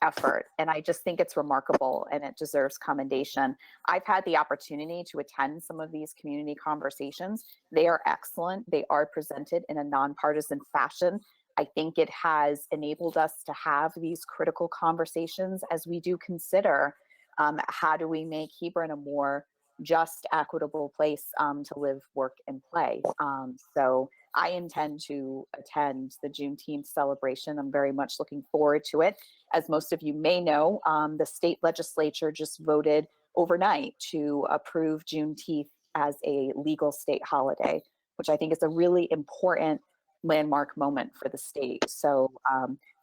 effort. And I just think it's remarkable and it deserves commendation. I've had the opportunity to attend some of these community conversations. They are excellent. They are presented in a nonpartisan fashion. I think it has enabled us to have these critical conversations as we do consider how do we make Hebron a more just, equitable place to live, work, and play. So I intend to attend the Juneteenth celebration. I'm very much looking forward to it. As most of you may know, the state legislature just voted overnight to approve Juneteenth as a legal state holiday, which I think is a really important landmark moment for the state. So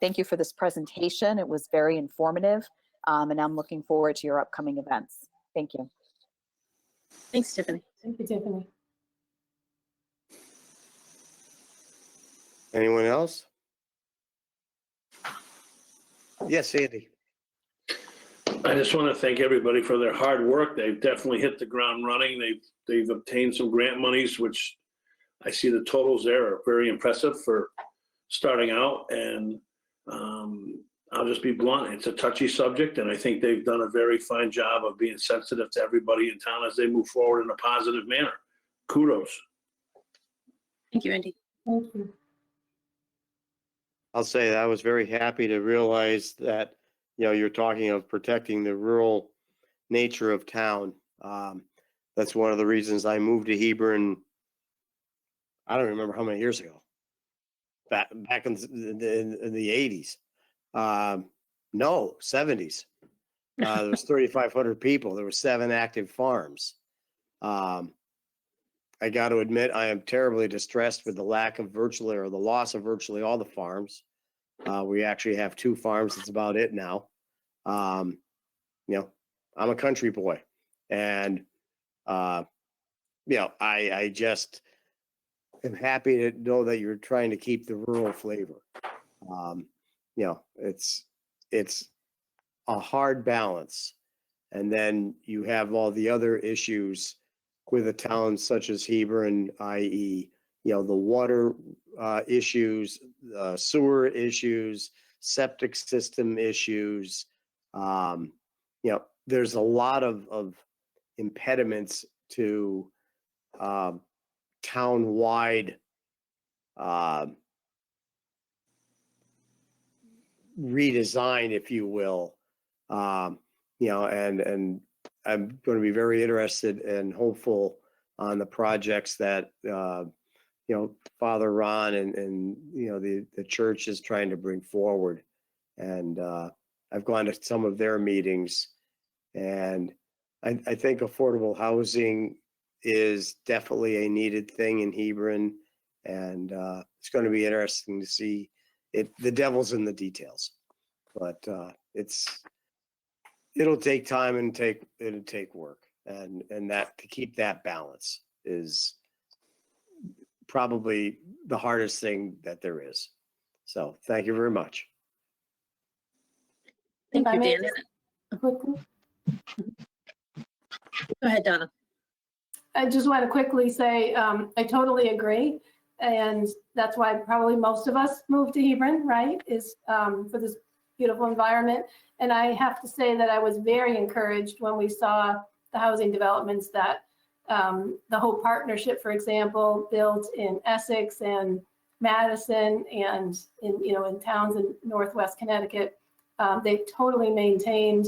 thank you for this presentation. It was very informative, and I'm looking forward to your upcoming events. Thank you. Thanks, Tiffany. Thank you, Tiffany. Anyone else? Yes, Andy. I just want to thank everybody for their hard work. They've definitely hit the ground running. They've obtained some grant monies, which I see the totals there are very impressive for starting out. And I'll just be blunt. It's a touchy subject, and I think they've done a very fine job of being sensitive to everybody in town as they move forward in a positive manner. Kudos. Thank you, Andy. Thank you. I'll say that I was very happy to realize that, you're talking of protecting the rural nature of town. The That's one of the reasons I moved to Hebron. I don't remember how many years ago. Back in the 80s. No, 70s. There was 3,500 people. There were 7 active farms. I got to admit, I am terribly distressed with the lack of virtually, or the loss of virtually all the farms. We actually have 2 farms. That's about it now. You know, I'm a country boy, and you know, I just am happy to know that you're trying to keep the rural flavor. You know, it's a hard balance, and then you have all the other issues with a town such as Hebron, i.e., you know, the water issues, sewer issues, septic system issues. You know, there's a lot of impediments to town-wide redesign, if you will. You know, and I'm going to be very interested and hopeful on the projects that you know, Father Ron and you know, the church is trying to bring forward. And I've gone to some of their meetings, and I think affordable housing is definitely a needed thing in Hebron, and it's going to be interesting to see it. The devil's in the details, but it'll take time and it'll take work, and that to keep that balance is probably the hardest thing that there is. So thank you very much. Thank If I you, may Dan. just quickly, Go ahead, Donna. I just want to quickly say, I totally agree. And that's why probably most of us moved to Hebron, right, is for this beautiful environment. And I have to say that I was very encouraged when we saw the housing developments that the Hope Partnership, for example, built in Essex and Madison and in towns in Northwest Connecticut. They totally maintained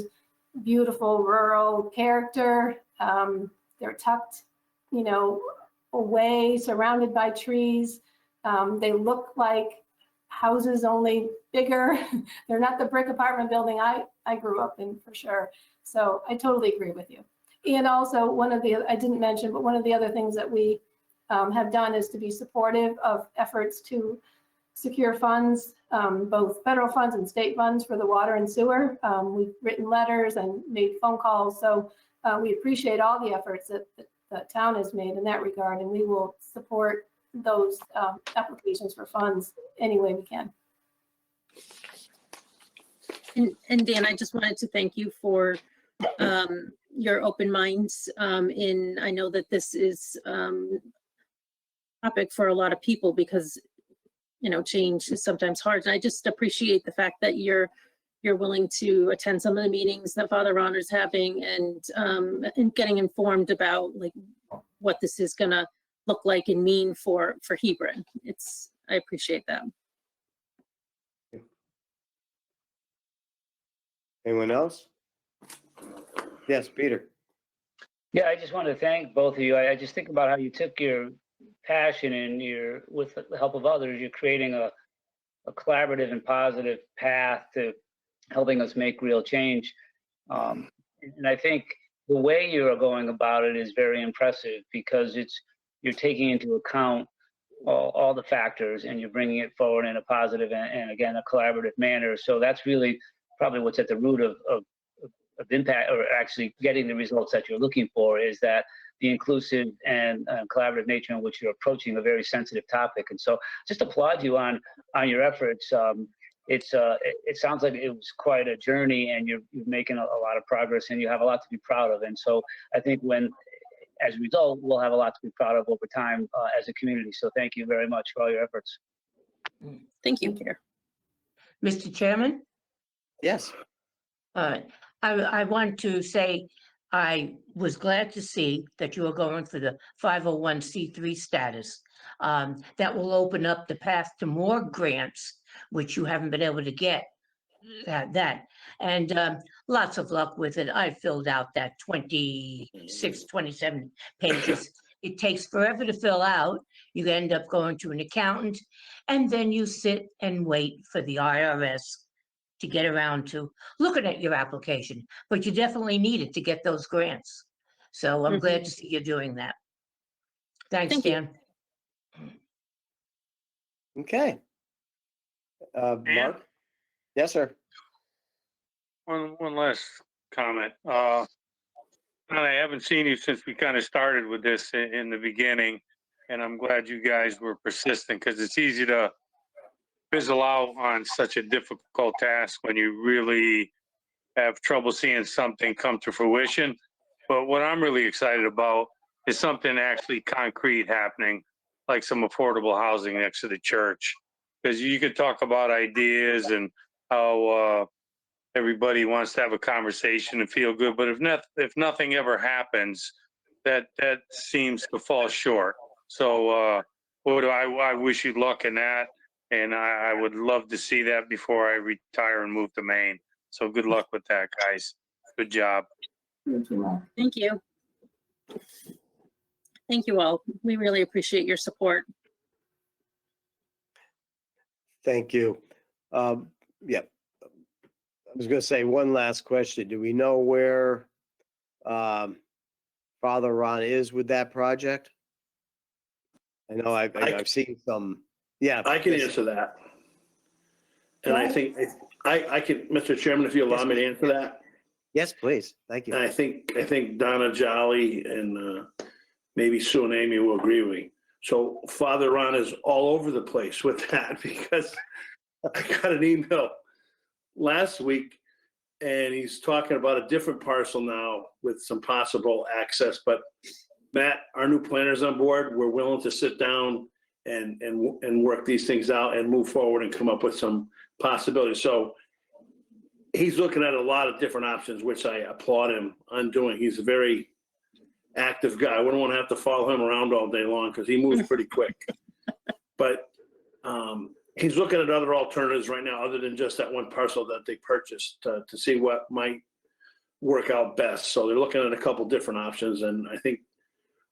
beautiful rural character. They're tucked, away, surrounded by trees. They look like houses, only bigger. They're not the brick apartment building I grew up in, for sure. So I totally agree with you. And also I didn't mention, but one of the other things that we have done is to be supportive of efforts to secure funds, both federal funds and state funds for the water and sewer. We've written letters and made phone calls. So we appreciate all the efforts that the town has made in that regard, and we will support those applications for funds any way we can. And Dan, I just wanted to thank you for your open minds I know that this is topic for a lot of people because, change is sometimes hard. And I just appreciate the fact that you're willing to attend some of the meetings that Father Ron is having and getting informed about like what this is gonna look like and mean for Hebron. I appreciate that. Anyone else? Yes, Peter. Yeah, I just want to thank both of you. I just think about how you took your passion and with the help of others, you're creating a collaborative and positive path to helping us make real change. And I think the way you're going about it is very impressive because you're taking into account all the factors and you're bringing it forward in a positive and again, a collaborative manner. So that's really probably what's at the root of impact, or actually getting the results that you're looking for, is that the inclusive and collaborative nature in which you're approaching a very sensitive topic. And so just applaud you on your efforts. It sounds like it was quite a journey and you're making a lot of progress and you have a lot to be proud of. And so I think as a result, we'll have a lot to be proud of over time as a community. So thank you very much for all your efforts. Thank you, Peter. Mr. Chairman? Yes. I want to say I was glad to see that you are going for the 501c3 status. That will open up the path to more grants, which you haven't been able to get that. And lots of luck with it. I filled out that 26, 27 pages. It takes forever to fill out. You end up going to an accountant, and then you sit and wait for the IRS to get around to looking at your application. But you definitely need it to get those grants. So I'm glad to see you're doing that. Thanks, Thank you. Dan. Okay. Mark? Yes, sir. One last comment. I haven't seen you since we kind of started with this in the beginning, and I'm glad you guys were persistent because it's easy to fizzle out on such a difficult task when you really have trouble seeing something come to fruition. But what I'm really excited about is something actually concrete happening, like some affordable housing next to the church. Because you could talk about ideas and how everybody wants to have a conversation and feel good, but if nothing ever happens, that seems to fall short. So I wish you luck in that, and I would love to see that before I retire and move to Maine. So good luck with that, guys. Good job. Thank you. Thank you all. We really appreciate your support. Thank you. Yeah. I was going to say one last question. Do we know where Father Ron is with that project? I know I've seen some. Yeah, I can answer that. And I think I can, Mr. Chairman, if you allow me to answer that. Yes, please. Thank you. And I think Donna Jolly and maybe Sue and Amy will agree with me. So Father Ron is all over the place with that because I got an email last week and he's talking about a different parcel now with some possible access. But Matt, our new planner's on board. We're willing to sit down and work these things out and move forward and come up with some possibilities. So he's looking at a lot of different options, which I applaud him on doing. He's a very active guy. I wouldn't want to have to follow him around all day long because he moves pretty quick. But he's looking at other alternatives right now other than just that one parcel that they purchased to see what might work out best. So they're looking at a couple different options. And I think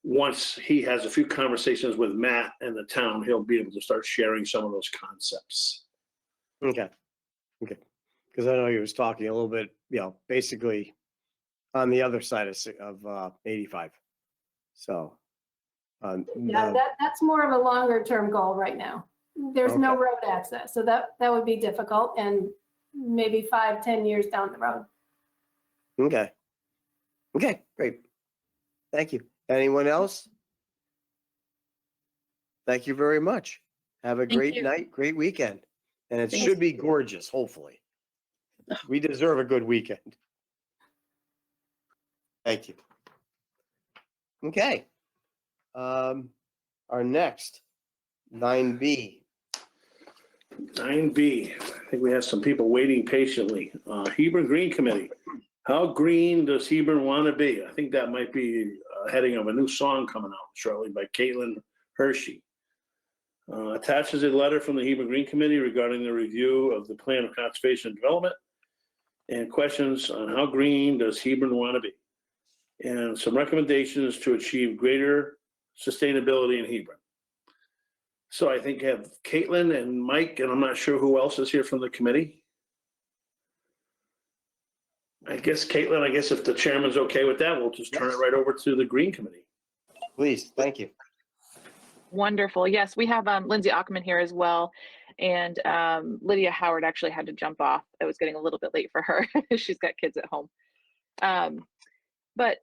once he has a few conversations with Matt and the town, he'll be able to start sharing some of those concepts. Okay. Because I know he was talking a little bit, basically on the other side of 85. So. Yeah, that's more of a longer term goal right now. There's no road access, so that would be difficult and maybe 5-10 years down the road. Okay, great. Thank you. Anyone else? Thank you very much. Have a great night, great weekend. And it should be gorgeous, hopefully. We deserve a good weekend. Thank you. Okay. Our next, 9B. 9B, I think we have some people waiting patiently. Hebron Green Committee. How green does Hebron want to be? I think that might be a heading of a new song coming out shortly by Caitlin Hershey. Attaches a letter from the Hebron Green Committee regarding the review of the Plan of Conservation and Development and questions on how green does Hebron want to be, and some recommendations to achieve greater sustainability in Hebron. So I think I have Caitlin and Mike, and I'm not sure who else is here from the committee. I guess Caitlin, if the chairman's okay with that, we'll just turn it right over to the Green Committee. Please, thank you. Wonderful. Yes, we have Lindsay Ackerman here as well. And Lydia Howard actually had to jump off. It was getting a little bit late for her. She's got kids at home. But,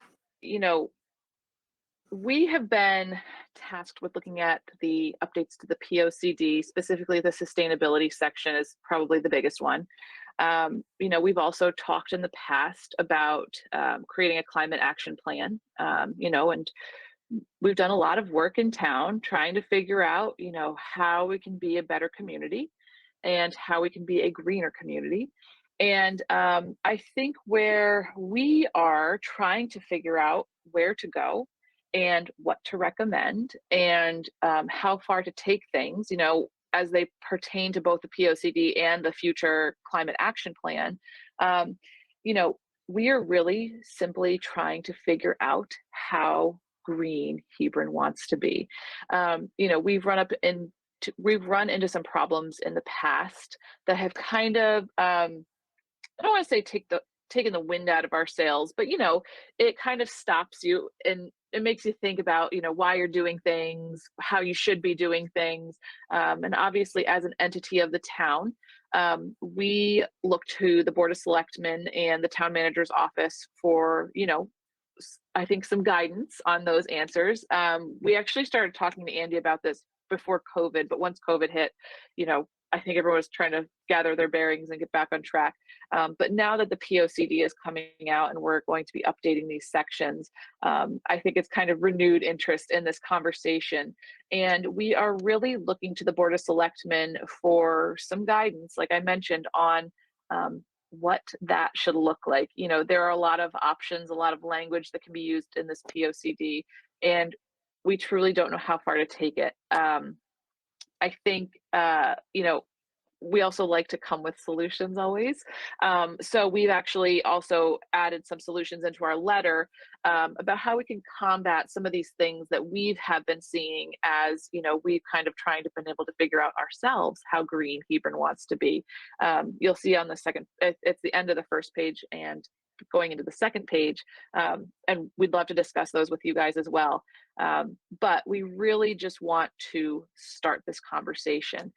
we have been tasked with looking at the updates to the POCD, specifically the sustainability section is probably the biggest one. We've also talked in the past about creating a climate action plan, and we've done a lot of work in town trying to figure out, how we can be a better community and how we can be a greener community. And I think where we are trying to figure out where to go and what to recommend and how far to take things, as they pertain to both the POCD and the future climate action plan, you know, we are really simply trying to figure out how green Hebron wants to be. You know, we've run into some problems in the past that have kind of, I don't want to say taken the wind out of our sails, but you know, it kind of stops you and it makes you think about, you know, why you're doing things, how you should be doing things. And obviously as an entity of the town, we look to the Board of Selectmen and the town manager's office for, you know, I think some guidance on those answers. We actually started talking to Andy about this before COVID, but once COVID hit, you know, I think everyone was trying to gather their bearings and get back on track. But now that the POCD is coming out and we're going to be updating these sections, I think it's kind of renewed interest in this conversation. And we are really looking to the Board of Selectmen for some guidance, like I mentioned, on what that should look like. You know, there are a lot of options, a lot of language that can be used in this POCD, and we truly don't know how far to take it. I think, you know, we also like to come with solutions always. So we've actually also added some solutions into our letter about how we can combat some of these things that we have been seeing as, you know, we've kind of trying to been able to figure out ourselves how green Hebron wants to be. You'll see on the second, it's the end of the first page and going into the second page, and we'd love to discuss those with you guys as well. But we really just want to start this conversation.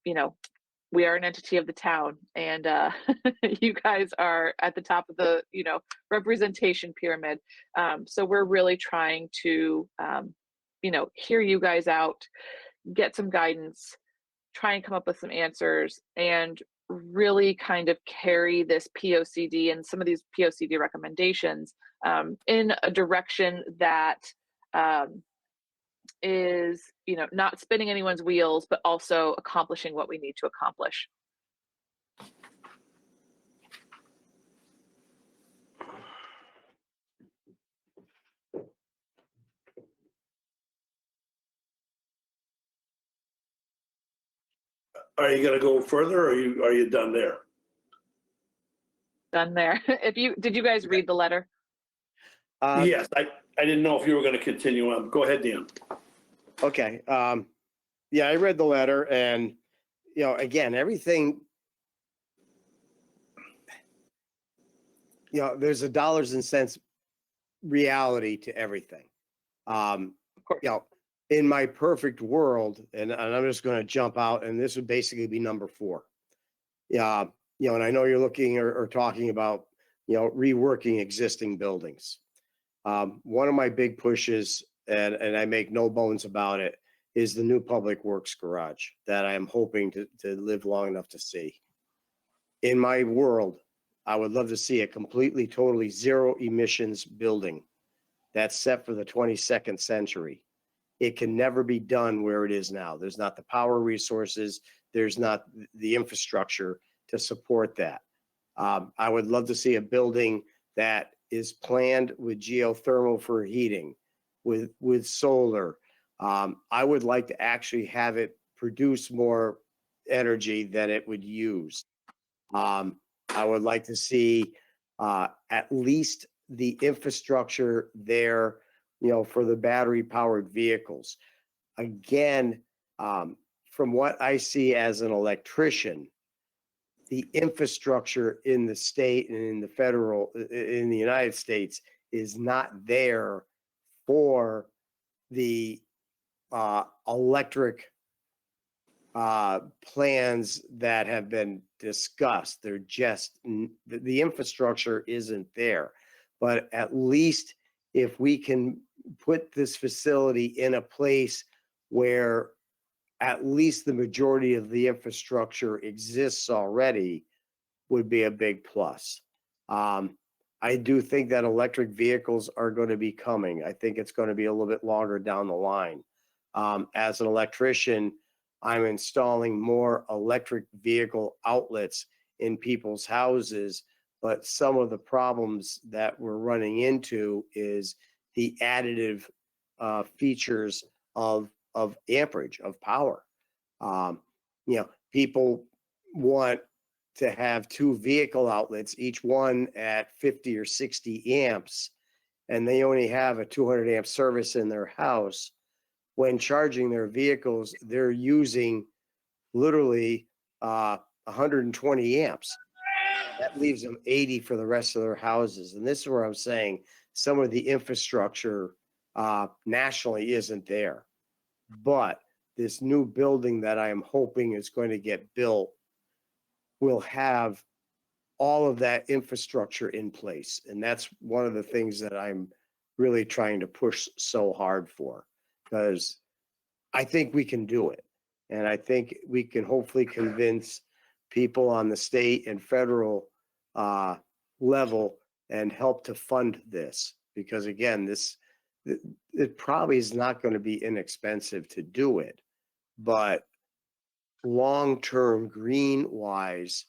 You know, we are an entity of the town, and you guys are at the top of the, you know, representation pyramid. So we're really trying to, you know, hear you guys out, get some guidance, try and come up with some answers, and really kind of carry this POCD and some of these POCD recommendations in a direction that is, you know, not spinning anyone's wheels, but also accomplishing what we need to accomplish. Are you going to go further, or are you done there? Done there. Did you guys read the letter? Yes, I didn't know if you were going to continue on. Go ahead, Dan. Okay. Yeah, I read the letter, and, you know, again, everything, you know, there's a dollars and cents reality to everything. You know, in my perfect world, and I'm just going to jump out, and this would basically be number 4. Yeah, you know, and I know you're looking or talking about, you know, reworking existing buildings. One of my big pushes, and I make no bones about it, is the new public works garage that I am hoping to live long enough to see. In my world, I would love to see a completely, totally zero emissions building that's set for the 22nd century. It can never be done where it is now. There's not the power resources. There's not the infrastructure to support that. I would love to see a building that is planned with geothermal for heating, with solar. I would like to actually have it produce more energy than it would use. I would like to see at least the infrastructure there, you know, for the battery powered vehicles. Again, from what I see as an electrician, the infrastructure in the state and in the United States is not there for the electric plans that have been discussed. They're just, the infrastructure isn't there. But at least if we can put this facility in a place where at least the majority of the infrastructure exists already, would be a big plus. I do think that electric vehicles are going to be coming. I think it's going to be a little bit longer down the line. As an electrician, I'm installing more electric vehicle outlets in people's houses, but some of the problems that we're running into is the additive features of amperage, of power. People want to have 2 vehicle outlets, each one at 50 or 60 amps, and they only have a 200 amp service in their house. When charging their vehicles, they're using literally 120 amps. That leaves them 80 for the rest of their houses. And this is where I'm saying some of the infrastructure nationally isn't there. But this new building that I am hoping is going to get built will have all of that infrastructure in place. And that's one of the things that I'm really trying to push so hard for, because I think we can do it. And I think we can hopefully convince people on the state and federal level and help to fund this. Because again, it probably is not going to be inexpensive to do it, but long-term green-wise,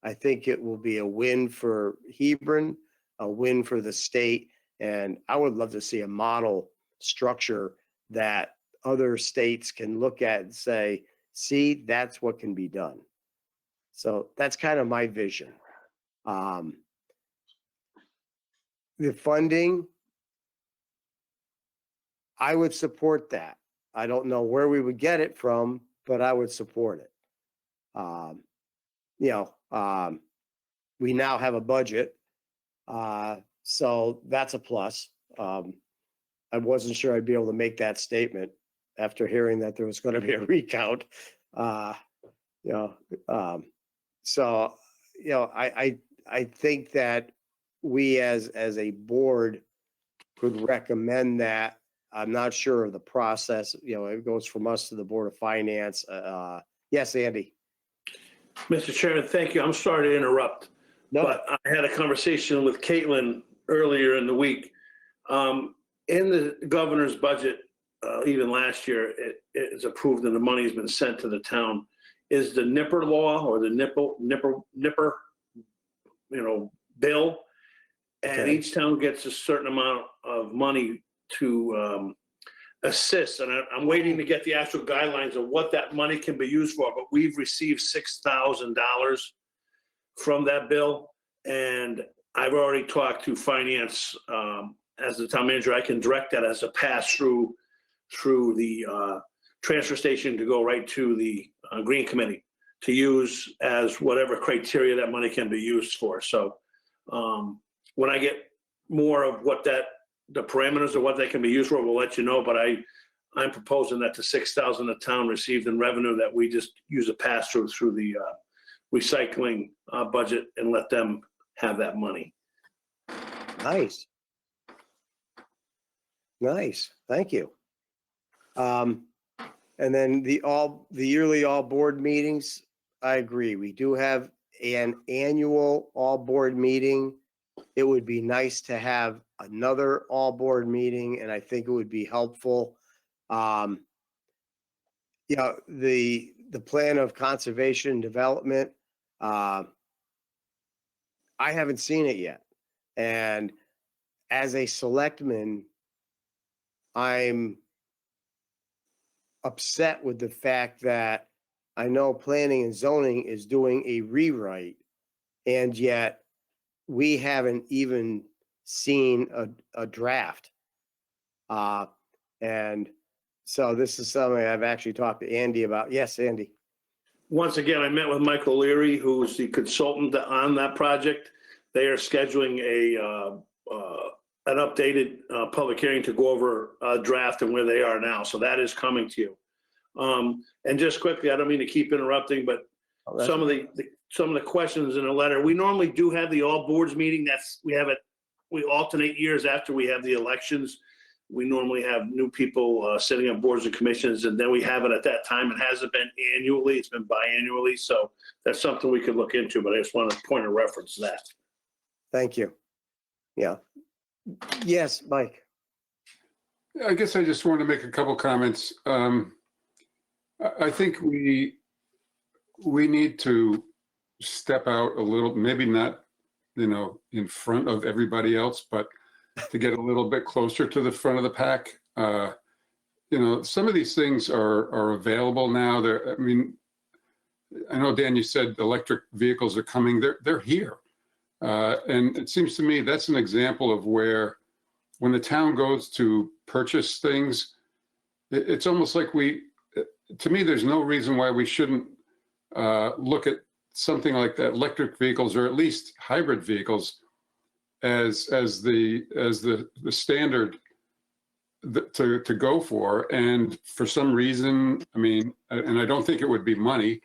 I think it will be a win for Hebron, a win for the state, and I would love to see a model structure that other states can look at and say, see, that's what can be done. So that's kind of my vision. The funding, I would support that. I don't know where we would get it from, but I would support it. We now have a budget, so that's a plus. I wasn't sure I'd be able to make that statement after hearing that there was going to be a recount. I think that we as a board could recommend that. I'm not sure of the process. It goes from us to the Board of Finance. Yes, Andy. Mr. Chairman, thank you. I'm sorry to interrupt, but I had a conversation with Caitlin earlier in the week. In the governor's budget, even last year, it is approved and the money has been sent to the town. Is the NIPPER law or the NIPPER, bill, and Okay. each town gets a certain amount of money to assist. And I'm waiting to get the actual guidelines of what that money can be used for, but we've received $6,000 from that bill. And I've already talked to finance as the town manager. I can direct that as a pass through the transfer station to go right to the Green Committee to use as whatever criteria that money can be used for. So when I get more of what the parameters of what they can be used for, we'll let you know. But I'm proposing that the $6,000 the town received in revenue, that we just use a pass through the recycling budget and let them have that money. Nice. Thank you. And then the yearly all board meetings, I agree. We do have an annual all board meeting. It would be nice to have another all board meeting, and I think it would be helpful. The plan of conservation and development, I haven't seen it yet. And as a selectman, I'm upset with the fact that I know planning and zoning is doing a rewrite, and yet we haven't even seen a draft. And so this is something I've actually talked to Andy about. Yes, Andy. Once again, I met with Michael Leary, who's the consultant on that project. They are scheduling an updated public hearing to go over a draft and where they are now. So that is coming to you. And just quickly, I don't mean to keep interrupting, but some of the questions in the letter. We normally do have the all boards meeting. We alternate years after we have the elections. We normally have new people sitting on boards and commissions, and then we have it at that time. It hasn't been annually, it's been biannually. So that's something we could look into, but I just want to point of reference to that. Thank you. Yeah. Yes, Mike. I guess I just wanted to make a couple comments. I think we need to step out a little, maybe not, in front of everybody else, but to get a little bit closer to the front of the pack. some of these things are available now. I mean, I know, Dan, you said electric vehicles are coming. They're here. And it seems to me that's an example of where when the town goes to purchase things, it's almost like to me, there's no reason why we shouldn't look at something like that, electric vehicles or at least hybrid vehicles as the standard to go for. And for some reason, I mean, and I don't think it would be money,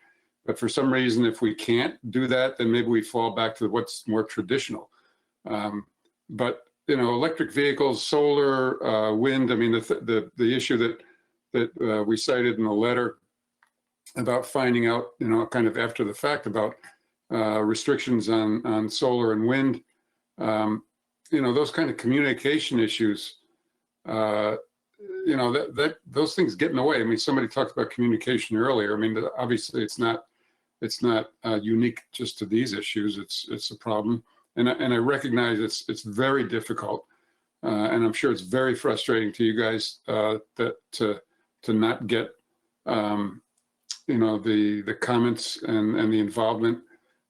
but for some reason, if we can't do that, then maybe we fall back to what's more traditional. But electric vehicles, solar, wind. I mean, the issue that we cited in the letter about finding out, kind of after the fact about restrictions on solar and wind. Those kind of communication issues. Those things get in the way. I mean, somebody talked about communication earlier. I mean, obviously, it's not unique just to these issues. It's a problem, and I recognize it's very difficult, and I'm sure it's very frustrating to you guys that to not get the comments and the involvement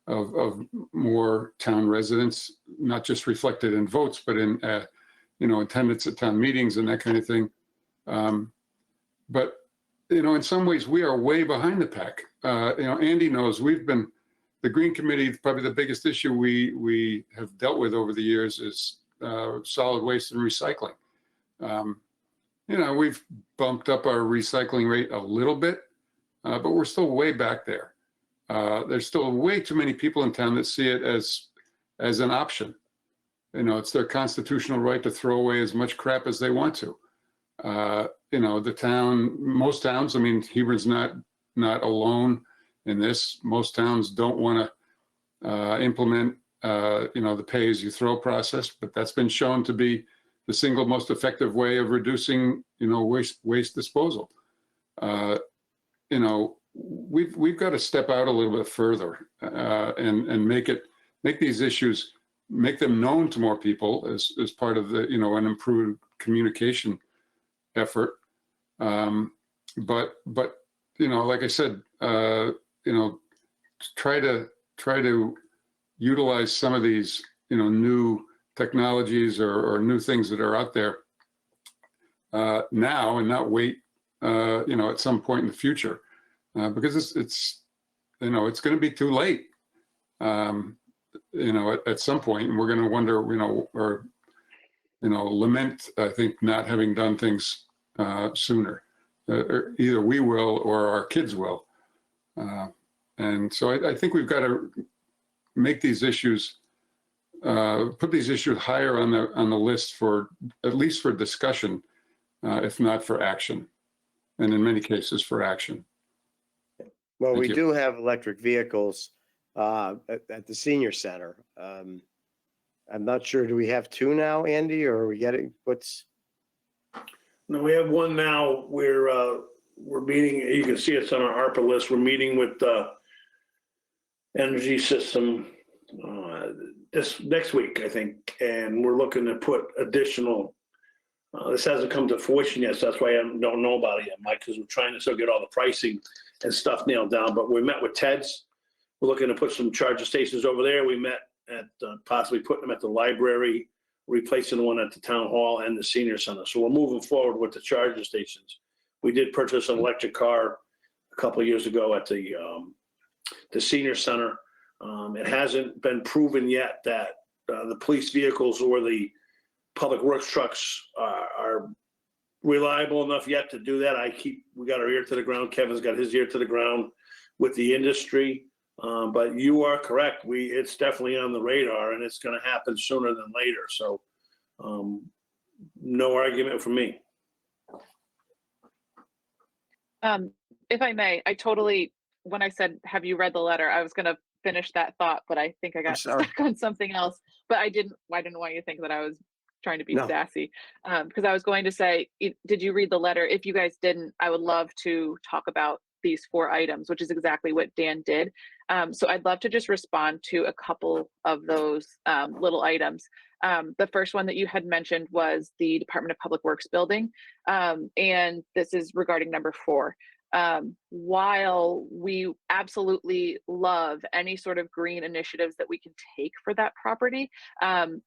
of more town residents, not just reflected in votes, but in attendance at town meetings and that kind of thing. But in some ways we are way behind the pack. Andy knows the Green Committee, probably the biggest issue we have dealt with over the years is solid waste and recycling. We've bumped up our recycling rate a little bit, but we're still way back there. There's still way too many people in town that see it as an option. It's their constitutional right to throw away as much crap as they want to. Most towns, I mean, Hebron's not alone in this. Most towns don't want to implement, the pay-as-you-throw process, but that's been shown to be the single most effective way of reducing, waste disposal. We've got to step out a little bit further and make these issues, make them known to more people as part of the, an improved communication effort. But like I said, try to utilize some of these, new technologies or new things that are out there now and not wait, at some point in the future, because it's going to be too late, at some point, and we're going to wonder, or lament, I think, not having done things sooner. Either we will or our kids will. And so I think we've got to make these issues, put these issues higher on the list for, at least for discussion, if not for action, and in many cases for action. Well, Thank we you. do have electric vehicles at the senior center. I'm not sure, do we have two now, Andy, or are we getting, No, we have one now. We're meeting, you can see it's on our ARPA list. We're meeting with Energy System this next week, I think, and we're looking to put additional, this hasn't come to fruition yet, so that's why I don't know about it yet, Mike, because we're trying to still get all the pricing and stuff nailed down. But we met with Ted's. We're looking to put some charger stations over there. We met at possibly putting them at the library, replacing the one at the town hall and the senior center. So we're moving forward with the charger stations. We did purchase an electric car a couple of years ago at the senior center. It hasn't been proven yet that the police vehicles or the public works trucks are reliable enough yet to do that. We got our ear to the ground. Kevin's got his ear to the ground with the industry. But you are correct. It's definitely on the radar, and it's going to happen sooner than later. So no argument from me. If I may, when I said, have you read the letter, I was going to finish that thought, but I think I got stuck on something else. But I didn't want you to think that I was trying to be sassy, because I was going to say, did you read the letter? If you guys didn't, I would love to talk about these 4 items, which is exactly what Dan did. So I'd love to just respond to a couple of those little items. The first one that you had mentioned was the Department of Public Works building. And this is regarding number 4. While we absolutely love any sort of green initiatives that we can take for that property,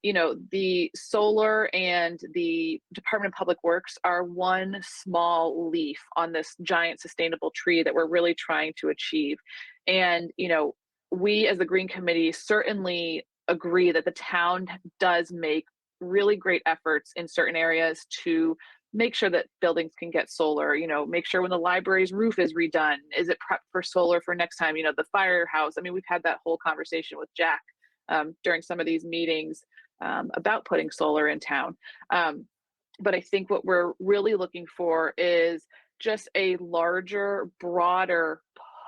you know, the solar and the Department of Public Works are one small leaf on this giant sustainable tree that we're really trying to achieve. And, you know, we as the Green Committee certainly agree that the town does make really great efforts in certain areas to make sure that buildings can get solar, you know, make sure when the library's roof is redone, is it prepped for solar for next time, you know, the firehouse. I mean, we've had that whole conversation with Jack during some of these meetings about putting solar in town. But I think what we're really looking for is just a larger, broader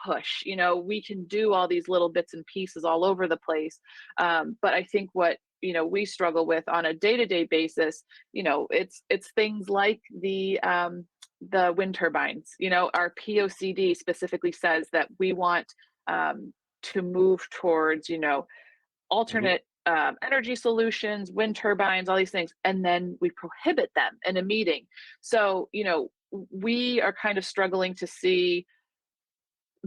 push. You know, we can do all these little bits and pieces all over the place. But I think what, you know, we struggle with on a day-to-day basis, you know, it's things like the wind turbines. You know, our POCD specifically says that we want to move towards, you know, alternate energy solutions, wind turbines, all these things, and then we prohibit them in a meeting. So, you know, we are kind of struggling to see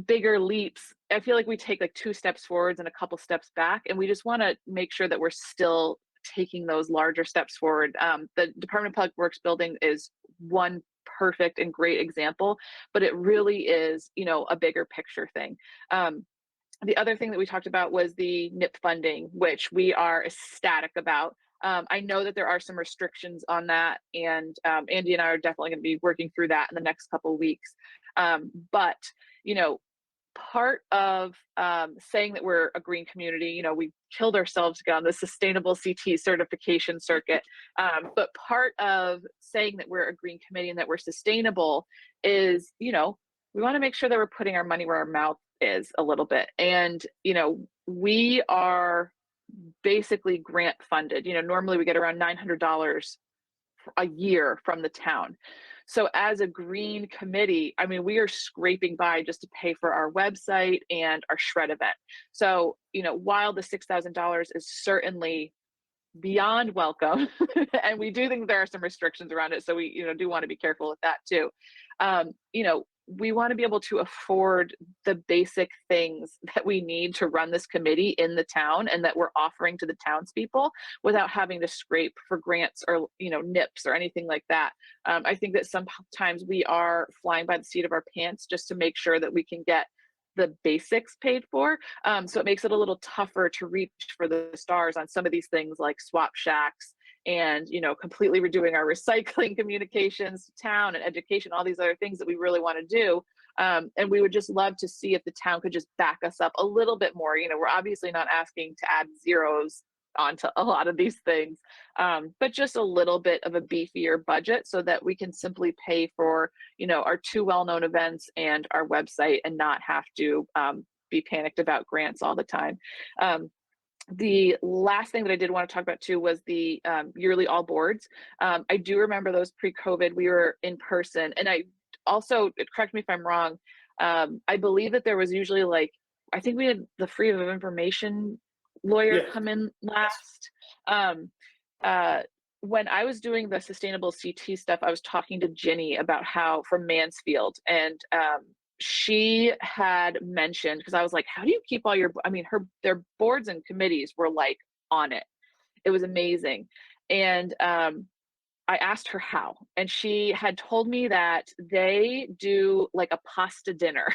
bigger leaps. I feel like we take like 2 steps forwards and a couple steps back, and we just want to make sure that we're still taking those larger steps forward. The Department of Public Works building is one perfect and great example, but it really is, you know, a bigger picture thing. The other thing that we talked about was the NIP funding, which we are ecstatic about. I know that there are some restrictions on that, and Andy and I are definitely going to be working through that in the next couple of weeks. But, you know, part of saying that we're a green community, you know, we killed ourselves to get on the sustainable CT certification circuit. But part of saying that we're a green committee and that we're sustainable is, you know, we want to make sure that we're putting our money where our mouth is a little bit. And, you know, we are basically grant funded. You know, normally we get around $900 a year from the town. So as a green committee, I mean, we are scraping by just to pay for our website and our shred event. So, you know, while the $6,000 is certainly beyond welcome, and we do think there are some restrictions around it, so we, you know, do want to be careful with that too. You know, we want to be able to afford the basic things that we need to run this committee in the town and that we're offering to the townspeople without having to scrape for grants or, you know, NIPs or anything like that. I think that sometimes we are flying by the seat of our pants just to make sure that we can get the basics paid for. So it makes it a little tougher to reach for the stars on some of these things like swap shacks and, you know, completely redoing our recycling communications to town and education, all these other things that we really want to do. And we would just love to see if the town could just back us up a little bit more. You know, we're obviously not asking to add zeros onto a lot of these things, but just a little bit of a beefier budget so that we can simply pay for, you know, our 2 well-known events and our website and not have to be panicked about grants all the time. The last thing that I did want to talk about too was the yearly all boards. I do remember those pre-COVID, we were in person, and I also, correct me if I'm wrong, I believe that there was usually like, I think we had the freedom of information lawyer come in last. When I was doing the sustainable CT stuff, I was talking to Ginny about how, from Mansfield, and she had mentioned, because I was like, how do you keep all your, I mean, their boards and committees were like on it. It was amazing. And I asked her how, and she had told me that they do like a pasta dinner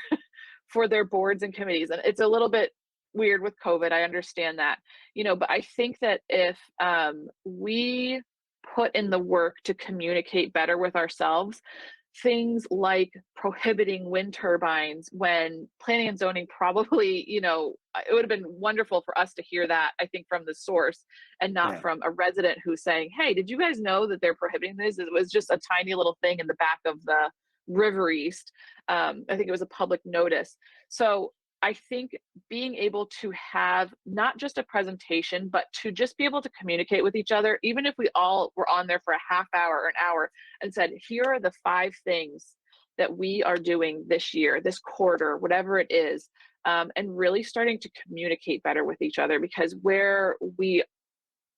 for their boards and committees. And it's a little bit weird with COVID. I understand that, you know, but I think that if we put in the work to communicate better with ourselves, things like prohibiting wind turbines when planning and zoning probably, you know, it would have been wonderful for us to hear that, I think, from the source and not from a resident who's saying, hey, did you guys know that they're prohibiting this? It was just a tiny little thing in the back of the River East. I think it was a public notice. So I think being able to have not just a presentation, but to just be able to communicate with each other, even if we all were on there for a half hour or an hour and said, here are the 5 things that we are doing this year, this quarter, whatever it is, and really starting to communicate better with each other, because where we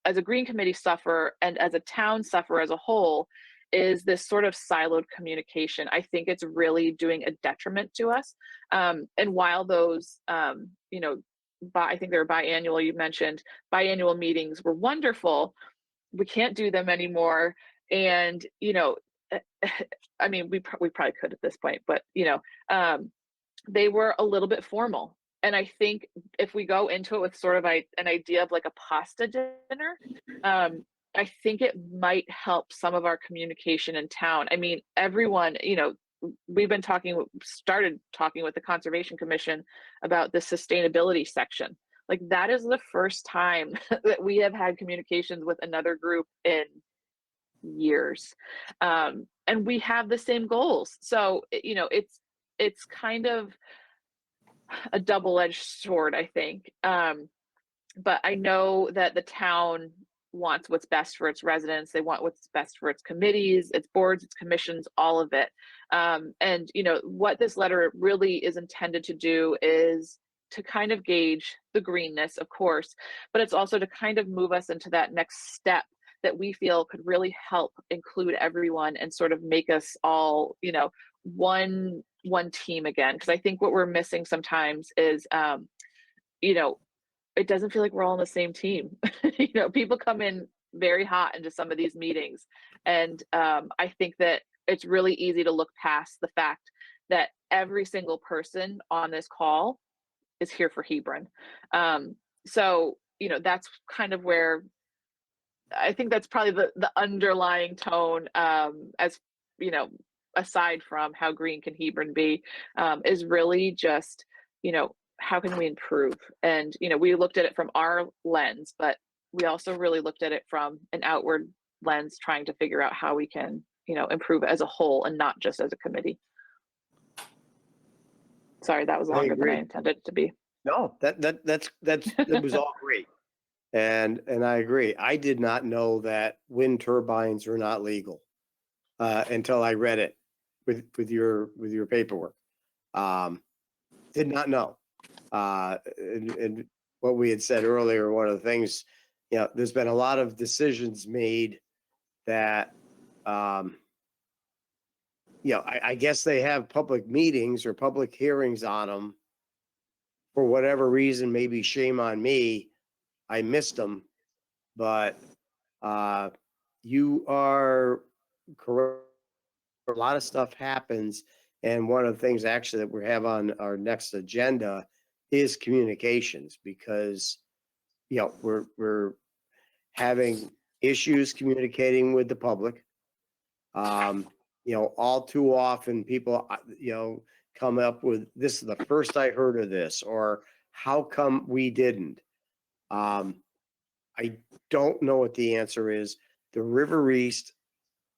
as a Green Committee suffer and as a town suffer as a whole is this sort of siloed communication. I think it's really doing a detriment to us. And while those, you know, I think they were biannual, you mentioned biannual meetings were wonderful, we can't do them anymore. And, you know, I mean, we probably could at this point, but, you know, they were a little bit formal. And I think if we go into it with sort of an idea of like a pasta dinner, I think it might help some of our communication in town. I mean, everyone, you know, we've been started talking with the Conservation Commission about the sustainability section. Like that is the first time that we have had communications with another group in years. And we have the same goals. So, you know, it's kind of a double-edged sword, I think. But I know that the town wants what's best for its residents. They want what's best for its committees, its boards, its commissions, all of it. And, you know, what this letter really is intended to do is to kind of gauge the greenness, of course, but it's also to kind of move us into that next step that we feel could really help include everyone and sort of make us all, you know, one team again. Because I think what we're missing sometimes is, you know, it doesn't feel like we're all on the same team. You know, people come in very hot into some of these meetings. And I think that it's really easy to look past the fact that every single person on this call is here for Hebron. So, you know, that's kind of where I think that's probably the underlying tone, as, you know, aside from how green can Hebron be, is really just, you know, how can we improve? And, you know, we looked at it from our lens, but we also really looked at it from an outward lens, trying to figure out how we can, you know, improve as a whole and not just as a committee. Sorry, that was longer than I intended it to be. No, that was all great. And I agree. I did not know that wind turbines are not legal until I read it with your paperwork. Did not know. And what we had said earlier, one of the things, you know, there's been a lot of decisions made that, you know, I guess they have public meetings or public hearings on them for whatever reason. Maybe shame on me. I missed them, but you are correct. A lot of stuff happens. And one of the things actually that we have on our next agenda is communications, because, you know, we're having issues communicating with the public. You know, all too often people, you know, come up with, this is the first I heard of this, or how come we didn't? I don't know what the answer is. The River East,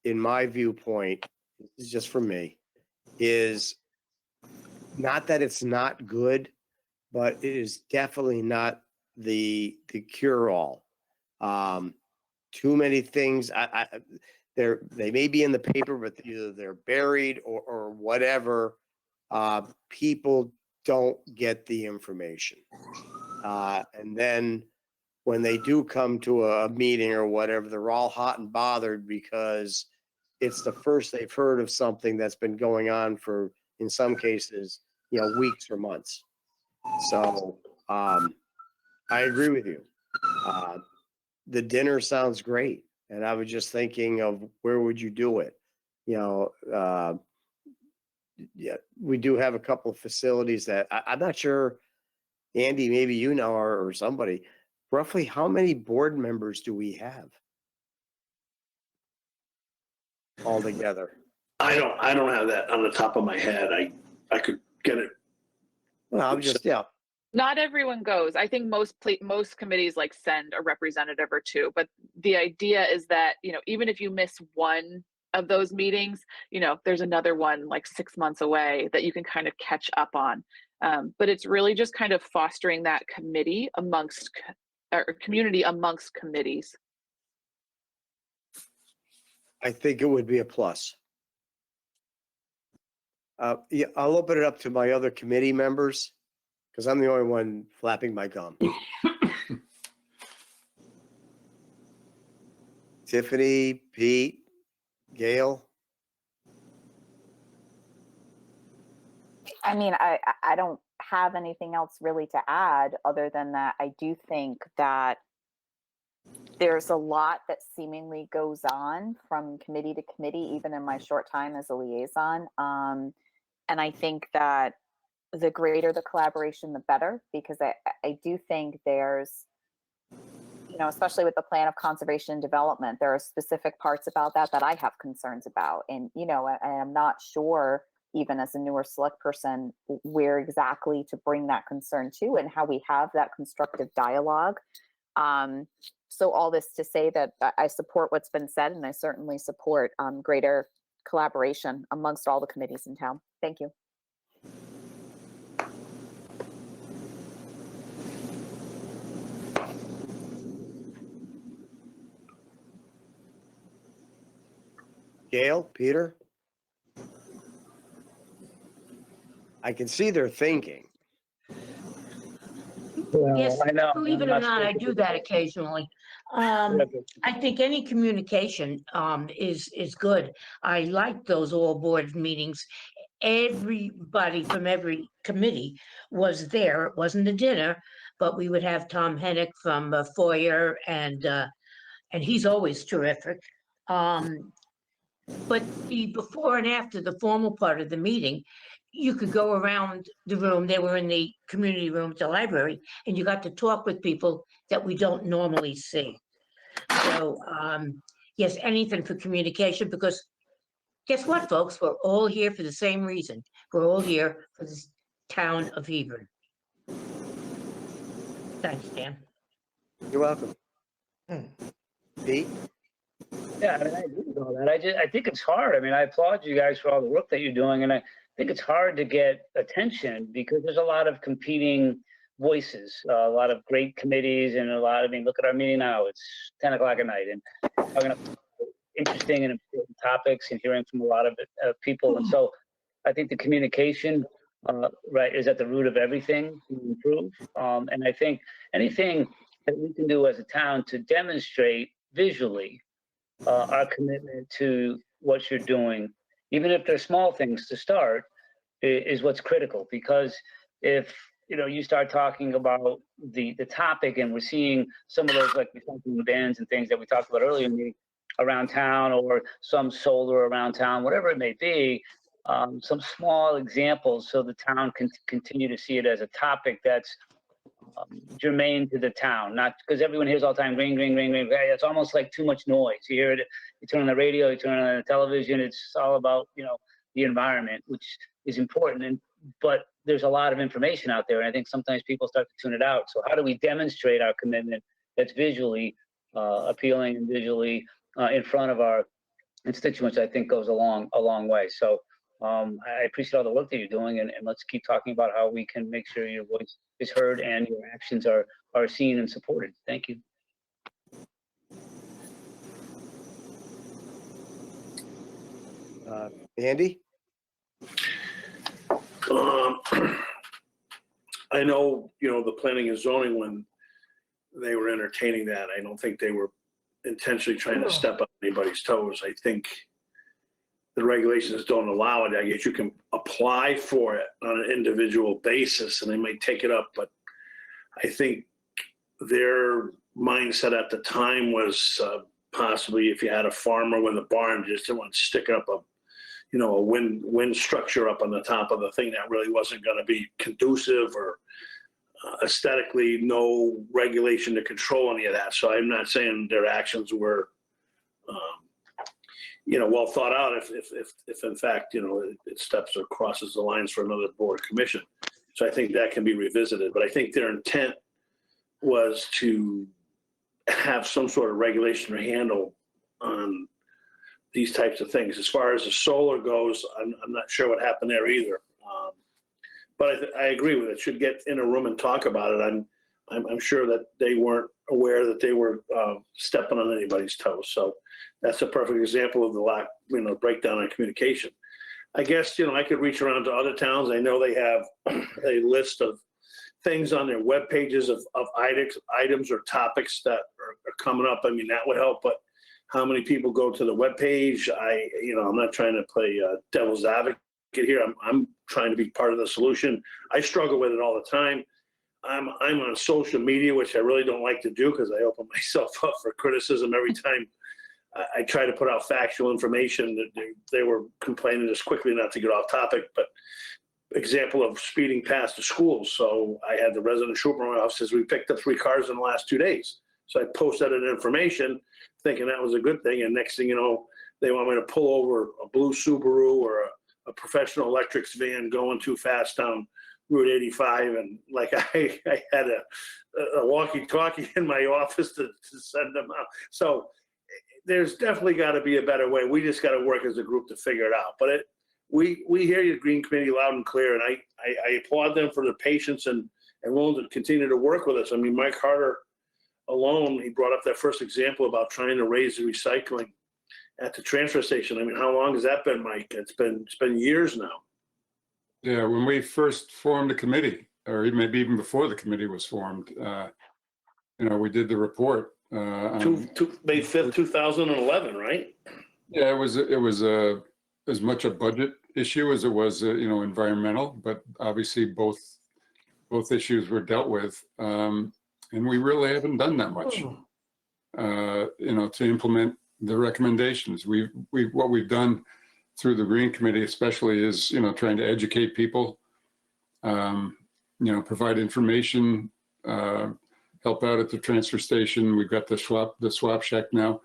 in my viewpoint, is just for me, is not that it's not good, but it is definitely not the cure-all. Too many things. They may be in the paper, but either they're buried or whatever. People don't get the information, and then when they do come to a meeting or whatever, they're all hot and bothered because it's the first they've heard of something that's been going on for, in some cases, you know, weeks or months. So I agree with you. The dinner sounds great. And I was just thinking of where would you do it? You know, yeah, we do have a couple of facilities that I'm not sure, Andy, maybe you know, or somebody, roughly how many board members do we have altogether? I don't have that on the top of my head. I could get it. Well, I'm just, yeah. Not everyone goes. I think most committees like send a representative or two, but the idea is that, you know, even if you miss one of those meetings, you know, there's another one like 6 months away that you can kind of catch up on. But it's really just kind of fostering that committee amongst, or community amongst committees. I think it would be a plus. Yeah, I'll open it up to my other committee members, because I'm the only one flapping my gum. Tiffany, Pete, Gail? I mean, I don't have anything else really to add other than that I do think that there's a lot that seemingly goes on from committee to committee, even in my short time as a liaison. And I think that the greater the collaboration, the better, because I do think there's, you know, especially with the plan of conservation and development, there are specific parts about that that I have concerns about. And, you know, I'm not sure, even as a newer select person, where exactly to bring that concern to and how we have that constructive dialogue. So all this to say that I support what's been said, and I certainly support greater collaboration amongst all the committees in town. Thank you. Gail, Peter? I can see they're thinking. Yes, I know. believe it or not, I do that occasionally. I think any communication is good. I like those all board meetings. Everybody from every committee was there. It wasn't a dinner, but we would have Tom Hennick from Foyer, and he's always terrific. But the before and after the formal part of the meeting, you could go around the room. They were in the community room at the library, and you got to talk with people that we don't normally see. So, yes, anything for communication, because guess what, folks? We're all here for the same reason. We're all here for this town of Hebron. Thanks, Dan. You're welcome. Pete? Yeah, I mean, I agree with all that. I think it's hard. I mean, I applaud you guys for all the work that you're doing, and I think it's hard to get attention because there's a lot of competing voices, a lot of great committees, and I mean, look at our meeting now. It's 10 o'clock at night, and talking about interesting and important topics and hearing from a lot of people. And so I think the communication, right, is at the root of everything to improve. And I think anything that we can do as a town to demonstrate visually our commitment to what you're doing, even if they're small things to start, is what's critical. Because if you start talking about the topic, and we're seeing some of those, like recycling bins and things that we talked about earlier in the around town, or some solar around town, whatever it may be, some small examples so the town can continue to see it as a topic that's germane to the town, not because everyone hears all the time green, green, green, green. It's almost like too much noise. You hear it, you turn on the radio, you turn on the television, it's all about, the environment, which is important. But there's a lot of information out there, and I think sometimes people start to tune it out. So how do we demonstrate our commitment that's visually appealing and visually in front of our constituents? I think goes a long way. So I appreciate all the work that you're doing, and let's keep talking about how we can make sure your voice is heard and your actions are seen and supported. Thank you. Andy? I know, the planning and zoning, when they were entertaining that, I don't think they were intentionally trying to step on anybody's toes. I think the regulations don't allow it. I guess you can apply for it on an individual basis, and they might take it up. But I think their mindset at the time was possibly, if you had a farmer with a barn, just didn't want to stick up a wind structure up on the top of the thing that really wasn't going to be conducive, or aesthetically no regulation to control any of that. So I'm not saying their actions were well thought out, if in fact, it steps or crosses the lines for another board or commission. So I think that can be revisited. But I think their intent was to have some sort of regulation or handle on these types of things. As far as the solar goes, I'm not sure what happened there either. But I agree with it. Should get in a room and talk about it. I'm sure that they weren't aware that they were stepping on anybody's toes. So that's a perfect example of the lack, breakdown in communication. I guess, I could reach around to other towns. I know they have a list of things on their web pages of items or topics that are coming up. I mean, that would help. But how many people go to the webpage. I'm not trying to play devil's advocate here. I'm trying to be part of the solution. I struggle with it all the time. I'm on social media, which I really don't like to do because I open myself up for criticism every time I try to put out factual information. That they were complaining just quickly, not to get off topic, but example of speeding past the schools. So I had the resident trooper in my office says we picked up 3 cars in the last 2 days. So I posted that information thinking that was a good thing. And next thing you know, they want me to pull over a blue Subaru or a professional electrics van going too fast down Route 85. And like I had a walkie-talkie in my office to send them out. So there's definitely got to be a better way. We just got to work as a group to figure it out. But we hear you, Green Committee, loud and clear. And I applaud them for their patience and willing to continue to work with us. I mean, Mike Harder alone, he brought up that first example about trying to raise the recycling at the transfer station. I mean, how long has that been, Mike? It's been years now. Yeah, when we first formed the committee, or maybe even before the committee was formed, we did the report. May 5th, 2011, right? Yeah, it was as much a budget issue as it was, environmental, but obviously both issues were dealt with. And we really haven't done that much, to implement the recommendations. What we've done through the Green Committee especially is, trying to educate people, provide information, help out at the transfer station. We've got the swap shack now.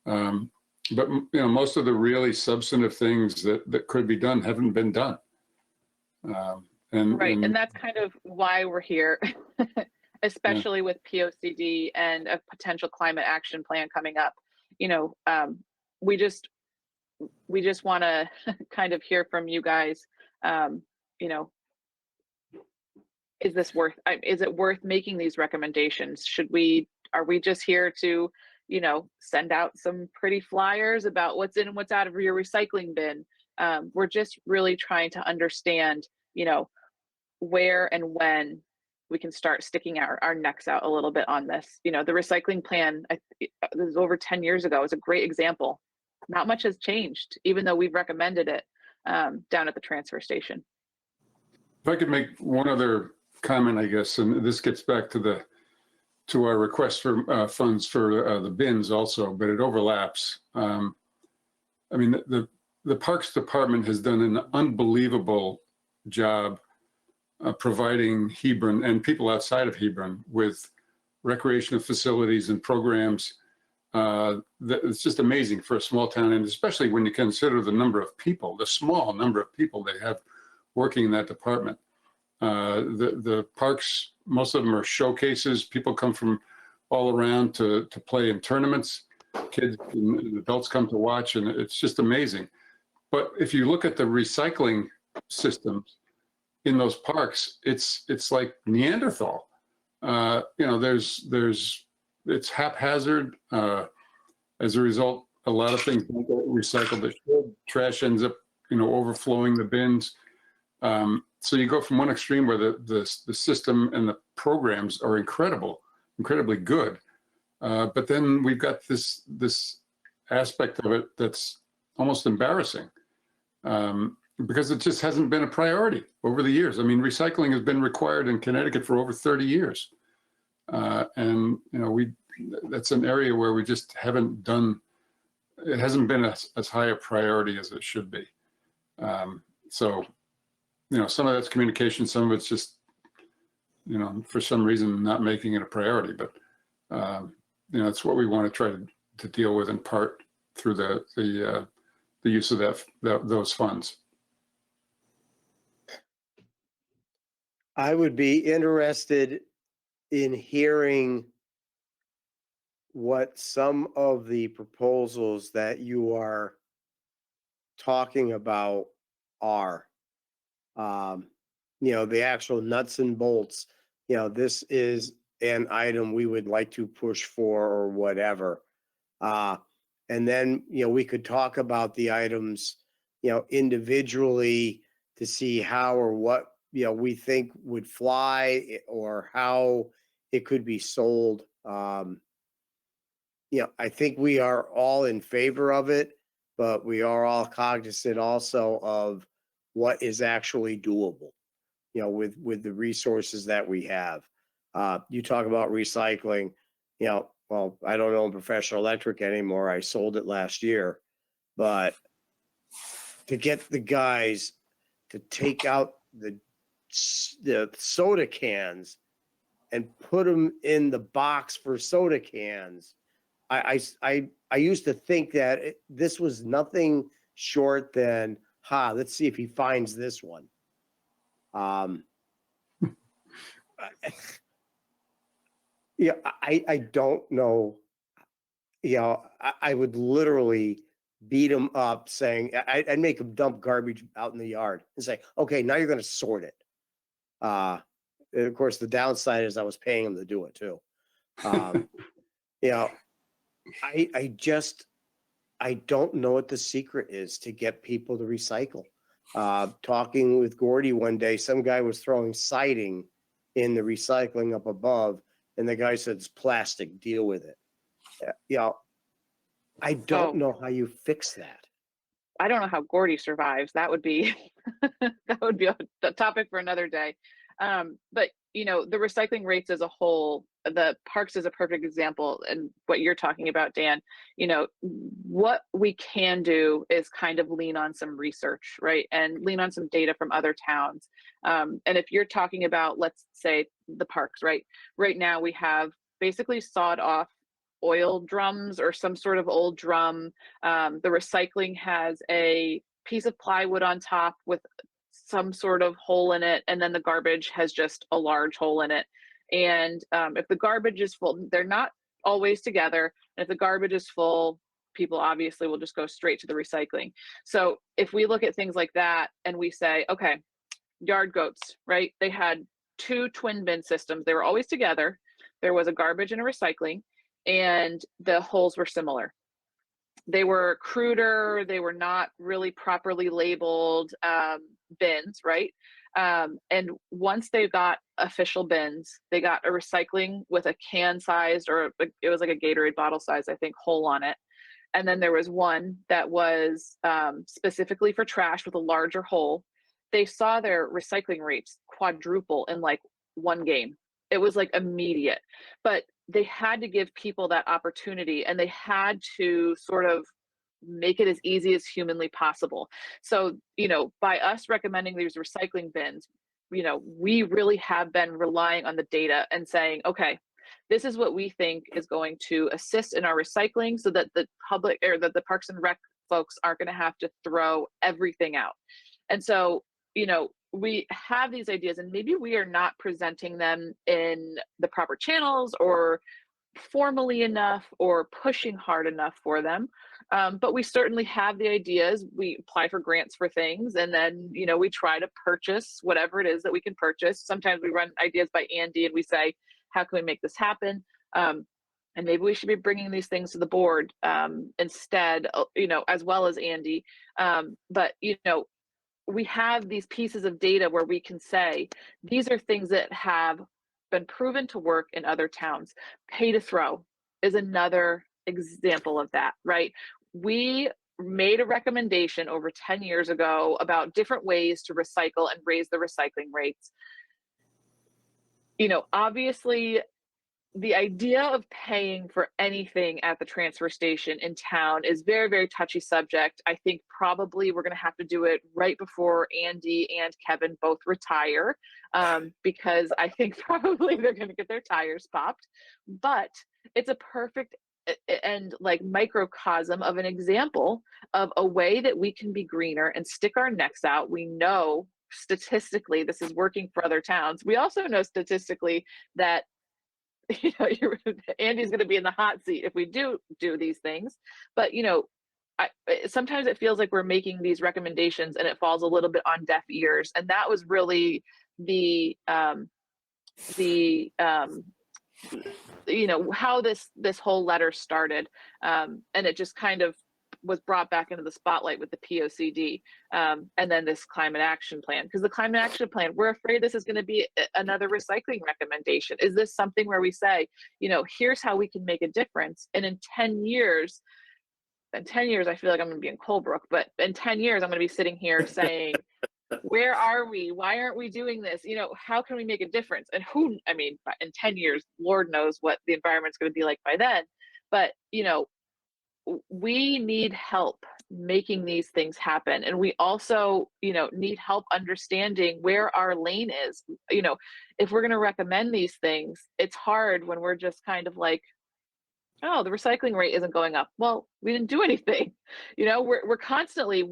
But most of the really substantive things that could be done haven't been done. And that's kind of why we're here. Especially with POCD and a potential climate action plan coming up. We just want to kind of hear from you guys. Is it worth making these recommendations? Are we just here to, send out some pretty flyers about what's in and what's out of your recycling bin? We're just really trying to understand, where and when we can start sticking our necks out a little bit on this. The recycling plan, this was over 10 years ago, is a great example. Not much has changed, even though we've recommended it down at the transfer station. If I could make one other comment, I guess, and this gets back to our request for funds for the bins also, but it overlaps. The Parks Department has done an unbelievable job providing Hebron and people outside of Hebron with recreational facilities and programs. It's just amazing for a small town, and especially when you consider the small number of people they have working in that department. The parks, most of them are showcases. People come from all around to play in tournaments. Kids and adults come to watch, and it's just amazing. But if you look at the recycling systems in those parks, it's like Neanderthal. It's haphazard. As a result, a lot of things don't get recycled that should. Trash ends up, overflowing the bins. So you go from one extreme where the system and the programs are incredibly good, but then we've got this aspect of it that's almost embarrassing. Because it just hasn't been a priority over the years. I mean, recycling has been required in Connecticut for over 30 years. And that's an area where we just haven't done, it hasn't been as high a priority as it should be. So, some of that's communication, some of it's just, for some reason not making it a priority, but, it's what we want to try to deal with in part through the use of those funds. I would be interested in hearing what some of the proposals that you are talking about are. The actual nuts and bolts, this is an item we would like to push for or whatever. And then, we could talk about the items, individually to see how or what, we think would fly or how it could be sold. I think we are all in favor of it, but we are all cognizant also of what is actually doable, with the resources that we have. You talk about recycling, well, I don't own Professional Electric anymore. I sold it last year, but to get the guys to take out the soda cans and put them in the box for soda cans, I used to think that this was nothing short than, let's see if he finds this one. Yeah, I don't know. I would literally beat him up saying, I'd make him dump garbage out in the yard and say, okay, now you're going to sort it. And of course, the downside is I was paying him to do it too. I don't know what the secret is to get people to recycle. Talking with Gordy one day, some guy was throwing siding in the recycling up above, and the guy said, it's plastic, deal with it. I don't know how you fix that. I don't know how Gordy survives. That would be that would be a topic for another day. But the recycling rates as a whole, the parks is a perfect example, and what you're talking about, Dan. What we can do is kind of lean on some research, right, and lean on some data from other towns. And if you're talking about, let's say, the parks, right now we have basically sawed off oil drums or some sort of old drum. The recycling has a piece of plywood on top with some sort of hole in it, and then the garbage has just a large hole in it. And if the garbage is full, they're not always together. And if the garbage is full, people obviously will just go straight to the recycling. So if we look at things like that and we say, okay, yard goats, right? They had 2 twin bin systems. They were always together. There was a garbage and a recycling, and the holes were similar. They were cruder. They were not really properly labeled bins, right? And once they got official bins, they got a recycling with a can sized, or it was like a Gatorade bottle size, I think, hole on it. And then there was one that was specifically for trash with a larger hole. They saw their recycling rates quadruple in like one game. It was like immediate, but they had to give people that opportunity, and they had to sort of make it as easy as humanly possible. So, by us recommending these recycling bins, we really have been relying on the data and saying, okay, this is what we think is going to assist in our recycling, so that the public, or that the Parks and Rec folks aren't going to have to throw everything out. And so, we have these ideas, and maybe we are not presenting them in the proper channels or formally enough or pushing hard enough for them. But we certainly have the ideas. We apply for grants for things, and then, we try to purchase whatever it is that we can purchase. Sometimes we run ideas by Andy and we say, how can we make this happen? And maybe we should be bringing these things to the board instead, as well as Andy. But, we have these pieces of data where we can say, these are things that have been proven to work in other towns. Pay to throw is another example of that, right? We made a recommendation over 10 years ago about different ways to recycle and raise the recycling rates. Obviously, the idea of paying for anything at the transfer station in town is very, very touchy subject. I think probably we're going to have to do it right before Andy and Kevin both retire, because I think probably they're going to get their tires popped. But it's a perfect and like microcosm of an example of a way that we can be greener and stick our necks out. We know statistically this is working for other towns. We also know statistically that Andy's going to be in the hot seat if we do these things. But sometimes it feels like we're making these recommendations and it falls a little bit on deaf ears, and that was really the how this whole letter started, and it just kind of was brought back into the spotlight with the POCD, and then this climate action plan. Because the climate action plan, we're afraid this is going to be another recycling recommendation. Is this something where we say, here's how we can make a difference, and in 10 years, I feel like I'm going to be in Colebrook, but in 10 years, I'm going to be sitting here saying, where are we? Why aren't we doing this? How can we make a difference? And in 10 years, Lord knows what the environment's going to be like by then. But, we need help making these things happen. And we also, need help understanding where our lane is. If we're going to recommend these things, it's hard when we're just kind of like, oh, the recycling rate isn't going up. Well, we didn't do anything. We are constantly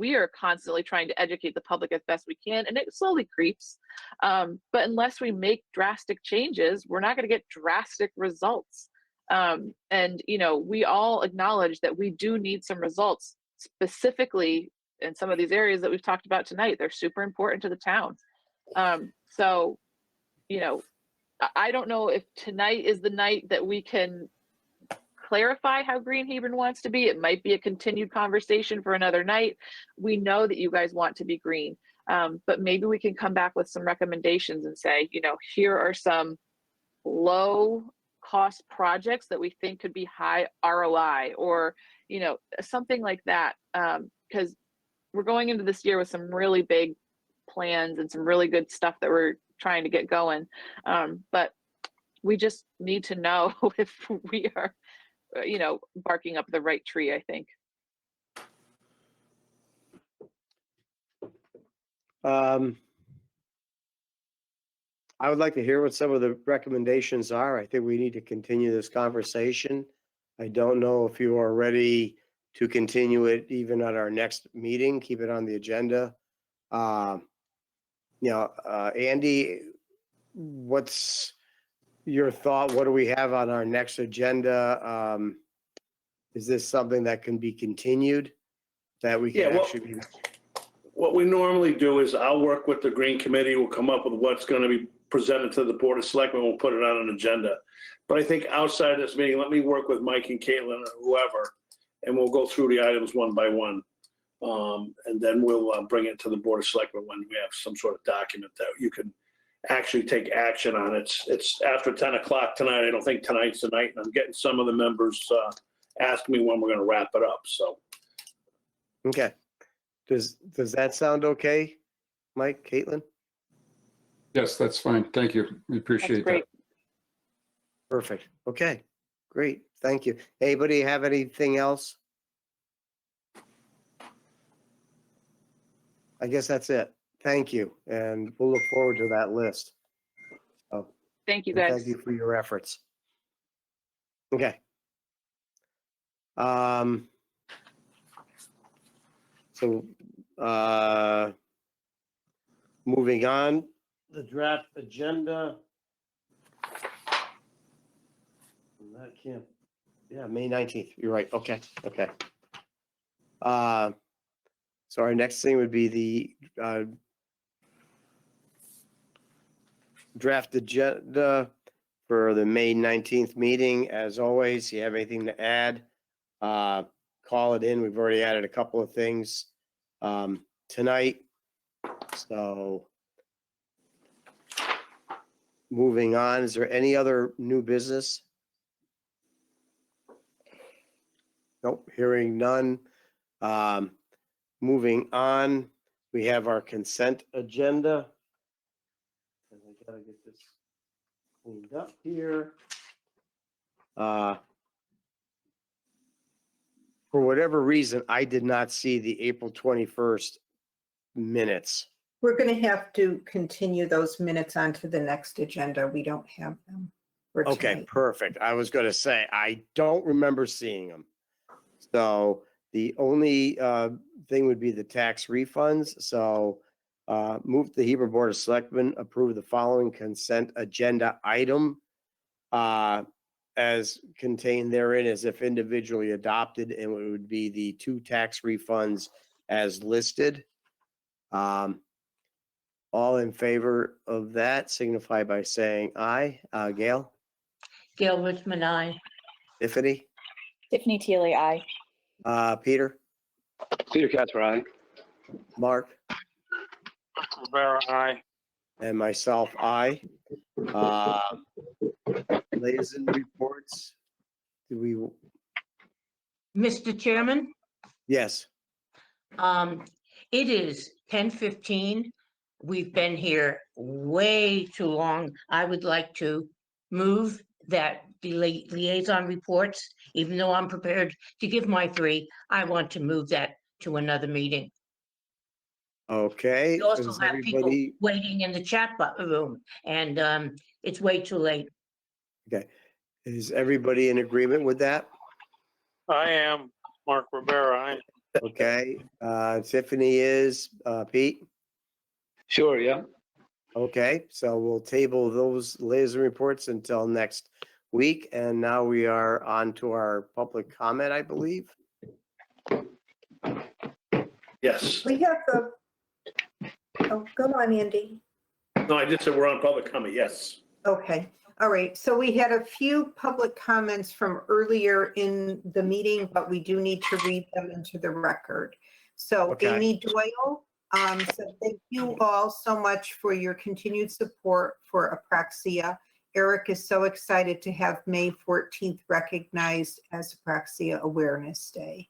trying to educate the public as best we can, and it slowly creeps. But unless we make drastic changes, we're not going to get drastic results. And we all acknowledge that we do need some results, specifically in some of these areas that we've talked about tonight. They're super important to the town. So, I don't know if tonight is the night that we can clarify how green Hebron wants to be. It might be a continued conversation for another night. We know that you guys want to be green, but maybe we can come back with some recommendations and say, here are some low cost projects that we think could be high ROI, or, something like that. Because we're going into this year with some really big plans and some really good stuff that we're trying to get going. But we just need to know if we are barking up the right tree, I think. I would like to hear what some of the recommendations are. I think we need to continue this conversation. I don't know if you are ready to continue it even at our next meeting, keep it on the agenda. Andy, what's your thought? What do we have on our next agenda? Is this something that can be continued, that we can actually be? What we normally do is I'll work with the Green Committee. We'll come up with what's going to be presented to the Board of Selectmen. We'll put it on an agenda. But I think outside of this meeting, let me work with Mike and Caitlin or whoever, and we'll go through the items one by one. And then we'll bring it to the Board of Selectmen when we have some sort of document that you can actually take action on. It's after 10 o'clock tonight. I don't think tonight's the night, and I'm getting some of the members asking me when we're going to wrap it up. So, Okay. Does that sound okay, Mike, Caitlin? Yes, that's fine. Thank you. We appreciate that. Perfect. Okay, great. Thank you. Anybody have anything else? I guess that's it. Thank you. And we'll look forward to that list. So, thank you, and guys. thank you for your efforts. Okay. Moving on, the draft agenda. That can't, May 19th. You're right. Okay. So our next thing would be the draft agenda for the May 19th meeting. As always, you have anything to add, call it in. We've already added a couple of things tonight. So moving on, is there any other new business? Nope, hearing none. Moving on, we have our consent agenda. And I gotta get this cleaned up here. For whatever reason, I did not see the April 21st minutes. We're going to have to continue those minutes onto the next agenda. We don't have them for Okay, tonight. perfect. I was going to say, I don't remember seeing them. So the only thing would be the tax refunds. So move the Hebron Board of Selectmen approve the following consent agenda item as contained therein as if individually adopted, and it would be the 2 tax refunds as listed. All in favor of that signify by saying aye. Gail? Gail Richmond, aye. Tiffany? Tiffany Teely, aye. Peter? Peter Casper, aye. Mark, Rivera, aye. and myself, I. Liaison reports. Do we, Mr. Chairman, yes, it is 10:15. We've been here way too long. I would like to move that the liaison reports, even though I'm prepared to give my 3, I want to move that to another meeting. okay. We also Is have people everybody, waiting in the chat room, and it's way too late. is everybody in agreement with that? I am. Mark Rivera, aye. Okay, Tiffany is, Pete? Sure, yeah. Okay, so we'll table those liaison reports until next week, and now we are on to our public comment, I believe. Yes. We have the, oh, go on, Andy. No, I just said we're on public comment, yes. Okay, all right. So we had a few public comments from earlier in the meeting, but we do need to read them into the record. So Okay. Amy Doyle said, thank you all so much for your continued support for Apraxia. Eric is so excited to have May 14th recognized as Apraxia Awareness Day.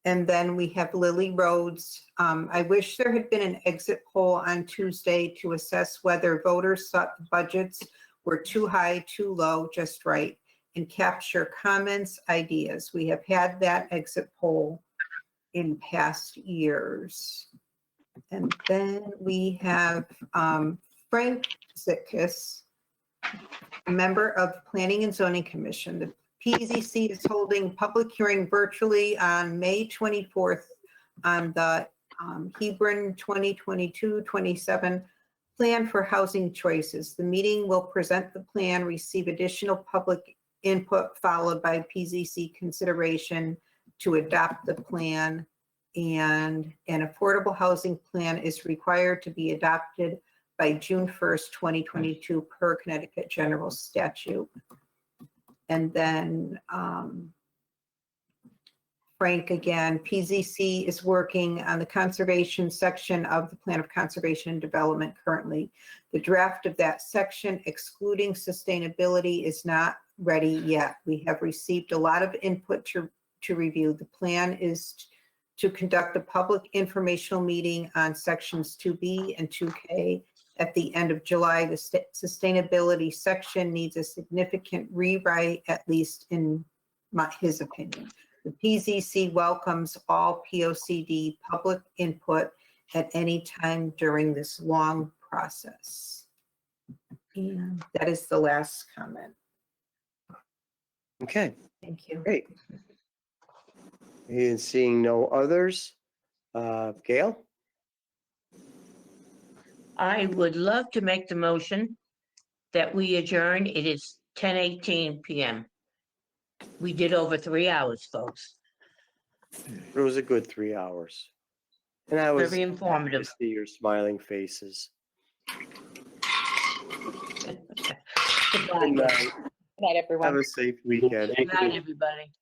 And then we have Lily Rhodes. I wish there had been an exit poll on Tuesday to assess whether voters thought the budgets were too high, too low, just right, and capture comments, ideas. We have had that exit poll in past years. And then we have Frank Zitkus, a member of the Planning and Zoning Commission. The PZC is holding public hearing virtually on May 24th on the Hebron 2022-27 Plan for Housing Choices. The meeting will present the plan, receive additional public input, followed by PZC consideration to adopt the plan. And an affordable housing plan is required to be adopted by June 1st, 2022 per Connecticut General Statute. And then Frank again, PZC is working on the conservation section of the Plan of Conservation and Development currently. The draft of that section excluding sustainability is not ready yet. We have received a lot of input to review. The plan is to conduct a public informational meeting on sections 2B and 2K at the end of July. The sustainability section needs a significant rewrite, at least in his opinion. The PZC welcomes all POCD public input at any time during this long process. And that is the last comment. Okay, Thank you. great. And seeing no others, Gail? I would love to make the motion that we adjourn. It is 10:18 p.m. We did over 3 hours, folks. It was a good 3 hours. And I was Very happy informative. to see your smiling faces. Goodbye. Good night. Good night, everyone. Have a safe weekend. Good night, everybody.